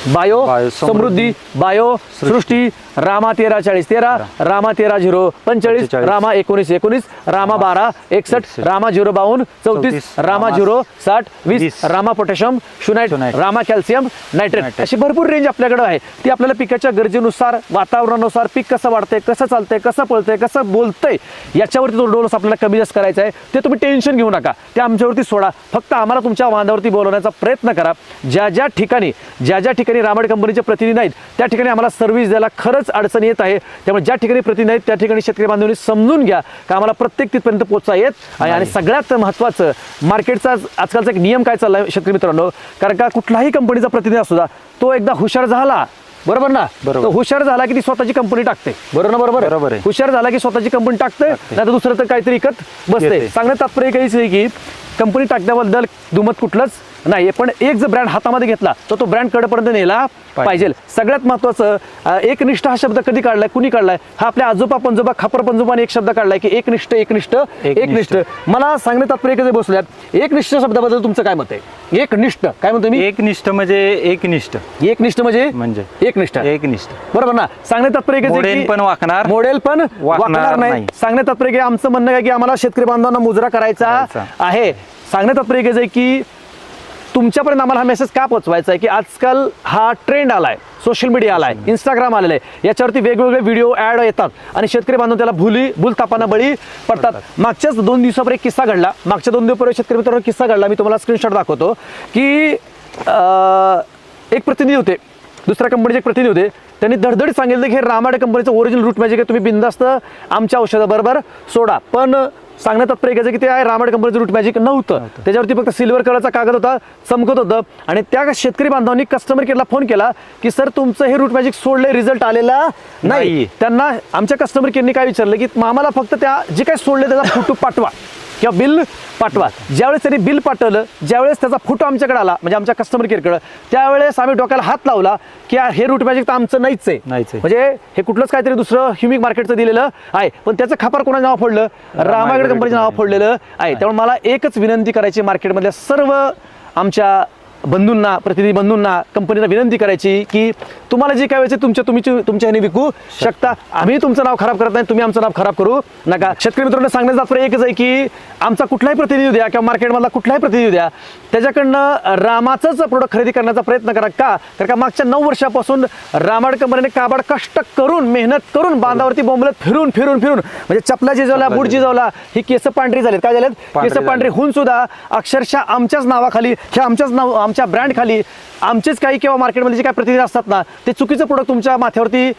bio Samruddhi, bio Srushti, Rama 134013, Rama 13045, Rama 1919, Rama 1261, Rama 05234, Rama 06020, Rama potassium schoenite, Rama calcium nitrate. अशी भरपूर रेंज आपल्याकडे आहे. ती आपल्याला पिकाच्या गरजेनुसार, वातावरणानुसार, पीक कसं वाढतंय, कसं चालतंय, कसं पळतंय, कसं बोलतंय, याच्यावरती तो डोस आपल्याला कमी जास्त करायचा आहे. ते तुम्ही टेन्शन घेऊ नका, ते आमच्यावरती सोडा. फक्त आम्हाला तुमच्या बांधावरती बोलवण्याचा प्रयत्न करा. ज्या ठिकाणी रामाडे कंपनीचे प्रतिनिधी आहेत त्या ठिकाणी आम्हाला सर्व्हिस द्यायला खरंच अडचण येत आहे. त्यामुळे ज्या ठिकाणी प्रतिनिधी आहेत त्या ठिकाणी शेतकरी बांधवांनी समजून घ्या का आम्हाला प्रत्येक तिथपर्यंत पोहोचता येत आहे. आणि सगळ्यात महत्त्वाचं, मार्केटचा आजकालचा एक नियम काय चाललाय शेतकरी मित्रांनो, कारण का कुठलाही कंपनीचा प्रतिनिधी असू द्या, तो एकदा हुशार झाला बरोबर ना, तो हुशार झाला की ती स्वतःची कंपनी टाकते. बरोबर. हुशार झाला की स्वतःची कंपनी टाकते, नाही तर दुसरं तर काहीतरी विकत बसते. सांगण्यात तात्पर्य काहीच आहे की कंपनी टाकण्याबद्दल दुमत कुठलंच नाही. पण एक जर ब्रँड हातामध्ये घेतला तर तो ब्रँड कडेपर्यंत नेला पाहिजे. सगळ्यात महत्वाचं, एकनिष्ठ हा शब्द कधी काढलाय, कुणी काढलाय, हा आपल्या आजोबा पंजोबा खापर पंजोबाने एक शब्द काढलाय की एकनिष्ठ. मला सांगण्यात तात्पर्य कधी बसल्यात, एकनिष्ठ शब्दाबद्दल तुमचं काय मत आहे? एकनिष्ठ काय म्हणतो मी? एकनिष्ठ म्हणजे एकनिष्ठ बरोबर ना. सांगण्यात तात्पर्य मोडेल पण वाकणार नाही. सांगण्यात तात्पर्य आमचं म्हणणं काय की आम्हाला शेतकरी बांधवांना मुजरा करायचा आहे. सांगण्यात तात्पर्य आहे की तुमच्यापर्यंत आम्हाला हा मेसेज का पोहोचवायचा आहे की आजकाल हा ट्रेंड आलाय, सोशल मीडिया आलाय, इंस्टाग्राम आलेलं आहे, याच्यावरती वेगवेगळे व्हिडिओ ॲड येतात आणि शेतकरी बांधव त्याला भूलथापांना बळी पडतात. मागच्याच 2 दिवसापूर्वी एक किस्सा घडला. मागच्या 2 दिवसापूर्वी शेतकरी मित्रांनो किस्सा घडला. मी तुम्हाला स्क्रीनशॉट दाखवतो की एक प्रतिनिधी होते, दुसऱ्या कंपनीचे एक प्रतिनिधी होते. त्यांनी धडधडीत सांगितलं की हे रामाडे कंपनीचं ओरिजिनल रूट मॅजिक आहे, तुम्ही बिनधास्त आमच्या औषधाबरोबर सोडा. पण सांगण्यात तात्पर्य की ते आहे रामाडे कंपनीचं रूट मॅजिक नव्हतं. त्याच्यावरती फक्त सिल्वर कलरचा कागद होता, चमकत होतं. आणि त्या शेतकरी बांधवांनी कस्टमर केअरला फोन केला की सर तुमचं हे रूट मॅजिक सोडले, रिझल्ट आलेला नाही. त्यांना आमच्या कस्टमर केअरनी काय विचारलं की आम्हाला फक्त त्या जे काही सोडले त्याचा फोटो पाठवा किंवा बिल पाठवा. ज्यावेळेस त्यांनी बिल पाठवलं, ज्यावेळेस त्याचा फोटो आमच्याकडे आला म्हणजे आमच्या कस्टमर केअरकडे, त्यावेळेस आम्ही डोक्याला हात लावला की हे रूट मॅजिक तर आमचं नाहीच आहे, म्हणजे हे कुठलंच काहीतरी दुसरं ह्युमिक मार्केटचं दिलेलं आहे. पण त्याचं खापर कोणाचं नाव फोडलं? रामागड कंपनीचं नाव फोडलेलं आहे. त्यामुळे मला एकच विनंती करायची मार्केटमधल्या सर्व आमच्या बंधूंना, प्रतिनिधी बंधूंना, कंपनीला विनंती करायची की तुम्हाला जे काय व्हायचं तुमच्या ह्याने विकू शकता. आम्ही तुमचं नाव खराब करत नाही, तुम्ही आमचं नाव खराब करू नका. शेतकरी मित्रांनो सांगण्याचं तात्पर्य एकच आहे की आमचा कुठलाही प्रतिनिधी द्या किंवा मार्केटमधला कुठलाही प्रतिनिधी द्या, त्याच्याकडनं रामाचंच प्रोडक्ट खरेदी करण्याचा प्रयत्न करा. का? कारण का मागच्या 9 वर्षापासून रामाड कंपनीने काबाड कष्ट करून, मेहनत करून, बांधावरती बोंबलत फिरून म्हणजे चपला जिजवला, बूट जिजवला, ही केस पांढरी झालीत. काय झालेत? केस पांढरी होऊन सुद्धा अक्षरशः आमच्याच नावाखाली, आमच्या ब्रँड खाली आमचेच काही किंवा मार्केटमध्ये जे काही प्रतिनिधी असतात ना, ते चुकीचं प्रोडक्ट तुमच्या माथ्यावरती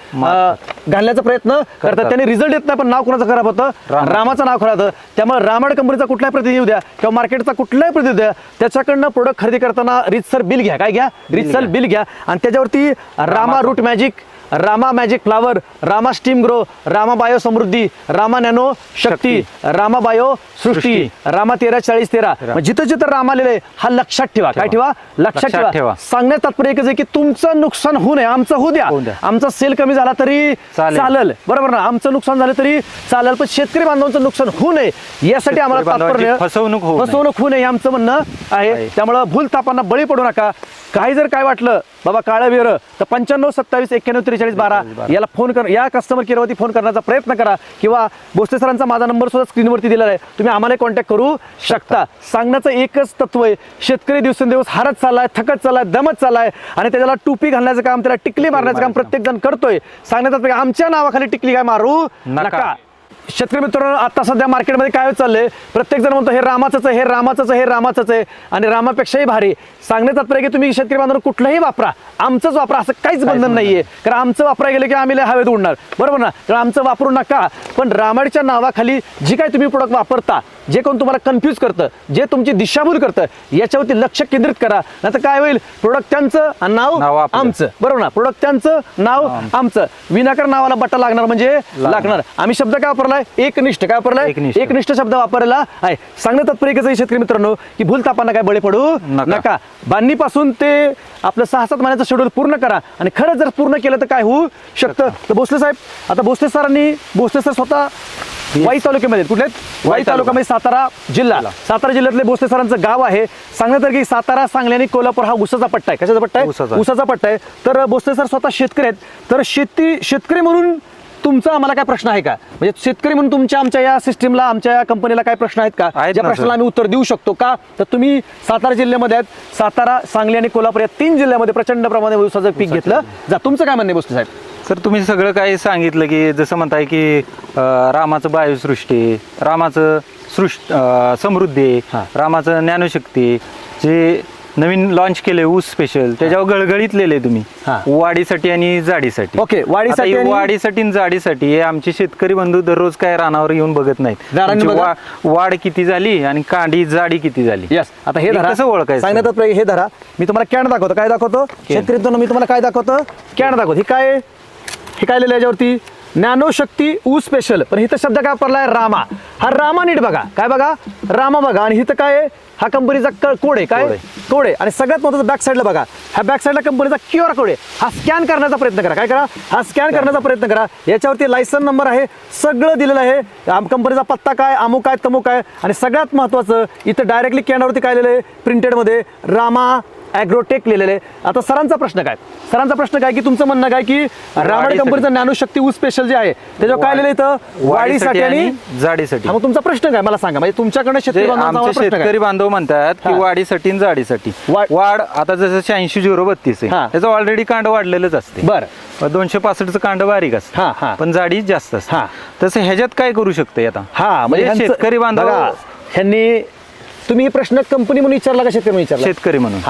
घालण्याचा प्रयत्न करतात. त्यांनी रिझल्ट येत नाही, पण नाव कोणाचं खराब होतं? रामाचं नाव खराब होतं. त्यामुळे रामाड कंपनीचा कुठलाही प्रतिनिधी द्या किंवा मार्केटचा कुठलाही प्रतिनिधी द्या, त्याच्याकडनं प्रोडक्ट खरेदी करताना रीतसर बिल घ्या. काय घ्या? रीतसर बिल घ्या. आणि त्याच्यावरती Rama Root Magic, Rama Magic Flower, Rama Steam Grow, Rama bio Samruddhi, Rama Nano Shakti, Rama bio Srushti, Rama 13-40-13, जिथं जिथं रामा लिहिलंय हा लक्षात ठेवा. काय ठेवा? लक्षात ठेवा. सांगण्यात तात्पर्य एकच आहे की तुमचं नुकसान होऊ नये, आमचं होऊ द्या. आमचा सेल कमी झाला तरी चालेल, बरोबर ना? आमचं नुकसान झालं तरी चालेल, पण शेतकरी बांधवांचं नुकसान होऊ नये यासाठी आम्हाला तात्पर्य, फसवणूक होऊ नये आमचं म्हणणं आहे. त्यामुळं भूल तापांना बळी पडू नका. काही जर काय वाटलं बाबा काळं वेर, तर 95-27-91-43-12 याला फोन कर, या कस्टमर केअरवरती फोन करण्याचा प्रयत्न करा. किंवा भोसले सरांचा माझा नंबर सुद्धा स्क्रीनवरती दिलेला आहे, तुम्ही आम्हाला कॉन्टॅक्ट करू शकता. सांगण्याचं एकच तत्व आहे, शेतकरी दिवसेंदिवस हारत चाललाय, थकत चाललाय, दमत चाललाय आणि त्याला टोपी घालण्याचं काम, त्याला टिकली मारण्याचं काम प्रत्येक जण करतोय. सांगण्यात आमच्या नावाखाली टिकली काय मारू नका. शेतकरी मित्रांनो, आता सध्या मार्केटमध्ये काय चाललंय, प्रत्येक जण म्हणतो हे रामाचंच आहे, हे रामाचंच आहे, हे रामाचंच आहे आणि रामापेक्षाही भारी. सांगण्यात तात्पर्य की तुम्ही शेतकरी बांधवांनो कुठलंही वापरा, आमचंच वापरा, असं काहीच बंधन नाहीये. कारण आमचं वापरायला गेलं की आम्ही हवेत उडणार, बरोबर ना? तर आमचं वापरू नका. पण रामाडच्या नावाखाली जी काही तुम्ही प्रोडक्ट वापरता, जे कोण तुम्हाला कन्फ्यूज करतं, जे तुमची दिशाभूल करतं, याच्यावरती लक्ष केंद्रित करा. नाही तर काय होईल, प्रोडक्ट त्यांचं आणि नाव आमचं, बरोबर ना? प्रोडक्ट त्यांचं, नाव आमचं, विनाकारण नावाला बट्टा लागणार म्हणजे लागणार. आम्ही शब्द काय वापरलाय? एकनिष्ठ. काय वापरलाय? एकनिष्ठ शब्द वापरला आहे. सांगण्यात तात्पर्य एकच आहे शेतकरी मित्रांनो की भूलतापांना काय बळी पडू नका. बांधणीपासून ते आपलं 6-7 महिन्याचं शेड्यूल पूर्ण करा. आणि खरंच जर पूर्ण केलं तर काय होऊ शकतं? तर भोसले साहेब, आता भोसले सर स्वतः वाई तालुक्यामध्ये, कुठले? वाई तालुक्यामध्ये सातारा जिल्हा, सातारा जिल्ह्यातले भोसले सरांचं गाव आहे. सांगण्यात की सातारा, सांगली आणि कोल्हापूर हा ऊसाचा पट्टा आहे. कशाचा पट्टा आहे? ऊसाचा पट्टा आहे. तर भोसले सर स्वतः शेतकरी आहेत. तर शेतकरी म्हणून तुमचा आम्हाला काय प्रश्न आहे का? म्हणजे शेतकरी म्हणून आमच्या या सिस्टीमला, आमच्या या कंपनीला काय प्रश्न आहेत का? ज्या प्रश्नाला आम्ही उत्तर देऊ शकतो का? तर तुम्ही सातारा जिल्ह्यामध्ये आहेत, सातारा, सांगली आणि कोल्हापूर या 3 जिल्ह्यामध्ये प्रचंड प्रमाणात ऊसाचं पीक घेतलं जा. तुमचं काय म्हणणे भोसले साहेब? सर, तुम्ही सगळं काही सांगितलं की जसं म्हणताय की रामाचं बायोसृष्टी, रामाचं समृद्धी, रामाचं ज्ञानशक्ती, जे नवीन लॉन्च केले ऊस स्पेशल, त्याच्यावर गळगळीत लिहिले तुम्ही वाढीसाठी आणि जाडीसाठी. ओके, वाढीसाठी आणि जाडीसाठी हे आमचे शेतकरी बंधू दररोज काय रानावर येऊन बघत नाहीत. वाढ किती झाली आणि कांडी जाडी किती झाली. यस, आता हे धरा, कसं ओळखायचं? सांगण्यात हे धरा, मी तुम्हाला कॅन दाखवतो. काय दाखवतो शेतकरी? मी तुम्हाला काय दाखवतो? कॅन दाखवतो. हे काय लिहिलं याच्यावरती? नॅनो शक्ती ऊस स्पेशल. पण इथं शब्द काय वापरलाय? रामा. हा रामा नीट बघा. काय बघा? रामा बघा. आणि इथं काय आहे? हा कंपनीचा कोड आहे. काय कोड आहे? आणि सगळ्यात महत्त्वाचं बॅक साईडला बघा, ह्या बॅक साईडला कंपनीचा QR कोड आहे. हा स्कॅन करण्याचा प्रयत्न करा. काय करा? हा स्कॅन करण्याचा प्रयत्न करा. याच्यावरती लायसन नंबर आहे, सगळं दिलेलं आहे. कंपनीचा पत्ता काय, अमुक काय, तमुक काय. आणि सगळ्यात महत्त्वाचं इथं डायरेक्टली कॅनवरती काय लिहिलं आहे? प्रिंटेडमध्ये रामा ॲग्रोटेक लिहिलेलं आहे. आता सरांचा प्रश्न काय की तुमचं म्हणणं काय की रामाड कंपनीचं ज्ञानशक्ती ऊस स्पेशल जे आहे त्याच्यावर काय लिहिलं इथं? वाढीसाठी आणि जाडीसाठी. मग तुमचा प्रश्न काय मला सांगा? म्हणजे तुमच्याकडे शेतकरी बांधव म्हणतात की वाढीसाठी आणि जाडीसाठी. वाढ आता जसं 86-032 आहे, त्याचं ऑलरेडी कांड वाढलेलंच असते. बरं, 265चं कांड बारीक असतं, पण जाडी जास्त असते. तसं ह्याच्यात काय करू शकते आता? म्हणजे शेतकरी बांधव ह्यांनी, तुम्ही प्रश्न कंपनी म्हणून विचारला का शेतकरी म्हणून विचारला? शेतकरी म्हणून.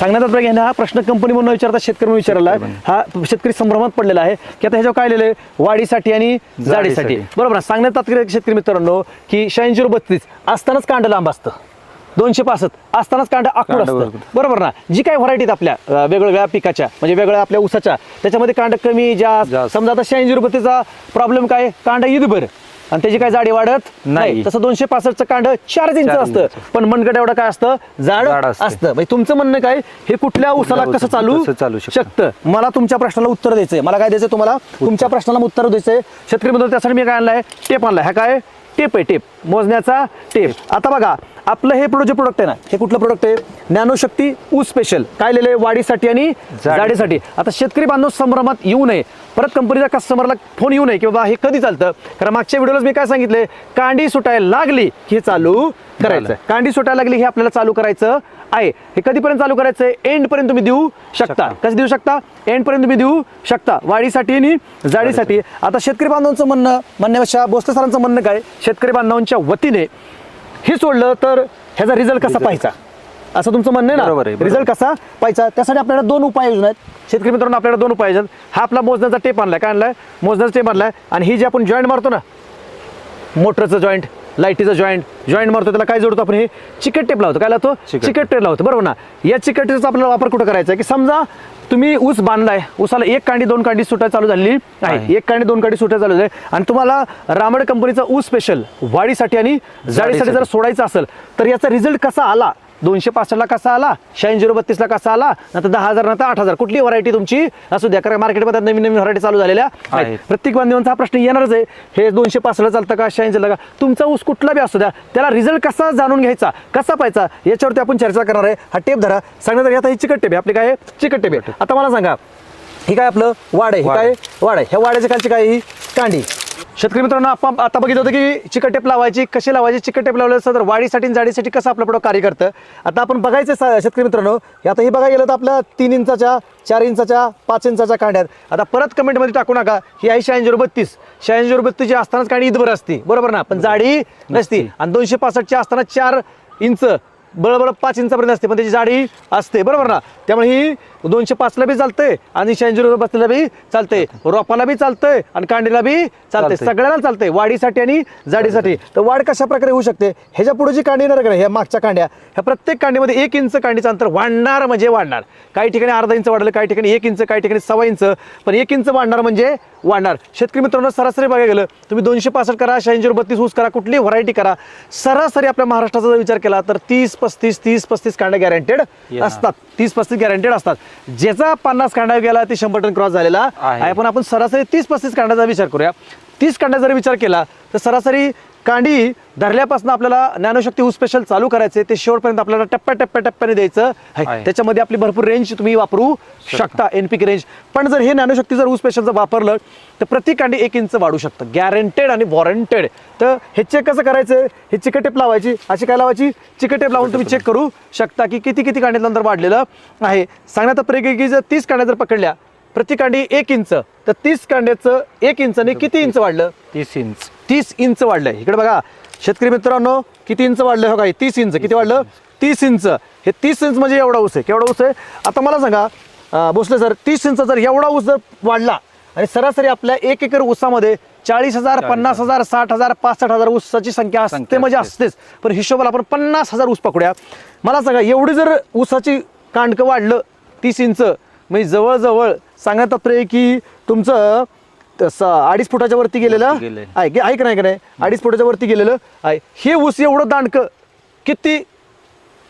सांगण्यात तात्पर्य घेणं हा प्रश्न कंपनी म्हणून विचारता शेतकरी म्हणून विचारला आहे. हा शेतकरी संभ्रमात पडलेला आहे की आता ह्याच्यावर काय लिहिलंय वाढीसाठी आणि जाडीसाठी. बरोबर ना. सांगण्यात तात्पर्य शेतकरी मित्रांनो की 8632 असतानाच कांड लांब असतं, 265 असतानाच कांड आखूड असतं. बरोबर ना. जी काही व्हरायटीत आपल्या वेगवेगळ्या पिकाच्या म्हणजे वेगवेगळ्या आपल्या ऊसाच्या त्याच्यामध्ये कांड कमी जास्त. समजा आता 8632चा प्रॉब्लेम काय, कांड ईदभर आणि त्याची काय जाडी वाढत नाही. तसं 265चं कांड 4 इंच असतं पण मनगट एवढं काय असतं, जाड असतं. म्हणजे तुमचं म्हणणं काय, हे कुठल्या ऊसाला कसं चालू शकतं. मला तुमच्या प्रश्नाला उत्तर द्यायचंय. मला काय द्यायचंय तुम्हाला, तुमच्या प्रश्नाला उत्तर द्यायचंय. शेतकरी मित्रांनो त्यासाठी मी काय आणलाय, टेप आणलाय. हा काय टेप आहे, टेप मोजण्याचा टेप. आता बघा आपलं हे जे प्रोडक्ट आहे ना, हे कुठलं प्रोडक्ट आहे, ज्ञानशक्ती ऊस स्पेशल. काय लिहिलंय, वाढीसाठी आणि जाडीसाठी. आता शेतकरी बांधव संभ्रमात येऊ नये, परत कंपनीच्या कस्टमरला फोन येऊ नये की बाबा हे कधी चालतं. कारण मागच्या व्हिडिओला मी काय सांगितलंय, कांडी सुटायला लागली की हे चालू करायचं. कांडी सुटायला लागली हे आपल्याला चालू करायचं आहे. हे कधीपर्यंत चालू करायचं आहे, एंड पर्यंत तुम्ही देऊ शकता. कसं देऊ शकता, एंड पर्यंत तुम्ही देऊ शकता, वाढीसाठी आणि जाडीसाठी. आता शेतकरी बांधवांचं म्हणण्यापेक्षा भोसले सरांचं म्हणणं काय, शेतकरी बांधवांच्या वतीने हे सोडलं तर ह्याचा रिझल्ट कसा पाहायचा असं तुमचं म्हणणं आहे ना. रिझल्ट कसा पाहायचा त्यासाठी आपल्याला 2 उपाययोजना आहेत. शेतकरी मित्रांनो आपल्याला 2 उपाययोजना. हा आपला मोजण्याचा टेप आणलाय. काय आणलाय, मोजण्याचा टेप आणलाय. आणि ही जी आपण जॉईंट मारतो ना, मोटरचं जॉईंट, लाईटीचं जॉईंट मारतो, त्याला काय जोडतो आपण, हे चिकट टेप लावतो. काय लावतो, चिकट टेप लावतो. बरोबर ना. या चिकट टेपचा आपल्याला वापर कुठं करायचा आहे की समजा तुम्ही ऊस बांधलाय, ऊसाला 1 कांडी 2 कांडी सुटायला चालू झाली आहे, 1 कांडी 2 कांडी सुटायला चालू झाली आणि तुम्हाला रामड कंपनीचा ऊस स्पेशल वाढीसाठी आणि जाडीसाठी जर सोडायचं असेल तर याचा रिझल्ट कसा आला, 265ला कसा आला, 8632ला कसा आला, नंतर 10,000 नंतर 8,000, कुठली व्हरायटी तुमची असू द्या. कारण मार्केटमध्ये नवीन व्हरायटी चालू झालेल्या आहेत. प्रत्येक बांधवांचा हा प्रश्न येणारच आहे, हे 265ला चालतं का 86ला का, तुमचा ऊस कुठला बी असू द्या, त्याला रिझल्ट कसा जाणून घ्यायचा, कसा पाहायचा याच्यावरती आपण चर्चा करणार आहे. हा टेप धरा. सांगण्यात आता ही चिकट टेप आहे आपली. काय चिकट टेप आहे. आता मला सांगा, ही काय आपलं वाढ आहे, काय वाढ आहे, ह्या वाड्याच्या खालची काय ही कांडी. शेतकरी मित्रांनो आपण आता बघितलं होतं की चिकट टेप लावायची, कशी लावायची. चिकट टेप लावलं तर वाढीसाठी आणि जाडीसाठी कसं आपलं प्रोडक्ट कार्य करतं. आता आपण बघायचं शेतकरी मित्रांनो, आता हे बघायला गेलं तर आपल्या 3 इंचाच्या 4 इंचाच्या 5 इंचाच्या कांड्यात. आता परत कमेंटमध्ये टाकू नका, ही आहे 8632. 8632 जी असतानाच कांडी ईदभर असते, बरोबर ना, पण जाडी नसती. आणि 265ची असताना 4 इंच बळबळ 5 इंचापर्यंत असते पण त्याची जाडी असते, बरोबर ना. त्यामुळे ही 205ला बी चालतंय आणि 8632ला बी चालतंय, रोपाला बी चालतंय आणि कांडीला बी चालतंय, सगळ्याला चालतंय वाढीसाठी आणि जाडीसाठी. तर वाढ कशा प्रकारे होऊ शकते, ह्याच्या पुढे जी कांडी येणार का, ह्या मागच्या कांड्या, ह्या प्रत्येक कांडीमध्ये 1 इंच कांडीचं अंतर वाढणार म्हणजे वाढणार. काही ठिकाणी अर्धा इंच वाढलं, काही ठिकाणी 1 इंच, काही ठिकाणी 1.25 इंच, पण 1 इंच वाढणार म्हणजे वाढणार. शेतकरी मित्रांनो सरासरी बघायला गेलं तुम्ही 265 करा, 8632 ऊस करा, कुठली व्हरायटी करा, सरासरी आपल्या महाराष्ट्राचा जर विचार केला तर 30-35 कांड्या गॅरंटेड असतात. 30-35 गॅरंटेड असतात. ज्याचा 50 कांड्या गेला ते 100 टन क्रॉस झालेला आहे. पण आपण सरासरी 30-35 कांड्याचा विचार करूया. 30 कांड्या जर विचार केला तर सरासरी कांडी धरल्यापासून आपल्याला ज्ञानशक्ती ऊस स्पेशल चालू करायचे ते शेवटपर्यंत आपल्याला टप्प्याटप्प्याने द्यायचं आहे. त्याच्यामध्ये आपली भरपूर रेंज तुम्ही वापरू शकता, NPK रेंज. पण जर हे ज्ञानशक्ती जर ऊस स्पेशल जर वापरलं तर प्रति कांडी 1 इंच वाढू शकतं, गॅरंटेड आणि वॉरंटेड. तर हे चेक कसं करायचं, हे चिकट टेप लावायची, अशी काय लावायची, चिकट टेप लावून तुम्ही चेक करू शकता की किती कांड्यानंतर वाढलेलं आहे. सांगण्यात तात्पर्य की जर 30 कांड्या जर पकडल्या, प्रति कांडी 1 इंच, तर 30 कांड्याचं 1 इंचाने किती इंच वाढलं, 30 इंच वाढलंय. इकडे बघा शेतकरी मित्रांनो, किती इंच वाढलं हो काय, 30 इंच. किती वाढलं, 30 इंच. हे 30 इंच म्हणजे एवढा ऊस आहे. केवढा ऊस आहे आता मला सांगा भोसले सर, 30 इंच जर एवढा ऊस जर वाढला आणि सरासरी आपल्या 1 एकर ऊसामध्ये 40,000, 50,000, 60,000, 65,000 ऊसाची संख्या असते म्हणजे असतेच. पण हिशोबाला आपण 50,000 ऊस पकडूया. मला सांगा एवढी जर ऊसाची कांडकं वाढलं 30 इंच, म्हणजे जवळजवळ सांगण्यात तात्पर्य की तुमचं 2.5 फुटाच्या वरती गेलेलं आहे की नाही, 2.5 फुटाच्या वरती गेलेलं आहे. हे ऊस एवढं दांडकं किती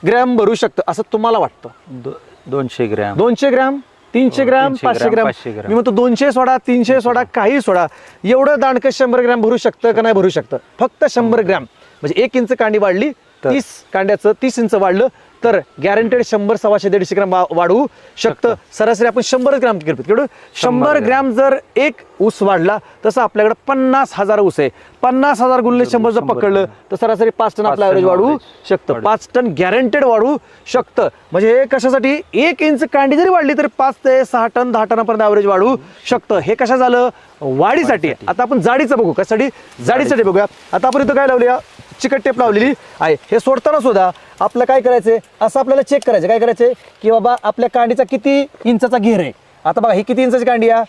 ग्रॅम भरू शकतं असं तुम्हाला वाटतं? 200 ग्रॅम, 200 ग्रॅम, 300 ग्रॅम, 500 ग्रॅम. मी म्हणतो 200 सोडा, 300 सोडा, काही सोडा, एवढं दांडकं 100 ग्रॅम भरू शकतं का नाही भरू शकतं? फक्त 100 ग्रॅम. म्हणजे 1 इंच कांडी वाढली, 30 कांड्याचं 30 इंच वाढलं तर गॅरंटेड 100, 125, 150 ग्रॅम वाढू शकतं. सरासरी आपण 100 ग्रॅम केवढं 100 ग्रॅम जर एक ऊस वाढला तसं आपल्याकडे 50,000 ऊस आहे. 50,000 गुणिले 100 जर पकडलं तर सरासरी 5 टन आपलं ॲव्हरेज वाढू शकतं. 5 टन गॅरंटेड वाढू शकतं. म्हणजे हे कशासाठी, 1 इंच कांडी जरी वाढली तरी 5 ते 6 टन 10 टनापर्यंत ॲव्हरेज वाढू शकतं. हे कशा झालं, वाढीसाठी. आता आपण जाडीचं बघू, कशासाठी, जाडीसाठी बघूया. आता आपण इथं काय लावूया, चिकट टेप लावलेली आहे. हे सोडताना सुद्धा आपलं काय करायचंय, असं आपल्याला चेक करायचं. काय करायचंय की बाबा आपल्या कांडीचा किती इंचाचा घेर आहे. आता बघा ही किती इंचाची कांडी आहे,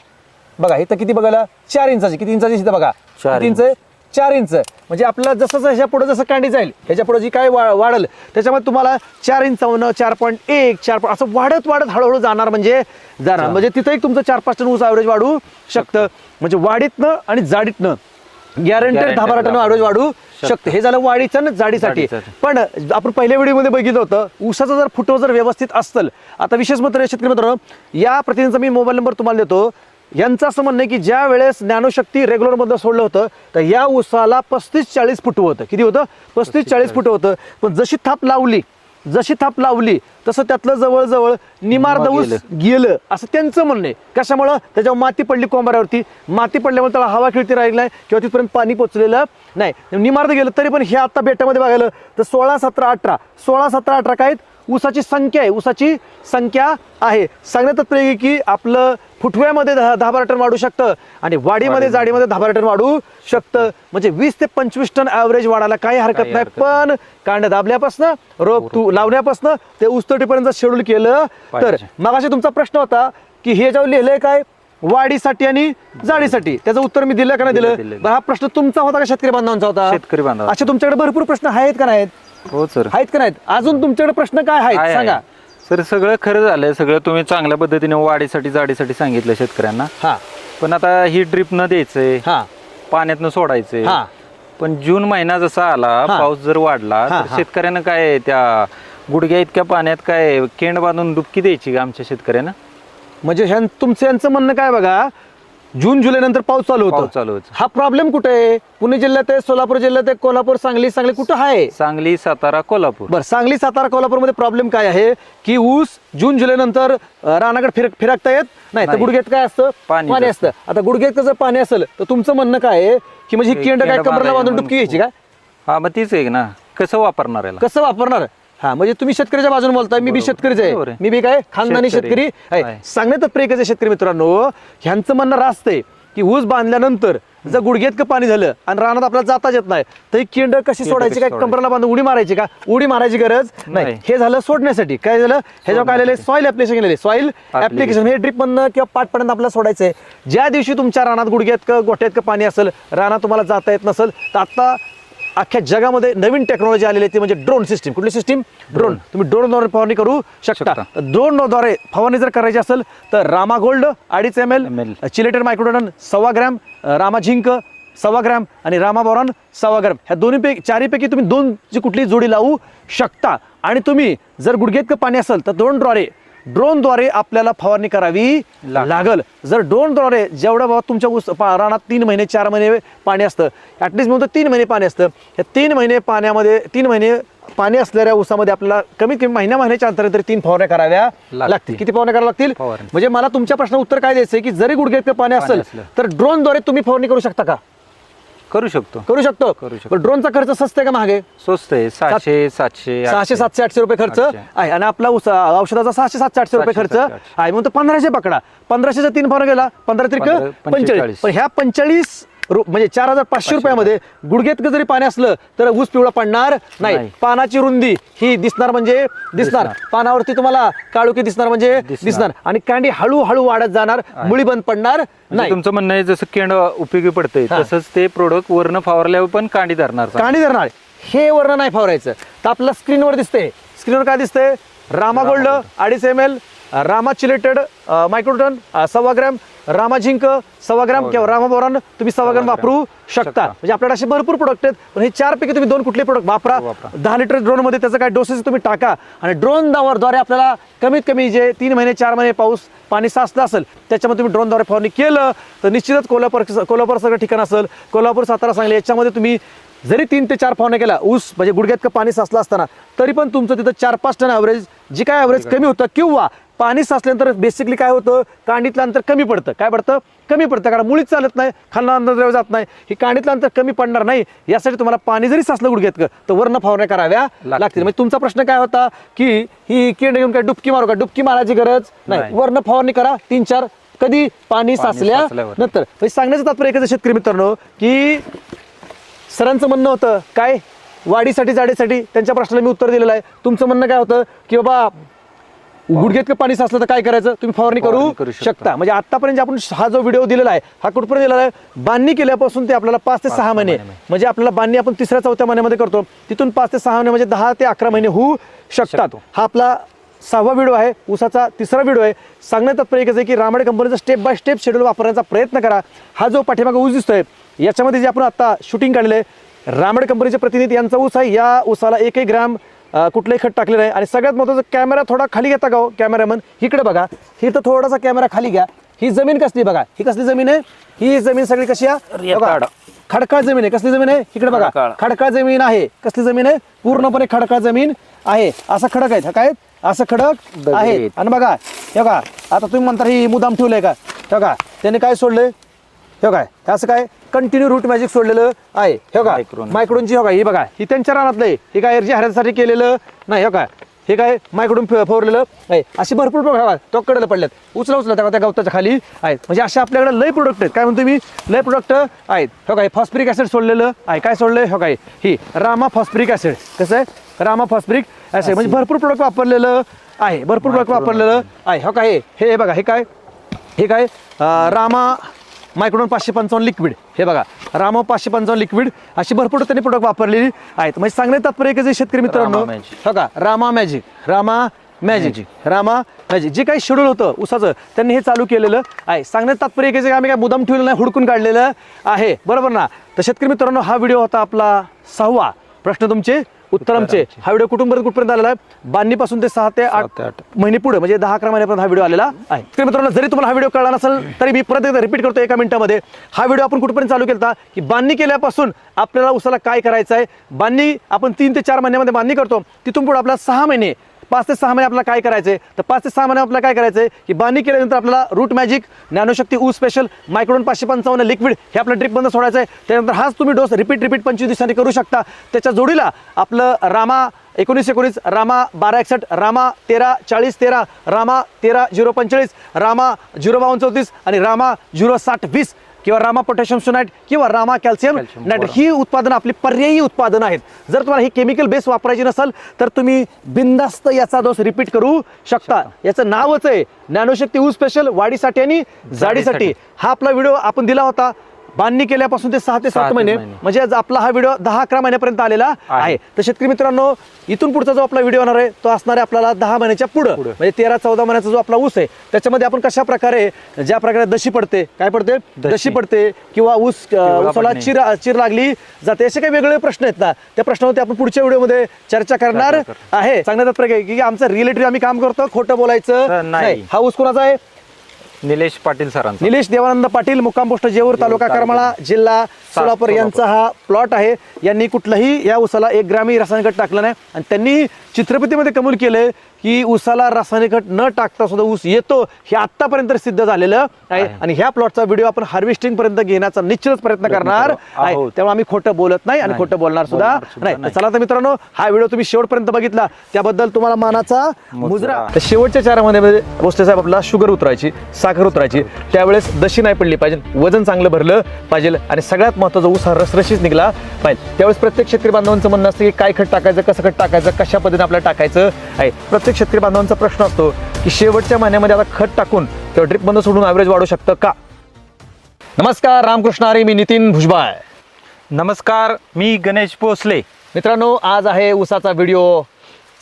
बघा इथं किती बघायला 4 इंचाची. किती इंचाची इथं बघा 4 इंच, 4 इंच. म्हणजे आपल्याला जसं ह्याच्या पुढे जसं कांडी जाईल ह्याच्या पुढे जी काय वाढल त्याच्यामध्ये तुम्हाला 4 इंचावरून 4.1 4 असं वाढत वाढत हळूहळू जाणार म्हणजे जाणार. म्हणजे तिथं एक तुमचं 4-5 टन ऊस ॲव्हरेज वाढू शकतं. म्हणजे वाढीतनं आणि जाडीतनं गॅरंटेड 10-12 टन ॲव्हरेज वाढू शकते. हे झालं वाढीचं आणि जाडीसाठी. पण आपण पहिल्या व्हिडिओमध्ये बघितलं होतं ऊसाचा जर फुटवा जर व्यवस्थित असेल. आता विशेष मात्र शेतकरी मित्रांनो, या प्रतिनिधीचा मी मोबाईल नंबर तुम्हाला देतो. यांचं असं म्हणणं आहे की ज्या वेळेस ज्ञानशक्ती रेग्युलर मधलं सोडलं होतं तर या ऊसाला 35-40 फुटवं होतं. किती होतं? 35-40 फुटवं होतं. पण जशी थाप लावली तसं त्यातलं जवळजवळ निमार्द ऊस गेलं असं त्यांचं म्हणणं आहे. कशामुळं? त्याच्यावर माती पडली कोंबाऱ्यावरती. माती पडल्यामुळे त्याला हवा खिळती राहिली नाही किंवा तिथपर्यंत पाणी पोचलेलं नाही, निमार्द गेलं. तरी पण हे आता बेटामध्ये बघायला तर 16-17-18 काय ऊसाची संख्या आहे. ऊसाची संख्या आहे. सांगण्यात तात्पर्य की आपलं फुटव्यामध्ये 10-12 टन वाढू शकतं आणि वाढीमध्ये जाडीमध्ये 10-12 टन वाढू शकतं. म्हणजे 20 ते 25 टन ॲव्हरेज वाढायला काही हरकत नाही. पण कांड दाबल्यापासून रोप लावण्यापासून ते ऊसतोडीपर्यंत शेड्यूल केलं तर. मगाशी तुमचा प्रश्न होता की हे जेव्हा लिहिलंय काय वाढीसाठी आणि जाडीसाठी, त्याचं उत्तर मी दिलं का नाही दिलं? हा प्रश्न तुमचा होता का शेतकरी बांधवांचा होता? शेतकरी बांधव. असे तुमच्याकडे भरपूर प्रश्न आहेत का नाहीत? हो सर, आहेत का नाहीत? अजून तुमच्याकडे प्रश्न काय आहेत सांगा. सर सगळं खरं झालंय. सगळं तुम्ही चांगल्या पद्धतीने वाढीसाठी जाडीसाठी सांगितलं शेतकऱ्यांना. हा पण आता ही ड्रिप न द्यायचंय, हा पाण्यातनं सोडायचंय. हा पण जून महिना जसा आला, पाऊस जर वाढला तर शेतकऱ्यांना काय त्या गुडघ्या इतक्या पाण्यात काय केंड बांधून डुबकी द्यायची का आमच्या शेतकऱ्यांना? म्हणजे यांचं म्हणणं काय बघा, जून जुलै नंतर पाऊस चालू होतो. हा प्रॉब्लेम कुठे आहे? पुणे जिल्ह्यात आहे, सोलापूर जिल्ह्यात आहे, कोल्हापूर, सांगली कुठं आहे? सांगली, सातारा, कोल्हापूर. बरं, सांगली, सातारा, कोल्हापूरमध्ये प्रॉब्लेम काय आहे की ऊस जून जुलै नंतर रानाकडे फिरकता येत नाही. तर गुडघ्यात काय असतं? पाणी असतं. आता गुडघ्यात जर पाणी असेल तर तुमचं म्हणणं काय आहे की म्हणजे केंड काय कमरेला बांधून डुबकी घ्यायची का? हा, मग तीच आहे ना. कसं वापरणार याला? कसं वापरणार? हा, म्हणजे तुम्ही शेतकऱ्याच्या बाजूने बोलताय, मी बी शेतकरीच आहे. मी बी काय खानदानी शेतकरी आहे. सांगण्यात प्रेकाचे शेतकरी मित्रांनो, ह्यांचं म्हणणं रास्त आहे की ऊस बांधल्यानंतर जर गुडघ्यात का पाणी झालं आणि रानात आपल्याला जाताच येत नाही तर ही केंड कशी सोडायची? काय कमरेला बांधून उडी मारायची का? उडी मारायची गरज नाही. हे झालं सोडण्यासाठी. काय झालं? ह्याच्यावर काय आलेलं? सॉइल ऍप्लिकेशन केलेले. सॉइल ऍप्लिकेशन हे ड्रिप मधनं किंवा पाटपर्यंत आपल्याला सोडायचं आहे. ज्या दिवशी तुमच्या रानात गुडघ्यात का गोठ्यात का पाणी असेल, रानात तुम्हाला जाता येत नसेल तर आता अख्ख्या जगामध्ये नवीन टेक्नॉलॉजी आलेली आहे ती म्हणजे ड्रोन सिस्टीम. कुठली सिस्टीम? ड्रोन. तुम्ही ड्रोनद्वारे फवारणी करू शकता. ड्रोनद्वारे फवारणी जर करायची असेल तर Rama Gold 2.5 ml, chelated Microdon 1.25 gram, Rama zinc 1.25 gram आणि रामा बोरॉन 1.25 ग्रॅम. ह्या दोन्हीपैकी 4पैकी तुम्ही 2ची कुठली जोडी लावू शकता. आणि तुम्ही जर गुडघ्यात पाणी असेल तर ड्रोनद्वारे आपल्याला फवारणी करावी लागल. जर ड्रोनद्वारे जेवढं बाबा तुमच्या रानात 3 महिने 4 महिने पाणी असतं, ॲटलिस्ट म्हणून 3 महिने पाणी असतं. या 3 महिने पाण्यामध्ये 3 महिने पाणी असलेल्या ऊसामध्ये आपल्याला कमीत कमी महिन्याच्या अंतराने तरी 3 फवारण्या कराव्या लागतील. किती फवारण्या कराव्या लागतील? म्हणजे मला तुमच्या प्रश्न उत्तर काय द्यायचं की जरी गुडघ्यात पाणी असेल तर ड्रोनद्वारे तुम्ही फवारणी करू शकता का? करू शकतो. ड्रोनचा खर्च स्वस्त आहे का महाग आहे? स्वस्त आहे. 700, 800 रुपये खर्च आहे आणि आपला औषधाचा 600-700 रुपये खर्च आहे. म्हणून 1500 पकडा. 1500चा 3 फवारा गेला 15-45. पण ह्या 45 म्हणजे 4500 रुपयामध्ये गुडघ्यात जरी पाणी असलं तर ऊस पिवळा पडणार नाही. पानाची रुंदी ही दिसणार म्हणजे दिसणार. पानावरती तुम्हाला काळुकी दिसणार म्हणजे दिसणार. आणि कांडी हळूहळू वाढत जाणार, मुळी बंद पडणार नाही. तुमचं म्हणणं आहे जसं केंड उपयोगी पडतंय तसंच ते प्रोडक्ट वर्ण फवारल्यावर पण कांडी धरणार. हे वर्ण नाही फवारायचं. तर आपल्याला स्क्रीनवर दिसते. स्क्रीनवर काय दिसतंय? Rama Gold 2.5 ml, Rama chelated Microdon 1.25 gram, Rama zinc 1.25 gram किंवा रामा बोरॉन तुम्ही 1.25 ग्रॅम वापरू शकता. म्हणजे आपल्याकडे असे भरपूर प्रोडक्ट आहेत. पण हे 4पैकी तुम्ही 2 कुठले प्रोडक्ट वापरा. 10 लिटर ड्रोनमध्ये त्याचं काय डोसेस तुम्ही टाका आणि ड्रोनद्वारे आपल्याला कमीत कमी जे 3 महिने 4 महिने पाणी साचलं असेल त्याच्यामध्ये तुम्ही ड्रोनद्वारे फवारणी केलं तर निश्चितच कोल्हापूर सगळं ठिकाण असेल, कोल्हापूर, सातारा, सांगली याच्यामध्ये तुम्ही जरी 3 ते 4 फवारण्या केला ऊस म्हणजे गुडघ्यात का पाणी साचलं असताना तरी पण तुमचं तिथं 4-5 टन ॲव्हरेज जी काय ॲव्हरेज कमी होतं किंवा पाणी साचल्यानंतर बेसिकली काय होतं कांडीतलं अंतर कमी पडतं. काय पडतं? कमी पडतं. कारण मुळीच चालत नाही, खालना अंतर जात नाही. ही कांडीतलं अंतर कमी पडणार नाही यासाठी तुम्हाला पाणी जरी साचलं गुडघ्यात तर वर्ण फवारण्या कराव्या लागतील. म्हणजे तुमचा प्रश्न काय होता की ही केंड घेऊन काय डुबकी मारू का? डुबकी मारायची गरज नाही. वर्ण फवारणी करा 3-4 कधी पाणी साचल्यानंतर. सांगण्याचं तात्पर्य एकच शेतकरी मित्रांनो की सरांचं म्हणणं होतं काय वाढीसाठी जाडीसाठी त्यांच्या प्रश्नाला मी उत्तर दिलेलं आहे. तुमचं म्हणणं काय होतं की बाबा गुडघ्यात पाणी साचलं तर काय करायचं, तुम्ही फवारणी करू शकता. म्हणजे आतापर्यंत आपण हा जो व्हिडिओ दिलेला आहे हा कुठपर्यंत दिलेला आहे, बांधणी केल्यापासून ते आपल्याला 5 ते 6 महिने, म्हणजे आपल्याला बांधणी आपण 3-4 महिन्यामध्ये करतो, तिथून 5 ते 6 महिने म्हणजे 10 ते 11 महिने होऊ शकतात. हा आपला 6वा व्हिडिओ आहे, ऊसाचा 3रा व्हिडिओ आहे. सांगण्यात तात्पर्य एकच आहे की रामाडे कंपनीचा स्टेप बाय स्टेप शेड्यूल वापरण्याचा प्रयत्न करा. हा जो पाठीमागे ऊस दिसतोय याच्यामध्ये जे आपण आता शूटिंग काढलेलं आहे रामाडे कंपनीचे प्रतिनिधी यांचा ऊस आहे. या ऊसाला 1 ग्रॅम कुठलंही खत टाकलेलं आहे. आणि सगळ्यात महत्त्वाचं कॅमेरा थोडा खाली घेता का हो कॅमेरामन, इकडे बघा, ही तर थोडासा कॅमेरा खाली घ्या. ही जमीन कसली बघा, ही कसली जमीन आहे, ही जमीन सगळी कशी आहे, खडकाळ जमीन आहे. कसली जमीन आहे, इकडे बघा, खडकाळ जमीन आहे. कसली जमीन आहे, पूर्णपणे खडकाळ जमीन आहे. असा खडक आहे, काय असं खडक आहे. आणि बघा हे बघा, आता तुम्ही म्हणता ही मुदाम ठेवलंय का, हे बघा त्याने काय सोडलंय, हे काय असं काय कंटिन्यू रूट मॅजिक सोडलेलं आहे. हे का मायक्रोनची, हो का ही बघा, ही त्यांच्या रानातलं आहे, ही काय एरजी हऱ्यासाठी केलेलं नाही. हो का हे काय मायक्रोन फवारलेलं आहे. अशी भरपूर तो कडेला पडल्यात, उचला त्या गवताच्या खाली आहेत. म्हणजे असे आपल्याकडे लय प्रोडक्ट आहेत. काय म्हणतो मी, लय प्रोडक्ट आहेत. हो काय फॉस्फरिक ऍसिड सोडलेलं आहे. काय सोडलंय, हो काय ही रामा फॉस्फरिक ऍसिड, कसं आहे रामा फॉस्फरिक ऍसिड, म्हणजे भरपूर प्रोडक्ट वापरलेलं आहे, भरपूर प्रोडक्ट वापरलेलं आहे. हो काय हे बघा, हे काय रामा मायक्रोन 555 लिक्विड, हे बघा रामा 555 लिक्विड, अशी भरपूर त्यांनी प्रोडक्ट वापरलेली आहेत. म्हणजे सांगण्यात तात्पर्य एक जे शेतकरी मित्रांनो, हो का रामा मॅजिक जे काही शेड्यूल होतं ऊसाचं त्यांनी हे चालू केलेलं आहे. सांगण्यात तात्पर्य एक आम्ही काय मुदाम ठेवलेलं नाही, हुडकून काढलेलं आहे, बरोबर ना. तर शेतकरी मित्रांनो हा व्हिडिओ होता आपला 6वा, प्रश्न तुमचे उत्तर आमचे. हा व्हिडिओ कुठपर्यंत आलेला आहे, बांधणीपासून ते 6 ते 8 महिने पुढे, म्हणजे 10-11 महिन्यापर्यंत हा व्हिडिओ आलेला आहे. तर मित्रांनो जरी तुम्हाला हा व्हिडिओ कळला नसेल तरी मी परत एकदा रिपीट करतो 1 मिनिटामध्ये. हा व्हिडिओ आपण कुठपर्यंत चालू केला की बांधणी केल्यापासून आपल्याला ऊसाला काय करायचं आहे, बांधणी आपण 3 ते 4 महिन्यामध्ये बांधणी करतो, तिथून पुढे आपल्याला 6 महिने 5 ते 6 महिने आपल्याला काय करायचंय, तर 5 ते 6 महिने आपल्याला काय करायचंय की बांधणी केल्यानंतर आपल्याला रूट मॅजिक, नॅनोशक्ती ऊस स्पेशल, मायक्रोन 555 लिक्विड हे आपलं ड्रिप बंद सोडायचं आहे. त्यानंतर हाच तुम्ही डोस रिपीट 25 दिवसांनी करू शकता. त्याच्या जोडीला आपलं रामा 19-19, रामा 1261, रामा 13-40-13, रामा 13-045, रामा 052-34 आणि रामा 060-20 किंवा रामा पोटॅशियम सोनाइट किंवा रामा कॅल्शियम नायट्रेट, ही उत्पादनं आपली पर्यायी उत्पादनं आहेत. जर तुम्हाला ही केमिकल बेस वापरायची नसेल तर तुम्ही बिंदास्त याचा डोस रिपीट करू शकता. याचं नावच आहे नॅनोशक्ती ऊस स्पेशल, वाढीसाठी आणि जाडीसाठी. हा आपला व्हिडिओ आपण दिला होता बांधणी केल्यापासून ते 6 ते 7 महिने, म्हणजे आज आपला हा व्हिडिओ 10-11 महिन्यापर्यंत आलेला आहे. तर शेतकरी मित्रांनो इथून पुढचा जो आपला व्हिडिओ होणार आहे तो असणार आहे आपल्याला 10 महिन्याच्या पुढे, म्हणजे 13-14 महिन्याचा जो आपला ऊस आहे त्याच्यामध्ये आपण कशा प्रकारे, ज्या प्रकारे दशी पडते, काय पडते, दशी पडते किंवा ऊसाला चिर लागली जाते, असे काही वेगवेगळे प्रश्न आहेत ना, त्या प्रश्नावरती आपण पुढच्या व्हिडिओमध्ये चर्चा करणार आहे. सांगण्यात प्रकारे की आमचं रिलेटिव्ह आम्ही काम करतो, खोटं बोलायचं नाही. हा ऊस कोणाचा आहे, निलेश पाटील सरांचा, निलेश देवानंद पाटील, मुक्काम पोस्ट जेऊर, तालुका करमाळा, जिल्हा सोलापूर यांचा हा प्लॉट आहे. यांनी कुठलंही या ऊसाला 1 ग्रॅमही रासायनिक खत टाकलं नाही आणि त्यांनी चित्रफितीमध्ये कबूल केले की ऊसाला रासायनिक खत न टाकता सुद्धा ऊस येतो, हे आतापर्यंत सिद्ध झालेलं आहे. आणि ह्या प्लॉटचा व्हिडिओ आपण हार्वेस्टिंग पर्यंत घेण्याचा निश्चितच प्रयत्न करणार आहे. त्यामुळे आम्ही खोटं बोलत नाही आणि खोटं बोलणार सुद्धा नाही. चला तर मित्रांनो हा व्हिडिओ तुम्ही शेवटपर्यंत बघितला त्याबद्दल तुम्हाला मानाचा मुजरा. शेवटच्या 4 महिन्यामध्ये भोसले साहेब आपला शुगर उतरायची, साखर उतरायची, त्यावेळेस दशी नाही पडली पाहिजे, वजन चांगलं भरलं पाहिजे आणि सगळ्यात महत्त्वाचा ऊस हा रसरशीत निघला पाहिजे. त्यावेळेस प्रत्येक शेतकरी बांधवांचं म्हणणं असतं की काय खत टाकायचं, कसं खत टाकायचं, कशा पद्धतीने आपल्याला टाकायचं आहे. प्रत्येक शेतकरी बांधवांचा प्रश्न असतो की शेवटच्या महिन्यामध्ये आता खत टाकून किंवा ड्रिप बंद सोडून ॲव्हरेज वाढू शकतं का. नमस्कार, रामकृष्ण हरी, मी नितीन भुजबळ. नमस्कार, मी गणेश भोसले. मित्रांनो आज आहे ऊसाचा व्हिडिओ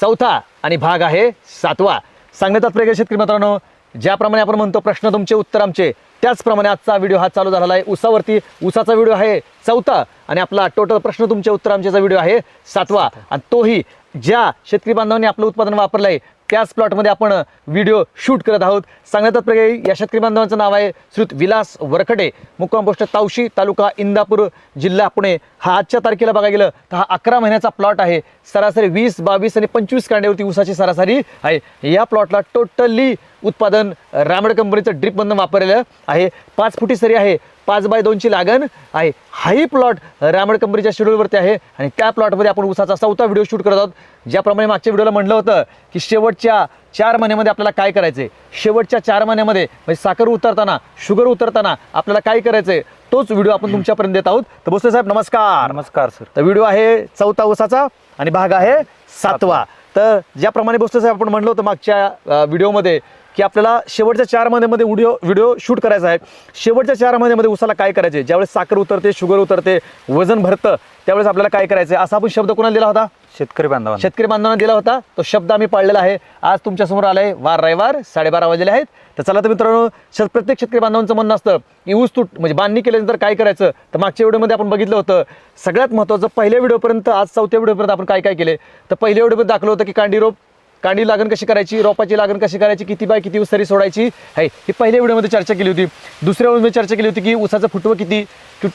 4था आणि भाग आहे 7वा. सांगण्यात तात्पर्य शेतकरी मित्रांनो, ज्याप्रमाणे आपण म्हणतो प्रश्न तुमचे उत्तर आमचे, त्याचप्रमाणे आजचा व्हिडिओ हा चालू झालेला आहे ऊसावरती. ऊसाचा व्हिडिओ आहे 4था आणि आपला टोटल प्रश्न तुमचे उत्तर आमचेचा व्हिडिओ आहे 7वा. आणि तोही ज्या शेतकरी बांधवांनी आपलं उत्पादन वापरलं आहे त्याच प्लॉटमध्ये आपण व्हिडिओ शूट करत आहोत. सांगण्यात तात्पर्य या शेतकरी बांधवांचं नाव आहे श्रीयुत विलास वरखडे, मुक्काम पोस्ट तावशी, तालुका इंदापूर, जिल्हा पुणे. हा आजच्या तारखेला बघायला गेलं तर हा 11 महिन्याचा प्लॉट आहे. सरासरी 20, 22 आणि 25 कांड्यावरती ऊसाची सरासरी आहे. या प्लॉटला टोटली उत्पादन रामड कंपनीचं ड्रिप बंधन वापरलेलं आहे. 5 फुटी सरी आहे, 5x2 लागण आहे. हाही प्लॉट रामड कंपनीच्या शेड्यूलवरती आहे आणि त्या प्लॉटमध्ये आपण ऊसाचा 4था व्हिडिओ शूट करत आहोत. ज्याप्रमाणे मागच्या व्हिडिओला म्हटलं होतं की शेवटच्या 4 महिन्यामध्ये आपल्याला काय करायचंय, शेवटच्या 4 महिन्यामध्ये म्हणजे साखर उतरताना, शुगर उतरताना आपल्याला काय करायचंय, तोच व्हिडिओ आपण तुमच्यापर्यंत देत आहोत. तर भोसले साहेब नमस्कार. नमस्कार सर. तर व्हिडिओ आहे 4था ऊसाचा आणि भाग आहे 7वा. तर ज्याप्रमाणे भोसले साहेब आपण म्हणलं होतं मागच्या व्हिडिओमध्ये की आपल्याला शेवटच्या 4 महिन्यामध्ये व्हिडिओ शूट करायचा आहे. शेवटच्या 4 महिन्यामध्ये ऊसाला काय करायचे, ज्यावेळेस साखर उतरते, शुगर उतरते, वजन भरतं, त्यावेळेस आपल्याला काय करायचं असा आपण शब्द कोणाला दिला होता, शेतकरी बांधवांना दिला होता. तो शब्द आम्ही पाळलेला आहे. आज तुमच्या समोर आलाय. वार रविवार 12:30 वाजलेले आहेत. तर चला तर मित्रांनो, प्रत्येक शेतकरी बांधवांचं म्हणणं असतं की ऊस म्हणजे बांधणी केल्यानंतर काय करायचं. तर मागच्या व्हिडिओमध्ये आपण बघितलं होतं सगळ्यात महत्त्वाचं पहिल्या व्हिडिओपर्यंत, आज 4थ्या व्हिडिओपर्यंत आपण काय काय केले. तर पहिल्या व्हिडिओमध्ये दाखवलं होतं की कांडी लागण कशी करायची, रोपाची लागण कशी करायची, किती बाय किती सरी सोडायची आहे, ही पहिल्या व्हिडिओमध्ये चर्चा केली होती. दुसऱ्या व्हिडिओमध्ये चर्चा केली होती की ऊसाचं फुटवं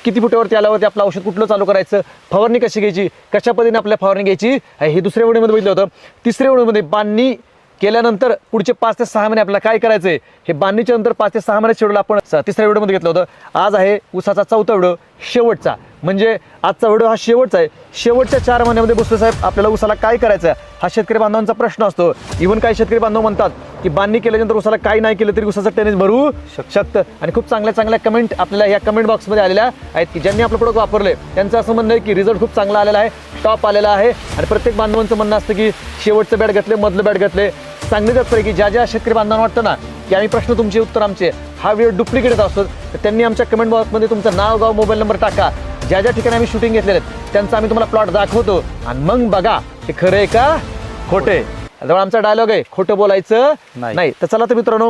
किती फुटावरती आल्यावरती आपलं औषध कुठलं चालू करायचं, फवारणी कशी घ्यायची, कशा पद्धतीने आपल्या फवारणी घ्यायची आहे, हे दुसऱ्या व्हिडिओमध्ये बघितलं होतं. तिसऱ्या व्हिडिओमध्ये बांधणी केल्यानंतर पुढचे 5 ते 6 महिने आपल्याला काय करायचंय, हे बांधणीच्या नंतर 5 ते 6 महिने शेड्यूल आपण तिसऱ्या व्हिडिओमध्ये घेतलं होतं. आज आहे ऊसाचा 4था व्हिडिओ, शेवटचा. म्हणजे आजचा व्हिडिओ हा शेवटचा आहे. शेवटच्या 4 महिन्यामध्ये भोसले साहेब आपल्याला ऊसाला काय करायचं हा शेतकरी बांधवांचा प्रश्न असतो. इव्हन काही शेतकरी बांधव म्हणतात की बांधणी केल्यानंतर ऊसाला काही नाही केलं तरी ऊसाचं टेनिस भरू शकतं. आणि खूप चांगल्या कमेंट आपल्याला या कमेंट बॉक्समध्ये आलेल्या आहेत की ज्यांनी आपलं प्रोडक्ट वापरले त्यांचं असं म्हणणं आहे की रिझल्ट खूप चांगला आलेला आहे, टॉप आलेला आहे. आणि प्रत्येक बांधवांचं म्हणणं असतं की शेवटचं बॅट घेतले, मधलं बॅट घेतले. सांगण्यात की ज्या शेतकरी बांधवांना वाटतं ना की आम्ही प्रश्न तुमचे उत्तर आमचे हा व्हिडिओ डुप्लिकेट असतो, तर त्यांनी आमच्या कमेंट बॉक्समध्ये तुमचं नाव, गाव, मोबाईल नंबर टाका. ज्या ठिकाणी आम्ही शूटिंग घेतलेले आहेत त्यांचा आम्ही तुम्हाला प्लॉट दाखवतो आणि मग बघा हे खरं आहे का खोटे. त्यामुळे आमचा डायलॉग आहे खोटं बोलायचं नाही. तर चला तर मित्रांनो,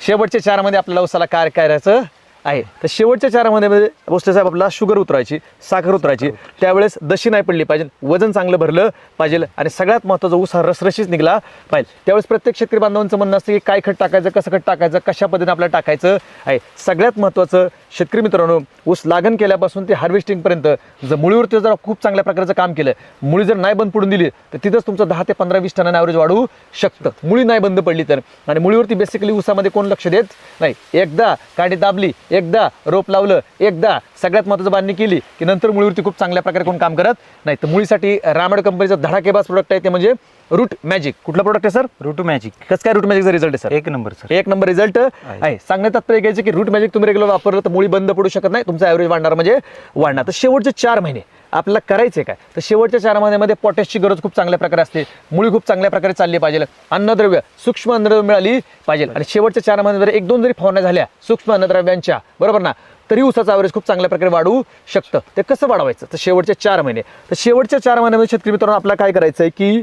शेवटच्या 4 मध्ये आपल्याला ऊसाला काय करायचं आहे. तर शेवटच्या 4 महिन्यामध्ये भोसले साहेब आपल्याला शुगर उतरायची, साखर उतरायची, त्यावेळेस दशी नाही पडली पाहिजे, वजन चांगलं भरलं पाहिजे आणि सगळ्यात महत्त्वाचं ऊस हा रसरशीच निघाला पाहिजे. त्यावेळेस प्रत्येक शेतकरी बांधवांचं म्हणणं असतं की काय खत टाकायचं, कसं खत टाकायचं, कशा पद्धतीने आपल्याला टाकायचं आहे. सगळ्यात महत्त्वाचं शेतकरी मित्रांनो, ऊस लागण केल्यापासून ते हार्वेस्टिंगपर्यंत जर मुळीवरती जर खूप चांगल्या प्रकारचं काम केलं, मुळी जर नाही बंद पडून दिली तर तिथंच तुमचं 10 ते 15-20 टनांनी ॲव्हरेज वाढू शकतं. मुळी नाही बंद पडली तर. आणि मुळीवरती बेसिकली ऊसामध्ये कोण लक्ष देत नाही. एकदा कांडी दाबली, एकदा रोप लावलं, एकदा सगळ्यात महत्त्वाचं बांधणी केली की नंतर मुळीवरती खूप चांगल्या प्रकारे कोण काम करत नाही. तर मुळीसाठी रामड कंपनीचं धडाकेबाज प्रोडक्ट आहे ते म्हणजे रूट मॅजिक. कुठला प्रोडक्ट आहे सर? Root Magic. कसं काय रूट मॅजिकचा रिझल्ट आहे sir? 1 number sir. 1 number result आहे. सांगण्यात तात्पर्य घ्यायचं की रूट मॅजिक तुम्ही रेग्युलर वापरलं तर मुळी बंद पडू शकत नाही, तुमचा ॲव्हरेज वाढणार म्हणजे वाढणार. तर शेवटचे 4 महिने आपल्याला करायचे काय, तर शेवटच्या 4 महिन्यामध्ये पोटॅशची गरज खूप चांगल्या प्रकारे असते, मुळी खूप चांगल्या प्रकारे चालली पाहिजे, अन्नद्रव्य सूक्ष्म अन्नद्रव्य मिळाली पाहिजे. आणि शेवटच्या 4 महिन्यात जर 1-2 जरी फवारण्या झाल्या सूक्ष्म अन्नद्रव्यांच्या, बरोबर ना, तरी ऊसाचा ॲव्हरेज खूप चांगल्या प्रकारे वाढू शकतं. ते कसं वाढवायचं, तर शेवटचे 4 महिने. तर शेवटच्या 4 महिन्यामध्ये शेतकरी मित्रांनो आपल्याला काय करायचं आहे की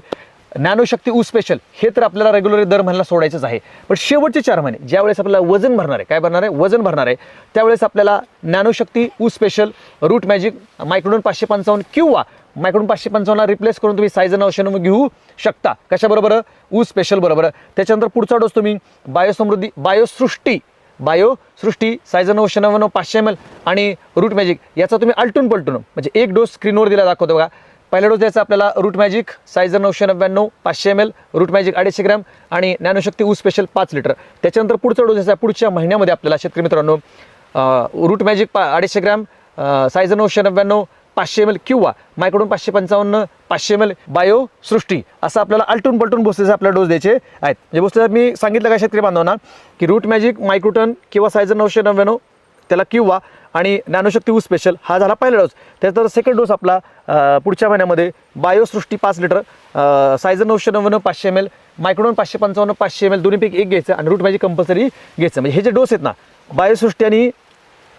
नॅनोशक्ती ऊस स्पेशल हे तर आपल्याला रेग्युलर दर महिन्याला सोडायचंच आहे. पण शेवटचे 4 महिने ज्यावेळेस आपल्याला वजन भरणार आहे, काय भरणार आहे, वजन भरणार आहे, त्यावेळेस आपल्याला नॅनोशक्ती ऊस स्पेशल, रूट मॅजिक, मायक्रोडोन 555 किंवा मायक्रोडोन 555ला रिप्लेस करून तुम्ही सायझर 990 घेऊ शकता. कशाबरोबर? ऊस स्पेशल बरोबर. त्याच्यानंतर पुढचा डोस तुम्ही बायोसमृद्धी, बायोसृष्टी सायझर 990 500 ml आणि रूट मॅजिक याचा तुम्ही आलटून पलटून म्हणजे एक डोस स्क्रीनवर दिला दाखवतो बघा. पहिला डोस द्यायचा आपल्याला रूट मॅजिक सायझर 999 500 ml, रूट मॅजिक 250 ग्रॅम आणि नॅनोशक्ती ऊस स्पेशल 5 लिटर. त्याच्यानंतर पुढचा डोस द्यायचा पुढच्या महिन्यामध्ये आपल्याला शेतकरी मित्रांनो रूट मॅजिक 250 ग्रॅम, सायझर 999 500 ml किंवा मायक्रोडोन 555 500 ml, बायोसृष्टी असं आपल्याला आलटून पलटून भोसलेचे आपल्याला डोस द्यायचे आहेत. म्हणजे भोसले मी सांगितलं का शेतकरी बांधवांना की रूट मॅजिक, मायक्रोटन किंवा सायझर 999 त्याला किंवा आणि नॅनोशक्ती ऊस स्पेशल हा झाला पहिला डोस. त्यानंतर सेकंड डोस आपला पुढच्या महिन्यामध्ये बायोसृष्टी 5 लिटर, सायझर 999 500 ml, मायक्रोडोन 555 500 ml दोन्हीपैकी एक घ्यायचं आणि रूट मॅजिक कंपल्सरी घ्यायचं. म्हणजे हे जे डोस आहेत ना, बायोसृष्टी आणि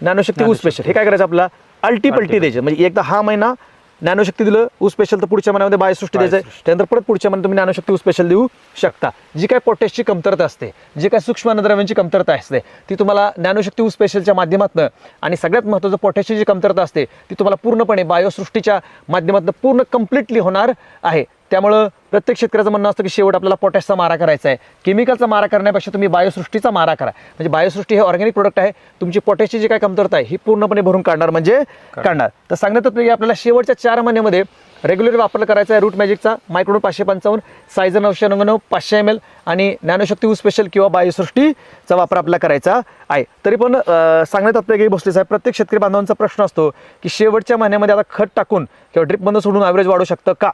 नॅनोशक्ती ऊस स्पेशल, हे काय करायचं आपला अल्टी द्यायचे. म्हणजे एकदा हा महिना नॅनोशक्ती दिलं ऊस स्पेशल, तर पुढच्या महिन्यामध्ये बायोसृष्टी द्यायचं आहे. त्यानंतर परत पुढच्या महिन्यात तुम्ही नॅनोशक्ती ऊस स्पेशल देऊ शकता. जी काय पोटॅशची कमतरता असते, जी काय सूक्ष्म अन्नद्रव्यांची कमतरता असते, ती तुम्हाला नॅनोशक्ती ऊस स्पेशलच्या माध्यमातून आणि सगळ्यात महत्त्वाचं पोटॅशची जी कमतरता असते ती तुम्हाला पूर्णपणे बायोसृष्टीच्या माध्यमातून पूर्ण कम्प्लिटली होणार आहे. त्यामुळं प्रत्येक शेतकऱ्याचं म्हणणं असतं की शेवट आपल्याला पोटॅशचा मारा करायचा आहे. केमिकलचा मारा करण्यापेक्षा तुम्ही बायोसृष्टीचा मारा करा. म्हणजे बायोसृष्टी हे ऑर्गॅनिक प्रोडक्ट आहे, तुमची पोटॅशची जी काय कमतरता आहे ही पूर्णपणे भरून काढणार म्हणजे काढणार. तर सांगण्यात आपल्याला शेवटच्या 4 महिन्यामध्ये रेग्युलर वापर करायचा आहे रूट मॅजिकचा मायक्रोडोन 555, सायझर 999, 500 ml आणि ज्ञानशक्ती ऊ स्पेशल किंवा बायोसृष्टीचा वापर आपल्याला करायचा आहे. तरी पण सांगण्यात तात्पर्य की भोसले साहेब, प्रत्येक शेतकरी बांधवांचा प्रश्न असतो की शेवटच्या महिन्यामध्ये आता खत टाकून किंवा ड्रिपबंद सोडून ॲव्हरेज वाढू शकतं का,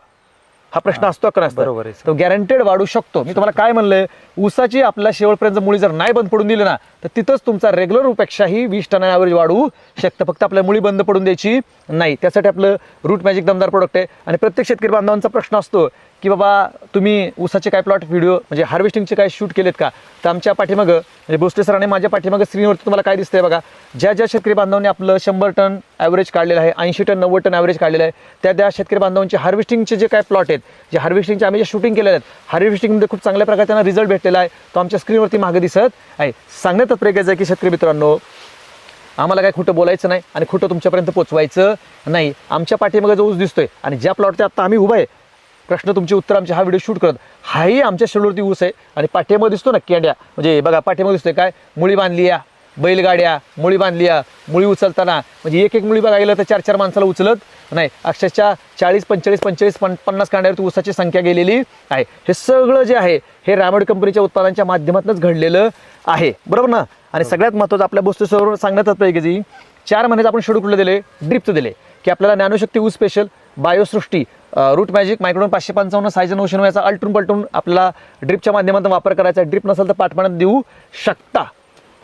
हा प्रश्न असतो का नसतो? बरोबर आहे. तो गॅरंटेड वाढू शकतो. मी तुम्हाला काय म्हणलंय, ऊसाची आपल्या शेवटपर्यंत मुळी जर नाही बंद पडून दिली ना, तर तिथंच तुमचा रेग्युलर पेक्षाही 20 टन ॲव्हरेज वाढू शकतं. फक्त आपल्या मुळी बंद पडून द्यायची नाही. त्यासाठी आपलं रूट मॅजिक दमदार प्रोडक्ट आहे. आणि प्रत्येक शेतकरी बांधवांचा प्रश्न असतो की बाबा तुम्ही ऊसाचे काय प्लॉट व्हिडिओ म्हणजे हार्वेस्टिंगचे काय शूट केलेत का? तर आमच्या पाठीमागं म्हणजे भोसले सरांनी माझ्या पाठीमागं स्क्रीनवरती तुम्हाला काय दिसतंय बघा, ज्या शेतकरी बांधवांनी आपलं 100 टन ॲव्हरेज काढलेलं आहे, 80 टन 90 टन ॲव्हरेज काढलेलं आहे, त्या शेतकरी बांधवांचे हार्वेस्टिंगचे जे काय प्लॉट आहेत, जे हार्वेस्टिंगचे आम्ही जे शूटिंग केलेले आहेत, हार्वेस्टिंगमध्ये खूप चांगल्या प्रकारे त्यांना रिझल्ट भेटलेला आहे. तो आमच्या स्क्रीनवरती मागे दिसत आहे. सांगण्यात तात्पर्य आहे की शेतकरी मित्रांनो, आम्हाला काय खोटं बोलायचं नाही आणि खोटं तुमच्यापर्यंत पोचवायचं नाही. आमच्या पाठीमागे जो ऊस दिसतोय आणि ज्या प्लॉटचे आता आम्ही उभा आहे, प्रश्न तुमचे उत्तर आमचे हा व्हिडिओ शूट करत, हाही आमच्या शेड्यूलवरती ऊस आहे. आणि पाठीमागे दिसतो ना केंड्या, म्हणजे बघा पाठीमागे दिसतोय काय, मुळी बांधली या, बैलगाड्या मुळी बांधली या, मुळी उचलताना म्हणजे एक मुळी बघा गेलं तर 4 माणसाला उचलत नाही, अक्षरशः 40 45 45 50 कांड्यावरती ऊसाची संख्या गेलेली आहे. हे सगळं जे आहे हे रामायण कंपनीच्या उत्पादनांच्या माध्यमातूनच घडलेलं आहे, बरोबर ना? आणि सगळ्यात महत्त्वाचं आपल्या बस्तूसवर सांगण्यात येतं की 4 महिन्याचं आपण शेड्यूल कुठलं दिले, ड्रिपचं दिले की आपल्याला ज्ञानशक्ती ऊ स्पेशल, बायोसृष्टी, रूट मॅजिक, मायक्रोडोन 555, सायझर 999 याचा अल्टून पलटून आपल्याला ड्रिपच्या माध्यमातून वापर करायचा आहे. ड्रिप नसेल तर पाठमाण्यात देऊ शकता,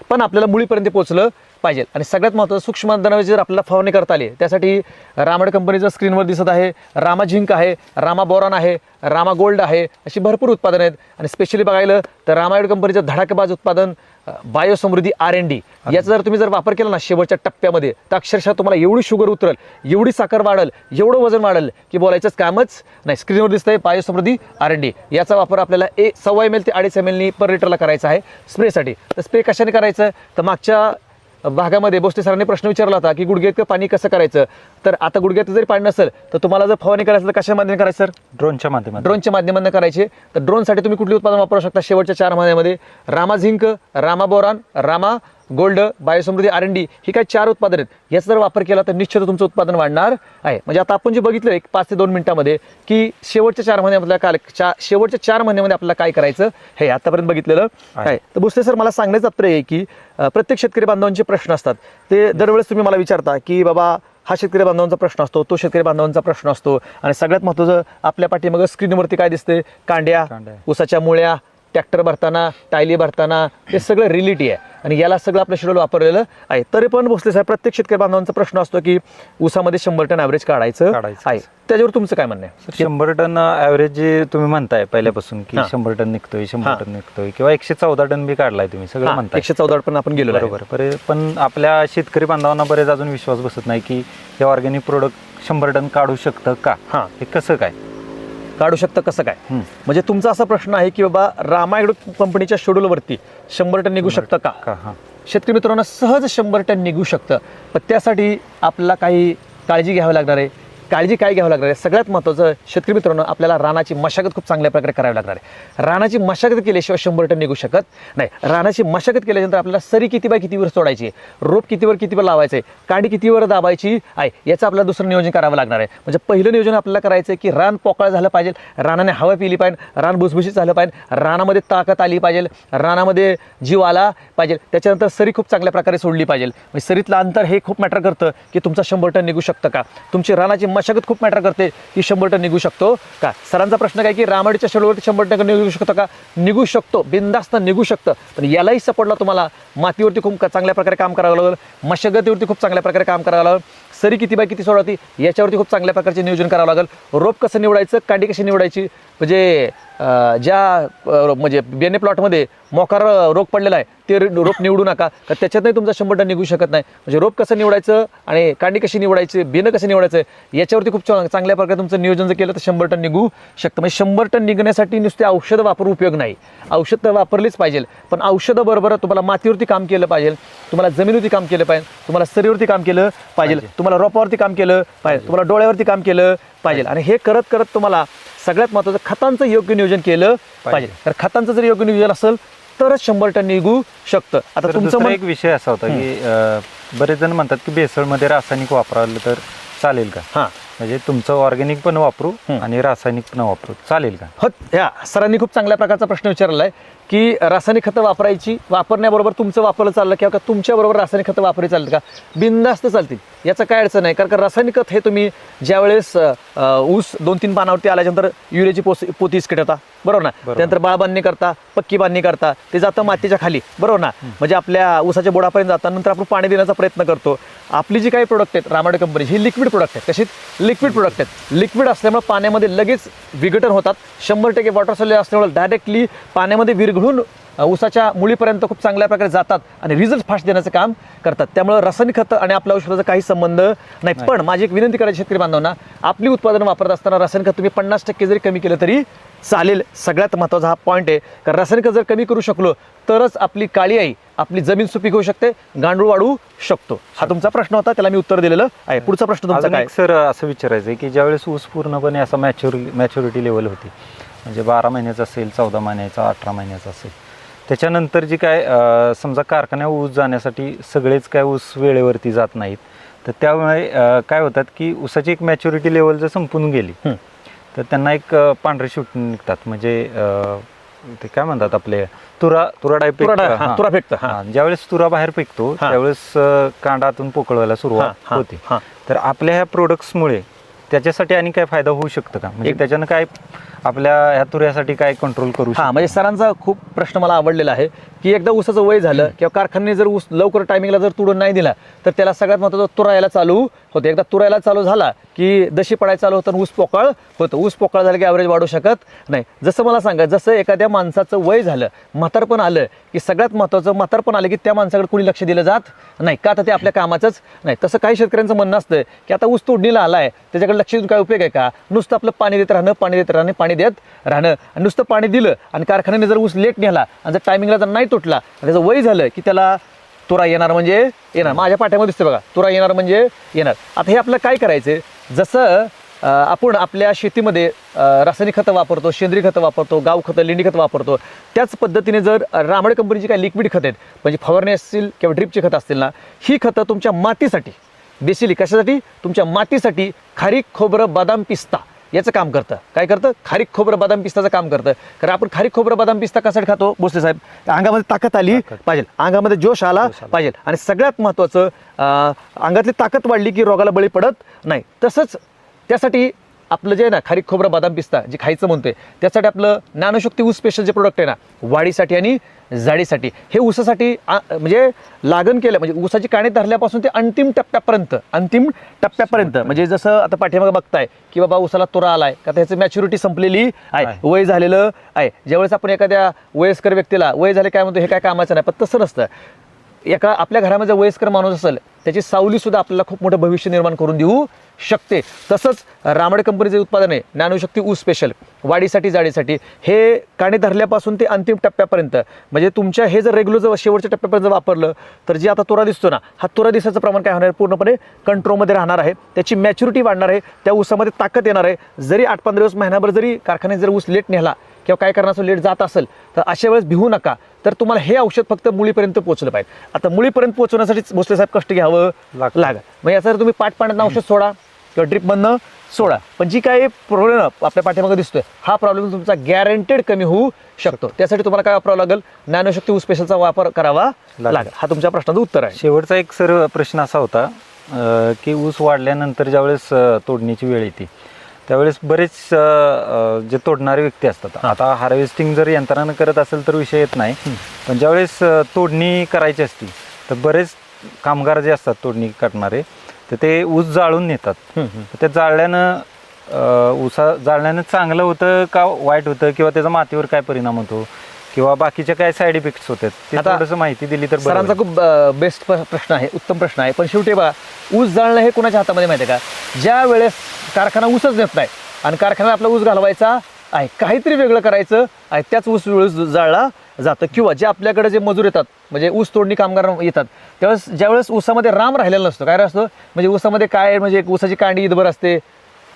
पण आपल्याला मुळीपर्यंत पोहोचलं पाहिजे. आणि सगळ्यात महत्त्वाचं सूक्ष्म अंतरावर जर आपल्याला फवारणी करता आली, त्यासाठी रामायण कंपनीचं स्क्रीनवर दिसत आहे रामा झिंक आहे, रामा बोरॉन आहे, रामा गोल्ड आहे, अशी भरपूर उत्पादनं आहेत. आणि स्पेशली बघायला तर रामायण कंपनीचं धडाकेबाज उत्पादन बायोसमृद्धी R&D याचा जर तुम्ही वापर केला ना शेवटच्या टप्प्यामध्ये, तर अक्षरशः तुम्हाला एवढी शुगर उतरल, एवढी साखर वाढल, एवढं वजन वाढल की बोलायचंच कामच नाही. स्क्रीनवर दिसतंय बायोसमृद्धी R&D याचा वापर आपल्याला 1.25 ml ते 2.5 ml पर लिटरला करायचा आहे स्प्रेसाठी. तर स्प्रे कशाने करायचं, तर मागच्या भागामध्ये भोसले सरांनी प्रश्न विचारला होता की गुडघ्यात पाणी कसं करायचं. तर आता गुडघ्यात जरी पाणी नसेल तर तुम्हाला जर फवारणी करायचं तर कशा माध्यमाने करायचं सर? ड्रोनच्या माध्यमातून करायचे. तर ड्रोनसाठी तुम्ही कुठली उत्पादन वापरू शकता शेवटच्या 4 महिन्यामध्ये? Rama zinc, Rama boron, Rama Gold, Biosamruddhi R&D ही काय 4 उत्पादन आहेत. याचा जर वापर केला तर निश्चित तुमचं उत्पादन वाढणार आहे. म्हणजे आता आपण जे बघितलं 5 ते 2 मिनिटांमध्ये की शेवटच्या 4 महिन्यामधल्या शेवटच्या 4 महिन्यामध्ये आपल्याला काय करायचं हे आतापर्यंत बघितलेलं आहे. तर भोसले सर, मला सांगण्याचं तात्पर्य आहे की प्रत्येक शेतकरी बांधवांचे प्रश्न असतात. ते दरवेळेस तुम्ही मला विचारता की बाबा हा शेतकरी बांधवांचा प्रश्न असतो, तो शेतकरी बांधवांचा प्रश्न असतो. आणि सगळ्यात महत्त्वाचं आपल्या पाठीमागं स्क्रीनवरती काय दिसते, कांड्या, ऊसाच्या मुळ्या, ट्रॅक्टर भरताना, टायली भरताना, हे सगळं रिलेटी आहे. आणि याला सगळं आपलं शेड्यूल वापरलेलं आहे. तरी पण भोसले साहेब, प्रत्येक शेतकरी बांधवांचा प्रश्न असतो की ऊसामध्ये 100 टन ॲव्हरेज काढायचं आहे. त्याच्यावर तुमचं काय म्हणणं आहे? 100 टन ॲव्हरेज जे तुम्ही म्हणताय पहिल्यापासून की 100 टन निघतोय, 100 टन निघतोय, किंवा 114 टन बी काढलाय तुम्ही, सगळं म्हणताय 114 पण आपण गेलो, बरोबर. पण आपल्या शेतकरी बांधवांना बरेच अजून विश्वास बसत नाही की हे ऑर्गॅनिक प्रोडक्ट 100 टन काढू शकतं का? हे कसं काय काढू शकतं, कसं काय? म्हणजे तुमचा असा प्रश्न आहे की बाबा रामायण कंपनीच्या शेड्यूलवरती 100 टन निघू शकतं का? शेतकरी मित्रांनो, सहज 100 टन निघू शकतं. पण त्यासाठी आपल्याला काही काळजी घ्यावी लागणार आहे. काळजी काय घ्यावं लागणार आहे? सगळ्यात महत्त्वाचं शेतकरी मित्रांनो, आपल्याला रानाची मशागत खूप चांगल्या प्रकारे करावी लागणार आहे. रानाची मशागत केल्याशिवाय 100 टन निघू शकत नाही. रानाची मशागत केल्यानंतर आपल्याला सरी किती बाय कितीवर सोडायची, रोप कितीवर लावायचं आहे, कांडी कितीवर दाबायची आहे, याचं आपल्याला दुसरं नियोजन करावं लागणार आहे. म्हणजे पहिलं नियोजन आपल्याला करायचं आहे की रान पोकळ झालं पाहिजे, रानाने हवा पिली पाहिजे, रान भुसभुशीत झालं पाहिजे, रानामध्ये ताकद आली पाहिजे, रानामध्ये जीव आला पाहिजे. त्याच्यानंतर सरी खूप चांगल्या प्रकारे सोडली पाहिजे. म्हणजे सरीतलं अंतर हे खूप मॅटर करतं की तुमचा 100 टन निघू शकतं का. तुमची रानाची मशागत खूप मॅटर करते की 100 टन निघू शकतो का. सरांचा प्रश्न काय की रामाडीच्या शेड्यूलवरती 100 टन निघू शकतो का? निघू शकतो, बिनधास्त निघू शकतं. पण यालाही सपोर्टला तुम्हाला मातीवरती खूप चांगल्या प्रकारे काम करावं लागेल, मशागतीवरती खूप चांगल्या प्रकारे काम करावं लागेल, सरी किती बाय किती सोडावी याच्यावरती खूप चांगल्या प्रकारचे नियोजन करावं लागेल. रोप कसं निवडायचं, कांडी कशी निवडायची, म्हणजे म्हणजे बेने प्लॉटमध्ये मोकार रोग पडलेला आहे ते रोप निवडू नका, तर त्याच्यातही तुमचा 100 टन निघू शकत नाही. म्हणजे रोप कसं निवडायचं आणि कांडी कशी निवडायची, बेनं कसं निवडायचं याच्यावरती खूप चांगल्या प्रकारे तुमचं नियोजन जर केलं तर 100 टन निघू शकतं. म्हणजे 100 टन निघण्यासाठी नुसते औषधं वापरून उपयोग नाही. औषधं वापरलीच पाहिजे, पण औषधं बरोबर तुम्हाला मातीवरती काम केलं पाहिजे, तुम्हाला जमिनीवरती काम केलं पाहिजे, तुम्हाला सरीवरती काम केलं पाहिजे, तुम्हाला रोपावरती काम केलं पाहिजे, तुम्हाला डोळ्यावरती काम केलं पाहिजे. आणि हे करत करत तुम्हाला सगळ्यात महत्त्वाचं खतांचं योग्य नियोजन केलं पाहिजे. तर खतांचं जर योग्य नियोजन असेल तरच 100 टन निघू शकतं. आता तुमचा एक विषय असा होता की बरेच जण म्हणतात की भेसळमध्ये रासायनिक वापरावलं तर चालेल का? म्हणजे तुमचं ऑर्गॅनिक पण वापरू आणि रासायनिक पण वापरू, चालेल का? हो, या सरांनी खूप चांगल्या प्रकारचा प्रश्न विचारला आहे की रासायनिक खतं वापरण्याबरोबर तुमचं वापरलं चाललं किंवा तुमच्याबरोबर रासायनिक खतं वापरली चालतं का? बिनधास्त चालतील, याचं काय अडचण नाही. कारण रासायनिक खत हे तुम्ही ज्यावेळेस ऊस 2-3 पानावरती आल्याच्यानंतर युरियाची पोती इस्केट होता, बरोबर ना, त्यानंतर बाळबांधणी करता, पक्की बांधणी करता, ते जातं मातीच्या खाली, बरोबर ना, म्हणजे आपल्या ऊसाच्या बोडापर्यंत जातं. नंतर आपण पाणी देण्याचा प्रयत्न करतो. आपली जी काही प्रोडक्ट आहेत रामाडे कंपनीची, ही लिक्विड प्रोडक्ट आहेत. कशी लिक्विड प्रोडक्ट आहेत. लिक्विड असल्यामुळे पाण्यामध्ये लगेच विघटन होतात. 100% वॉटर सॉल्युबल असल्यामुळे डायरेक्टली पाण्यामध्ये विरघळून ऊसाच्या मुळीपर्यंत खूप चांगल्या प्रकारे जातात आणि रिझल्ट फास्ट देण्याचं काम करतात. त्यामुळे रासायनिक खतं आणि आपल्या औषधाचा काही संबंध नाही. पण माझी एक विनंती करायची शेतकरी बांधवांना, आपली उत्पादनं वापरत असताना रासायनिक खत तुम्ही 50% जरी कमी केलं तरी चालेल. सगळ्यात महत्त्वाचा हा पॉईंट आहे. कारण रासायनिक खत जर कमी करू शकलो तरच आपली काळी आई, आपली जमीन सुपीक होऊ शकते, गांडूळ वाढू शकतो. हा तुमचा प्रश्न होता, त्याला मी उत्तर दिलेलं आहे. पुढचा प्रश्न तुमचा काय? सर असं विचारायचं आहे की ज्यावेळेस ऊस पूर्णपणे असा मॅच्युरिटी लेवल होती, म्हणजे 12 महिन्याचा असेल, 14 महिन्याचा, 18 महिन्याचा असेल, त्याच्यानंतर जी काय समजा कारखान्यावर ऊस जाण्यासाठी सगळेच काय ऊस वेळेवरती जात नाहीत, तर त्यामुळे काय होतात की ऊसाची एक मॅच्युरिटी लेवल जर संपून गेली तर त्यांना एक पांढरे शूट निघतात, म्हणजे ते काय म्हणतात आपले तुरा फेकतात. ज्यावेळेस तुरा बाहेर फेकतो त्यावेळेस कांडातून पोकळवायला सुरुवात होते. तर आपल्या ह्या प्रोडक्ट्समुळे त्याच्यासाठी आणि काय फायदा होऊ शकतं का? म्हणजे त्याच्यानं काय आपल्या ह्या तुऱ्यासाठी काय कंट्रोल करू शकतो? म्हणजे सरांचा खूप प्रश्न मला आवडलेला आहे की एकदा ऊसाचं वय झालं किंवा कारखान्याने जर ऊस लवकर टायमिंगला जर तुडून नाही दिला तर त्याला सगळ्यात महत्त्वाचं तुरायला चालू होते. एकदा तुरायला चालू झाला की दशी पडायला चालू होतं, ऊस पोकळ होतं. ऊस पोकळ झालं की ॲव्हरेज वाढू शकत नाही. जसं मला सांगा, जसं एखाद्या माणसाचं वय झालं, म्हातारपण आलं की सगळ्यात महत्त्वाचं म्हातारपण आलं की त्या माणसाकडे कोणी लक्ष दिलं जात नाही का? तर ते आपल्या कामाचंच नाही. तसं काही शेतकऱ्यांचं म्हणणं असतं की आता ऊस तोडणीला आला आहे, त्याच्याकडे लक्ष देऊन काय उपयोग आहे का? नुसतं आपलं पाणी देत राहणं, पाणी देत राहणं. आणि नुसतं पाणी दिलं आणि कारखान्याने जर ऊस लेट नेला आणि जर टायमिंगला जर नाही तुटला आणि त्याचं वय झालं की त्याला तुरा येणार म्हणजे येणार. माझ्या पाठ्यामध्ये दिसते बघा, तुरा येणार म्हणजे येणार. आता हे आपलं काय करायचं? जसं आपण आपल्या शेतीमध्ये रासायनिक खतं वापरतो, सेंद्रिय खतं वापरतो, गाव खतं, लेंडी खतं वापरतो, त्याच पद्धतीने जर रामाडे कंपनीची काही लिक्विड खतं आहेत, म्हणजे फवारणी असतील किंवा ड्रिपची खतं असतील ना, ही खतं तुमच्या मातीसाठी, बेसिकली कशासाठी? तुमच्या मातीसाठी खारीक, खोबरं, बदाम, पिस्ता याचं काम करतं. काय करतं? खारीक, खोबरं, बदाम, पिस्ताचं काम करतं. कारण आपण खारीक, खोबरं, बदाम, पिस्ता कशासाठी खातो भोसले साहेब? अंगामध्ये ताकद आली पाहिजे, अंगामध्ये जोश आला पाहिजे, आणि सगळ्यात महत्त्वाचं अंगातली ताकद वाढली की रोगाला बळी पडत नाही. तसंच त्यासाठी आपलं जे आहे ना खारीक, खोबरं, बदाम, पिस्ता जे खायचं म्हणतोय, त्यासाठी आपलं ज्ञानशक्ती ऊस स्पेशल जे प्रोडक्ट आहे ना, वाढीसाठी आणि जाडीसाठी, हे ऊसासाठी म्हणजे लागण केलं, म्हणजे ऊसाची काणे धरल्यापासून ते अंतिम टप्प्यापर्यंत म्हणजे जसं आता पाठीमागे बघताय की बाबा ऊसाला तुरा आलाय का, त्याची मॅच्युरिटी संपलेली आहे, वय झालेलं आहे. ज्यावेळेस आपण एखाद्या वयस्कर व्यक्तीला वय झाले काय म्हणतो, हे काय कामाचं नाही, पण तसं नसतं. एका आपल्या घरामध्ये वयस्कर माणूस असेल, त्याची सावलीसुद्धा आपल्याला खूप मोठं भविष्य निर्माण करून देऊ शकते. तसंच रामाडे कंपनीचे उत्पादन आहे ज्ञानशक्ती ऊस स्पेशल, वाढीसाठी जाडीसाठी, हे काणे धरल्यापासून ते अंतिम टप्प्यापर्यंत, म्हणजे तुमच्या हे जर रेग्युलर जर शेवटच्या टप्प्यापर्यंत वापरलं तर जे आता तुरा दिसतो ना, हा तुरा दिसाचं प्रमाण काय होणार? पूर्णपणे कंट्रोलमध्ये राहणार आहे. त्याची मॅच्युरिटी वाढणार आहे, त्या ऊसामध्ये ताकद येणार आहे. जरी 8-15 दिवस, महिनाभर जरी कारखान्यात जर ऊस लेट नेला किंवा काय करण्याचं लेट जात असेल तर अशा वेळेस भिवू नका. तर तुम्हाला हे औषध फक्त मुळीपर्यंत पोहोचलं पाहिजे. आता मुळीपर्यंत पोहोचवण्यासाठी भोसले साहेब कष्ट घ्यावं लागेल. मग याचा जर तुम्ही पाण्यात औषध सोडा किंवा ड्रिपमधनं सोडा, पण जी काही प्रॉब्लेम आपल्या पाठीमागे दिसतोय, हा प्रॉब्लेम तुमचा गॅरंटेड कमी होऊ शकतो. त्यासाठी तुम्हाला काय वापरावं लागेल? ज्ञानशक्ती ऊस स्पेशलचा वापर करावा लागेल. हा तुमच्या प्रश्नाचं उत्तर आहे. शेवटचा एक सर प्रश्न असा होता की ऊस वाढल्यानंतर ज्यावेळेस तोडणीची वेळ येते त्यावेळेस बरेच जे तोडणारे व्यक्ती असतात, आता हार्वेस्टिंग जर यंत्रानं करत असेल तर विषय येत नाही, पण ज्यावेळेस तोडणी करायची असती तर बरेच कामगार जे असतात तोडणी करणारे, तर ते ऊस जाळून नेतात. त्या जाळल्यानं चांगलं होतं का वाईट होतं, किंवा त्याचा मातीवर काय परिणाम होतो, किंवा बाकीचे काय साईड इफेक्ट्स होतात, ते थोडंसं माहिती दिली तर. सरांचा खूप बेस्ट प्रश्न आहे, उत्तम प्रश्न आहे. पण शेवटी बघा, ऊस जाळणं हे कोणाच्या हातामध्ये माहिती आहे का? ज्या वेळेस कारखाना ऊसच नेत नाही आणि कारखान्यात आपला ऊस घालवायचा आहे, काहीतरी वेगळं करायचं आहे, त्याच ऊस जाळला जातं. किंवा जे आपल्याकडे जे मजूर येतात, म्हणजे ऊस तोडणी कामगार येतात, त्यावेळेस ज्यावेळेस ऊसामध्ये राम राहिलेला नसतो. काय असतं? म्हणजे ऊसामध्ये काय, म्हणजे ऊसाची कांडी इथभर असते,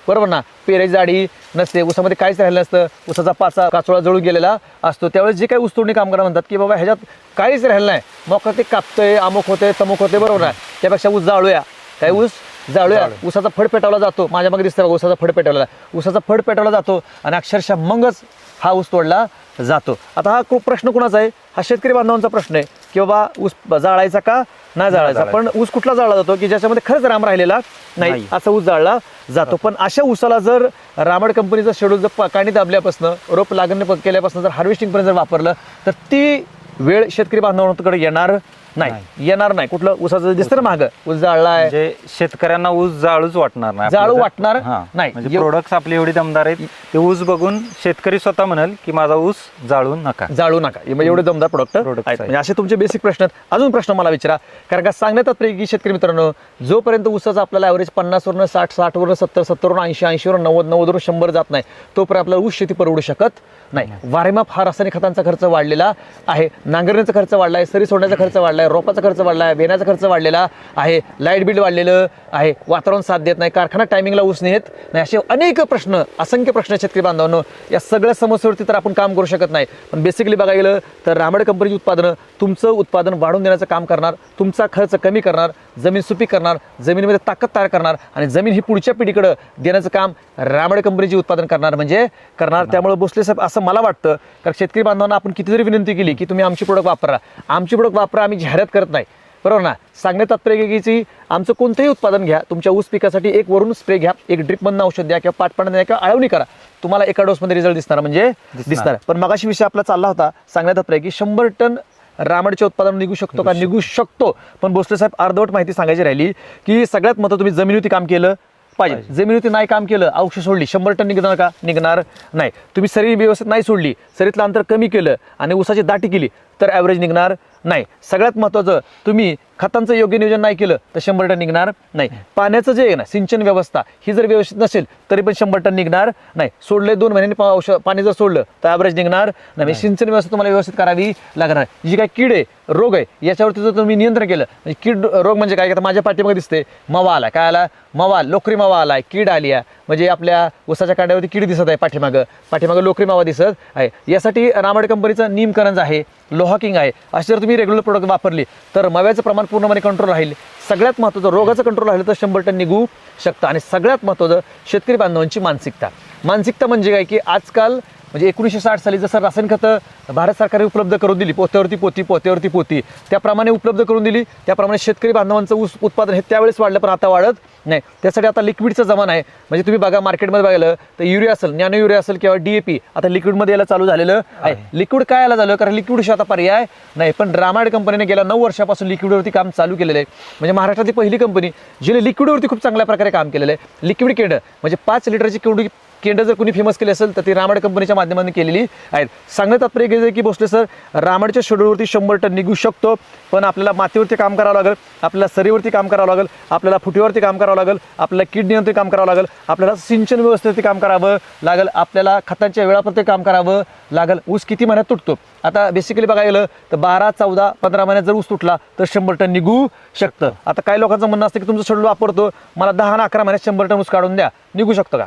बरोबर ना, पेराची जाडी नसते, ऊसामध्ये काहीच राहिलं नसतं, ऊसाचा काचोळा जळून गेलेला असतो. त्यावेळेस जे काही ऊस तोडणी कामगार म्हणतात की बाबा ह्याच्यात काहीच राहिलं नाही, मग ते कापतंय, अमुक होते, तमुक होते, बरोबर ना, त्यापेक्षा ऊस जाळूया. काय ऊस जाळूया, ऊसाचा फड पेटवला जातो, माझ्या मागे दिसतंय बघा ऊसाचा फड पेटवला, ऊसाचा फड पेटवला जातो आणि अक्षरशः मगच हा ऊस तोडला जातो. आता हा खूप प्रश्न कुणाचा आहे? हा शेतकरी बांधवांचा प्रश्न आहे की बाबा ऊस जाळायचा का नाही जाळायचा. पण ऊस कुठला जाळला जातो की ज्याच्यामध्ये खरंच राम राहिलेला नाही असा ऊस जाळला जातो. पण अशा ऊसाला जर रामड कंपनीचं शेड्यूल जर काढणी दाबल्यापासून रोप लागण केल्यापासून जर हार्वेस्टिंग पर्यंत जर वापरलं तर ती वेळ शेतकरी बांधवांकडे येणार नाही. कुठलं ऊसाचं दिसतं ना मागं ऊस जाळलाय, म्हणजे शेतकऱ्यांना ऊस जाळूच वाटणार नाही, जाळू वाटणार नाही. म्हणजे प्रोडक्ट्स आपले एवढे दमदार आहेत ते ऊस बघून शेतकरी स्वतः म्हणाल की माझा ऊस जाळू नका. म्हणजे एवढे दमदार प्रोडक्ट आहेत. म्हणजे असे तुमचे बेसिक प्रश्न आहेत. अजून प्रश्न मला विचारा, कारण का सांगण्यात की शेतकरी मित्रांनो, जोपर्यंत ऊसाचा आपल्याला ॲव्हरेज 50 वरून 60 वरून 70 वरून 80 वरून 90 वरून 100 जात नाही, तोपर्यंत आपल्याला ऊस शेती परवडू शकत नाही. वारेमाप हा रासायनिक खतांचा खर्च वाढलेला आहे, नांगरण्याचा खर्च वाढलाय, सरी सोडण्याचा खर्च वाढलाय, रोपाचा खर्च वाढलाय, बेण्याचा खर्च वाढलेला आहे, लाईट बिल वाढलेलं आहे, वातावरण साथ देत नाही, कारखाना टायमिंगला ऊस नेत नाही, असे अनेक प्रश्न, असंख्य प्रश्न शेतकरी बांधवांनो. या सगळ्या समस्येवरती तर आपण काम करू शकत नाही. पण बेसिकली बघायला गेलं तर रामड कंपनीची उत्पादनं तुमचं उत्पादन वाढवून देण्याचं काम करणार, तुमचा खर्च कमी करणार, जमीन सुपीक करणार, जमिनीमध्ये ताकद तयार करणार आणि जमीन ही पुढच्या पिढीकडे देण्याचं काम रामड कंपनीची उत्पादन करणार म्हणजे करणार. त्यामुळे भोसले साहेब असं मला वाटतं, कारण शेतकरी बांधवांना आपण किती जरी विनंती केली की तुम्ही आमची प्रोडक्ट वापरा, आम्ही जाहिरात करत नाही, बरोबर ना. सांगण्यात तात्पर्य की आमचं कोणतंही उत्पादन घ्या, तुमच्या ऊस पिकासाठी एक वरून स्प्रे घ्या, एक ड्रिपमधनं औषध द्या किंवा पाटपाडा द्या किंवा आळवणी करा, तुम्हाला एका डोसमध्ये रिझल्ट दिसणार म्हणजे दिसणार. पण मगाशी विषय आपला चालला होता सांगण्यात तात्पर्य की 100 टन रामडचे उत्पादन निघू शकतो का? निघू शकतो. पण भोसले साहेब अर्धवट माहिती सांगायची राहिली की सगळ्यात महत्त्वाचं तुम्ही जमिनीवरती काम केलं पाहिजे. जमिनीवरती नाही काम केलं, औषध सोडली, 100 टन निघणार का? निघणार नाही. तुम्ही सरी व्यवस्थित नाही सोडली, सरीतलं अंतर कमी केलं आणि ऊसाची दाटी केली तर ॲव्हरेज निघणार नाही. सगळ्यात महत्त्वाचं तुम्ही खतांचं योग्य नियोजन नाही केलं तर 100 टन निघणार नाही. पाण्याचं जे आहे ना सिंचन व्यवस्था ही जर व्यवस्थित नसेल तरी पण 100 टन निघणार नाही. सोडले 2 महिन्यांनी पाणी जर सोडलं तर ॲव्हरेज निघणार नाही. सिंचन व्यवस्था तुम्हाला व्यवस्थित करावी लागणार. जी काय कीड आहे, रोग आहे, याच्यावरती जर तुम्ही नियंत्रण केलं, म्हणजे कीड रोग म्हणजे काय, आता माझ्या पाठीमध्ये दिसते मवा आला, काय आला? मवा, लोकरी मावा आलाय, कीड आली आहे, म्हणजे आपल्या ऊसाच्या कांड्यावरती कीड दिसत आहे, पाठीमागं लोकरी मावा दिसत आहे. यासाठी रामड कंपनीचं नीमकरंज आहे, लोहाकिंग आहे, अशी जर तुम्ही रेग्युलर प्रोडक्ट वापरली तर मव्याचं प्रमाण पूर्णपणे कंट्रोल राहील. सगळ्यात महत्त्वाचं रोगाचं कंट्रोल राहिलं तर 100 टन निघू शकतं. आणि सगळ्यात महत्त्वाचं शेतकरी बांधवांची मानसिकता म्हणजे काय की आजकाल म्हणजे 1960 साली जसं रासायनिक खतं भारत सरकारने उपलब्ध करून दिली, पोत्यावरती पोती त्याप्रमाणे उपलब्ध करून दिली, त्याप्रमाणे शेतकरी बांधवांचं ऊस उत्पादन हे त्यावेळेस वाढलं पण आता वाढत नाही. त्यासाठी आता लिक्विडचा जमाना आहे. म्हणजे तुम्ही बघा मार्केटमध्ये बघायला तर युरिया असेल, नॅनो युरिया असेल किंवा DAP आता लिक्विडमध्ये यायला चालू झालेलं आहे. लिक्विड काय यायला झालं? कारण लिक्विडशिवाय आता पर्याय नाही. पण रामायण कंपनीने गेल्या 9 वर्षापासून लिक्विडवरती काम चालू केलेलं आहे. म्हणजे महाराष्ट्रातली पहिली कंपनी जिने लिक्विडवरती खूप चांगल्या प्रकारे काम केलेलं आहे. लिक्विड केंड म्हणजे 5 लिटरची केंड जर कोणी फेमस केली असेल तर ती रामड कंपनीच्या माध्यमातून केलेली आहेत. सांगण्यात तात्पर्य घेतलं की भोसले सर रामडच्या शेड्यूलवरती 100 टन निघू शकतो. पण आपल्याला मातीवरती काम करावं लागेल, आपल्याला सरीवरती काम करावं लागेल, आपल्याला फुटीवरती काम करावं लागेल, आपल्याला कीड नियंत्रण काम करावं लागेल, आपल्याला सिंचन व्यवस्थेवरती काम करावं लागेल, आपल्याला खतांच्या वेळापत्रक काम करावं लागेल. ऊस किती महिन्यात तुटतो? आता बेसिकली बघायला गेलं तर 12, 14, 15 महिन्यात जर ऊस तुटला तर 100 टन निघू शकतं. आता काही लोकांचं म्हणणं असतं की तुमचं शेड्यूल वापरतो, मला 10 आणि 11 महिन्यात 100 टन ऊस काढून द्या. निघू शकतं का?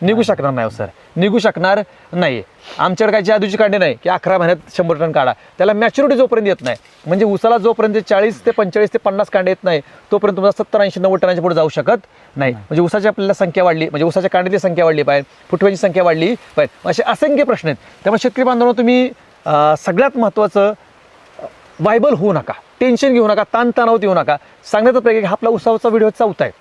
निघू शकणार नाही सर, निघू शकणार नाही. आमच्याकडे काही जादूची कांडी नाही की 11 महिन्यात 100 टन काढा. त्याला मॅच्युरिटी जोपर्यंत येत नाही, म्हणजे ऊसाला जोपर्यंत 40 ते 45 ते 50 कांडे येत नाही तोपर्यंत तुम्हाला 70, 80, 90 टनाच्या पुढे जाऊ शकत नाही. म्हणजे ऊसाची आपल्याला संख्या वाढली, म्हणजे ऊसाच्या कांड्याची संख्या वाढली पाहिजे, फुटव्याची संख्या वाढली पाहिजे, असे असंख्य प्रश्न आहेत. त्यामुळे शेतकरी बांधवांनो तुम्ही सगळ्यात महत्त्वाचं वायबल होऊ नका, टेन्शन घेऊ नका, ताणतणावात येऊ नका. सांगण्याचा प्रयत्न आपला उसाचा व्हिडिओ चौथा आहे.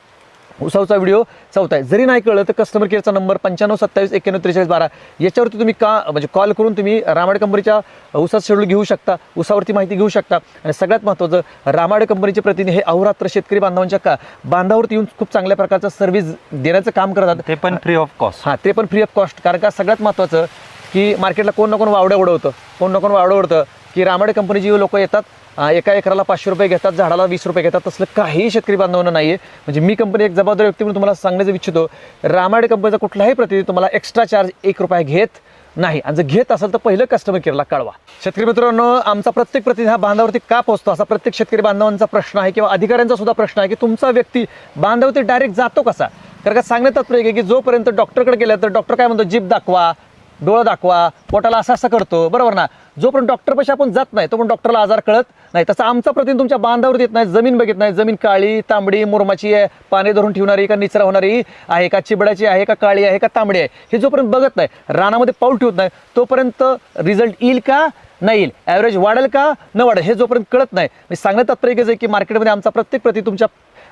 जरी नाही कळलं तर कस्टमर केअरचा नंबर 95 27 91 43 12 याच्यावरती तुम्ही म्हणजे कॉल करून तुम्ही रामाड कंपनीच्या ऊसाचं शेड्यूल घेऊ शकता, ऊसावरती माहिती घेऊ शकता. आणि सगळ्यात महत्त्वाचं रामाड कंपनीचे प्रतिनिधी हे अहोरात्र शेतकरी बांधवांच्या बांधावरती येऊन खूप चांगल्या प्रकारचं सर्व्हिस देण्याचं काम करतात, ते पण फ्री ऑफ कॉस्ट. ते पण फ्री ऑफ कॉस्ट. कारण का सगळ्यात महत्त्वाचं की मार्केटला कोण ना कोण वावडं उडवतं की रामाड कंपनीची लोक येतात, एका एकराला 500 रुपये घेतात, झाडाला 20 रुपये घेतात. तसलं काही शेतकरी बांधवांना नाही आहे. म्हणजे मी कंपनी एक जबाबदार व्यक्ती म्हणून तुम्हाला सांगण्याचं इच्छितो, रामाड कंपनीचा कुठलाही प्रतिनिधी तुम्हाला एक्स्ट्रा चार्ज 1 रुपया घेत नाही. आणि जर घेत असेल तर पहिलं कस्टमर केअरला कळवा. शेतकरी मित्रांनो, आमचा प्रत्येक प्रतिनिधी हा बांधावरती का पोहोचतो असा प्रत्येक शेतकरी बांधवांचा प्रश्न आहे किंवा अधिकाऱ्यांचा सुद्धा प्रश्न आहे की तुमचा व्यक्ती बांधावरती डायरेक्ट जातो कसा? कारण का सांगण्यात तात्पर्य की जोपर्यंत डॉक्टरकडे गेलं तर डॉक्टर काय म्हणतो, जीभ दाखवा, डोळं दाखवा, पोटाला असं असं करतो, बरोबर ना. जोपर्यंत डॉक्टरपाशी आपण जात नाही तोपर्यंत डॉक्टरला आजार कळत नाही. तसं आमचा प्रतिनिधी तुमच्या बांधावरती येत नाही, जमीन बघित नाही, जमीन काळी तांबडी मुरमाची आहे, पाणी धरून ठेवणारी का निचरा होणारी आहे का, चिबडाची आहे का, काळी आहे का, तांबडी आहे, हे जोपर्यंत बघत नाही, रानामध्ये पाऊल ठेवत नाही, तोपर्यंत रिझल्ट येईल का नाही येईल, ॲव्हरेज वाढेल का न वाढेल, हे जोपर्यंत कळत नाही. मी सांगण्यात तात्पर्य आहे की मार्केटमध्ये आमचा प्रत्येक प्रति तुमच्या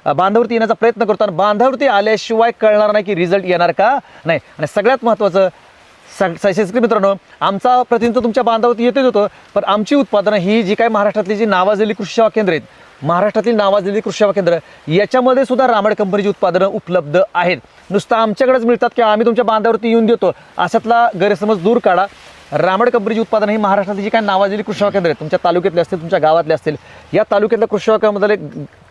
बांधावरती येण्याचा प्रयत्न करतो आणि बांधावरती आल्याशिवाय कळणार नाही की रिझल्ट येणार का नाही. आणि सगळ्यात महत्त्वाचं शेतकरी मित्रांनो, आमचा प्रतिनिधित्व तुमच्या बांधावरती येतच होतं, पण आमची उत्पादनं ही जी काही महाराष्ट्रातली जी नावाजलेली कृषी सेवा केंद्र आहेत, महाराष्ट्रातील नावाजलेली कृषी सेवा केंद्र, याच्यामध्ये सुद्धा रामड कंपनीची उत्पादनं उपलब्ध आहेत. नुसतं आमच्याकडेच मिळतात की आम्ही तुमच्या बांधावरती येऊन देतो अशातला गैरसमज दूर काढा. रामड कंपनीची उत्पादन ही महाराष्ट्रातली जी काही नावाजलेली कृषी सेवा केंद्र आहेत, तुमच्या तालुक्यातले असतील, तुमच्या गावातले असतील, या तालुक्यातल्या कृषी सेवा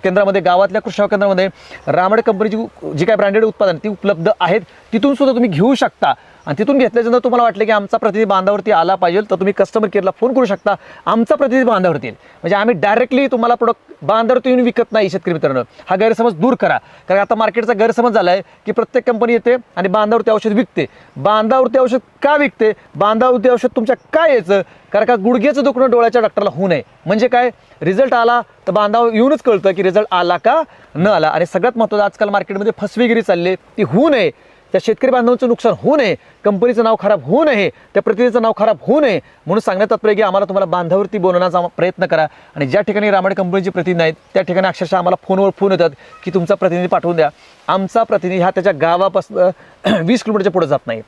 केंद्रामध्ये गावातल्या कृषी सेवा केंद्रामध्ये रामड कंपनीची जी काही ब्रँडेड उत्पादन ती उपलब्ध आहेत. तिथून सुद्धा तुम्ही घेऊ शकता आणि तिथून घेतल्याच्यानंतर तुम्हाला वाटलं की आमचा प्रतिनिधी बांधावरती आला पाहिजे तर तुम्ही कस्टमर केअरला फोन करू शकता. आमचा प्रतिनिधी बांधावरती येईल, म्हणजे आम्ही डायरेक्टली तुम्हाला प्रोडक्ट बांधावरती येऊन विकत नाही. शेतकरी मित्रांनो, हा गैरसमज दूर करा, कारण आता मार्केटचा गैरसमज झाला आहे की प्रत्येक कंपनी येते आणि बांधावरती औषध विकते. बांधावरती औषध का विकते, बांधावरती औषध तुमच्या काय यायचं, कारण का गुडघ्याचं दुखणं डोळ्याच्या डॉक्टरला होऊ नये, म्हणजे काय रिझल्ट आला तर बांधावर येऊनच कळतं की रिझल्ट आला का न आला. आणि सगळ्यात महत्त्वाचं आजकाल मार्केटमध्ये फसवेगिरी चालली, ती होऊ नये, त्या शेतकरी बांधवांचं नुकसान होऊ नये, कंपनीचं नाव खराब होऊ नये, त्या प्रतिनिधीचं नाव खराब होऊ नये, म्हणून सांगण्यात तात्पर्य की आम्हाला तुम्हाला बांधावरती बोलवण्याचा प्रयत्न करा. आणि ज्या ठिकाणी रामड कंपनीचे प्रतिनिधी आहेत त्या ठिकाणी अक्षरशः आम्हाला फोनवर फोन येतात की तुमचा प्रतिनिधी पाठवून द्या. आमचा प्रतिनिधी हा त्याच्या गावापासून 20 किलोमीटरच्या पुढे जात नाही.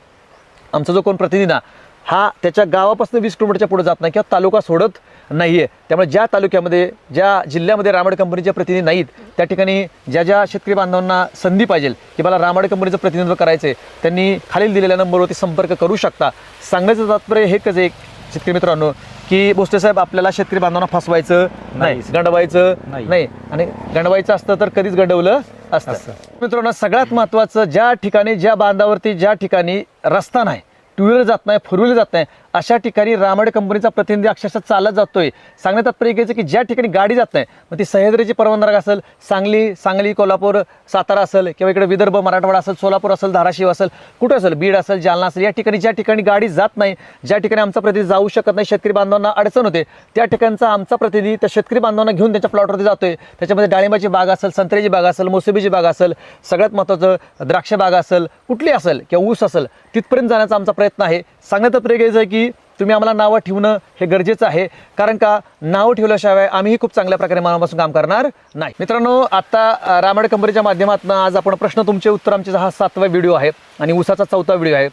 आमचा जो कोण प्रतिनिधी ना हा त्याच्या गावापासून 20 किलोमीटरच्या पुढे जात नाही किंवा तालुका सोडत नाही आहे. त्यामुळे ज्या तालुक्यामध्ये ज्या जिल्ह्यामध्ये रामड कंपनीचे प्रतिनिधी नाहीत त्या ठिकाणी ज्या ज्या शेतकरी बांधवांना संधी पाहिजे की मला रामड कंपनीचं प्रतिनिधित्व करायचं आहे, त्यांनी खालील दिलेल्या नंबरवरती संपर्क करू शकता. सांगायचं तात्पर्य हे कसं एक शेतकरी मित्रांनो की भोसले साहेब आपल्याला शेतकरी बांधवांना फसवायचं नाही, गंडवायचं नाही, आणि गंडवायचं असतं तर कधीच गंडवलं असतं. मित्रांनो, सगळ्यात महत्त्वाचं ज्या ठिकाणी ज्या बांधावरती ज्या ठिकाणी रस्ता नाही, टू व्हीलर जात नाही, फोर व्हीलर जात नाही, अशा ठिकाणी रामड कंपनीचा प्रतिनिधी अक्षरशः चालत जातोय. सांगण्यात तात्पर्य घ्यायचं की ज्या ठिकाणी गाडी जात नाही, मग ती सह्याद्रीची पर्वतरांग असेल, सांगली कोल्हापूर सातारा असेल किंवा इकडे विदर्भ मराठवाडा असेल, सोलापूर असेल, धाराशिव असेल, कुठं असेल, बीड असेल, जालना असेल, या ठिकाणी ज्या ठिकाणी गाडी जात नाही, ज्या ठिकाणी आमचा प्रतिनिधी जाऊ शकत नाही, शेतकरी बांधवांना अडचण होते, त्या ठिकाणचा आमचा प्रतिनिधी त्या शेतकरी बांधवांना घेऊन त्यांच्या प्लॉटवरती जातोय. त्याच्यामध्ये डाळिंबाची बाग असेल, संत्र्याची बाग असेल, मोसंबीची बाग असेल, सगळ्यात महत्त्वाचं द्राक्ष बाग असेल, कुठली असेल किंवा ऊस असेल, तिथपर्यंत जाण्याचा आमचा प्रयत्न आहे. सांगण्यात तात्पर्य घ्यायचं आहे की तुम्ही आम्हाला नावं ठेवणं हे गरजेचं आहे, कारण का नावं ठेवल्याशिवाय आम्हीही खूप चांगल्या प्रकारे मनापासून काम करणार नाही. मित्रांनो, आता रामड कंपनीच्या माध्यमातून आज आपण प्रश्न तुमचे उत्तर आमचे हा 7वा व्हिडिओ आहे आणि ऊसाचा 4था व्हिडिओ आहे.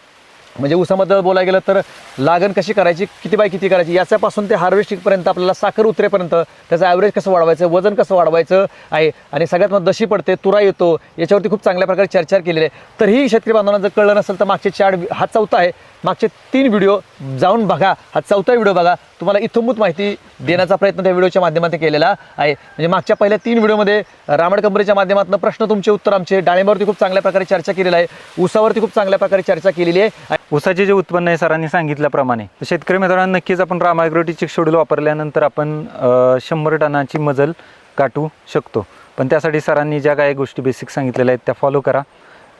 म्हणजे ऊसामध्ये बोलायला गेलं तर लागण कशी करायची, किती बाय किती करायची, याच्यापासून ते हार्वेस्टिंगपर्यंत आपल्याला साखर उतरेपर्यंत त्याचं ॲव्हरेज कसं वाढवायचं, वजन कसं वाढवायचं आहे, आणि सगळ्यात मग दशी पडते, तुरा येतो, याच्यावरती खूप चांगल्या प्रकारे चर्चा केलेली आहे. तरीही शेतकरी बांधवांना जर कळलं नसेल तर मागचे 4 हा 4था आहे, मागचे 3 व्हिडिओ जाऊन बघा, हा 4था व्हिडिओ बघा. तुम्हाला इथंभूत माहिती देण्याचा प्रयत्न त्या व्हिडिओच्या माध्यमातून केलेला आहे. म्हणजे मागच्या पहिल्या 3 व्हिडिओमध्ये रामड कंपनीच्या माध्यमातून प्रश्न तुमचे उत्तर आमचे, डाळिंबावरती खूप चांगल्या प्रकारे चर्चा केलेली आहे, ऊसावरती खूप चांगल्या प्रकारे चर्चा केलेली आहे. ऊसाचे जे उत्पन्न आहे सरांनी सांगितल्याप्रमाणे शेतकरी मित्रांनो नक्कीच आपण राम ॲग्रोटेकचे शेड्यूल वापरल्यानंतर आपण 100 टनाची मजल गाठू शकतो. पण त्यासाठी सरांनी ज्या काही गोष्टी बेसिक सांगितलेल्या आहेत त्या फॉलो करा.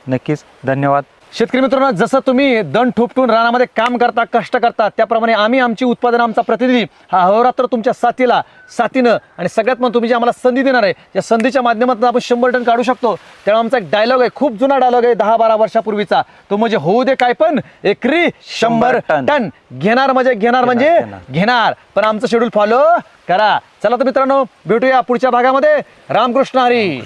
नक्कीच धन्यवाद. शेतकरी मित्रांनो, जसं तुम्ही दण ठोपटून रानामध्ये काम करता, कष्ट करता, त्याप्रमाणे आम्ही आमची उत्पादन, आमचा प्रतिनिधी हा अहोरात्र तुमच्या साथीनं आणि सगळ्यात मग तुम्ही जे आम्हाला संधी देणार आहे या संधीच्या माध्यमातून आपण 100 टन काढू शकतो. त्यामुळे आमचा एक डायलॉग आहे, खूप जुना डायलॉग आहे, 10-12 वर्षापूर्वीचा, तो म्हणजे होऊ दे काय पण एकरी 100 टन. घेणार म्हणजे घेणार, पण आमचं शेड्यूल फॉलो करा. चला तर मित्रांनो, भेटूया पुढच्या भागामध्ये. रामकृष्ण हरी.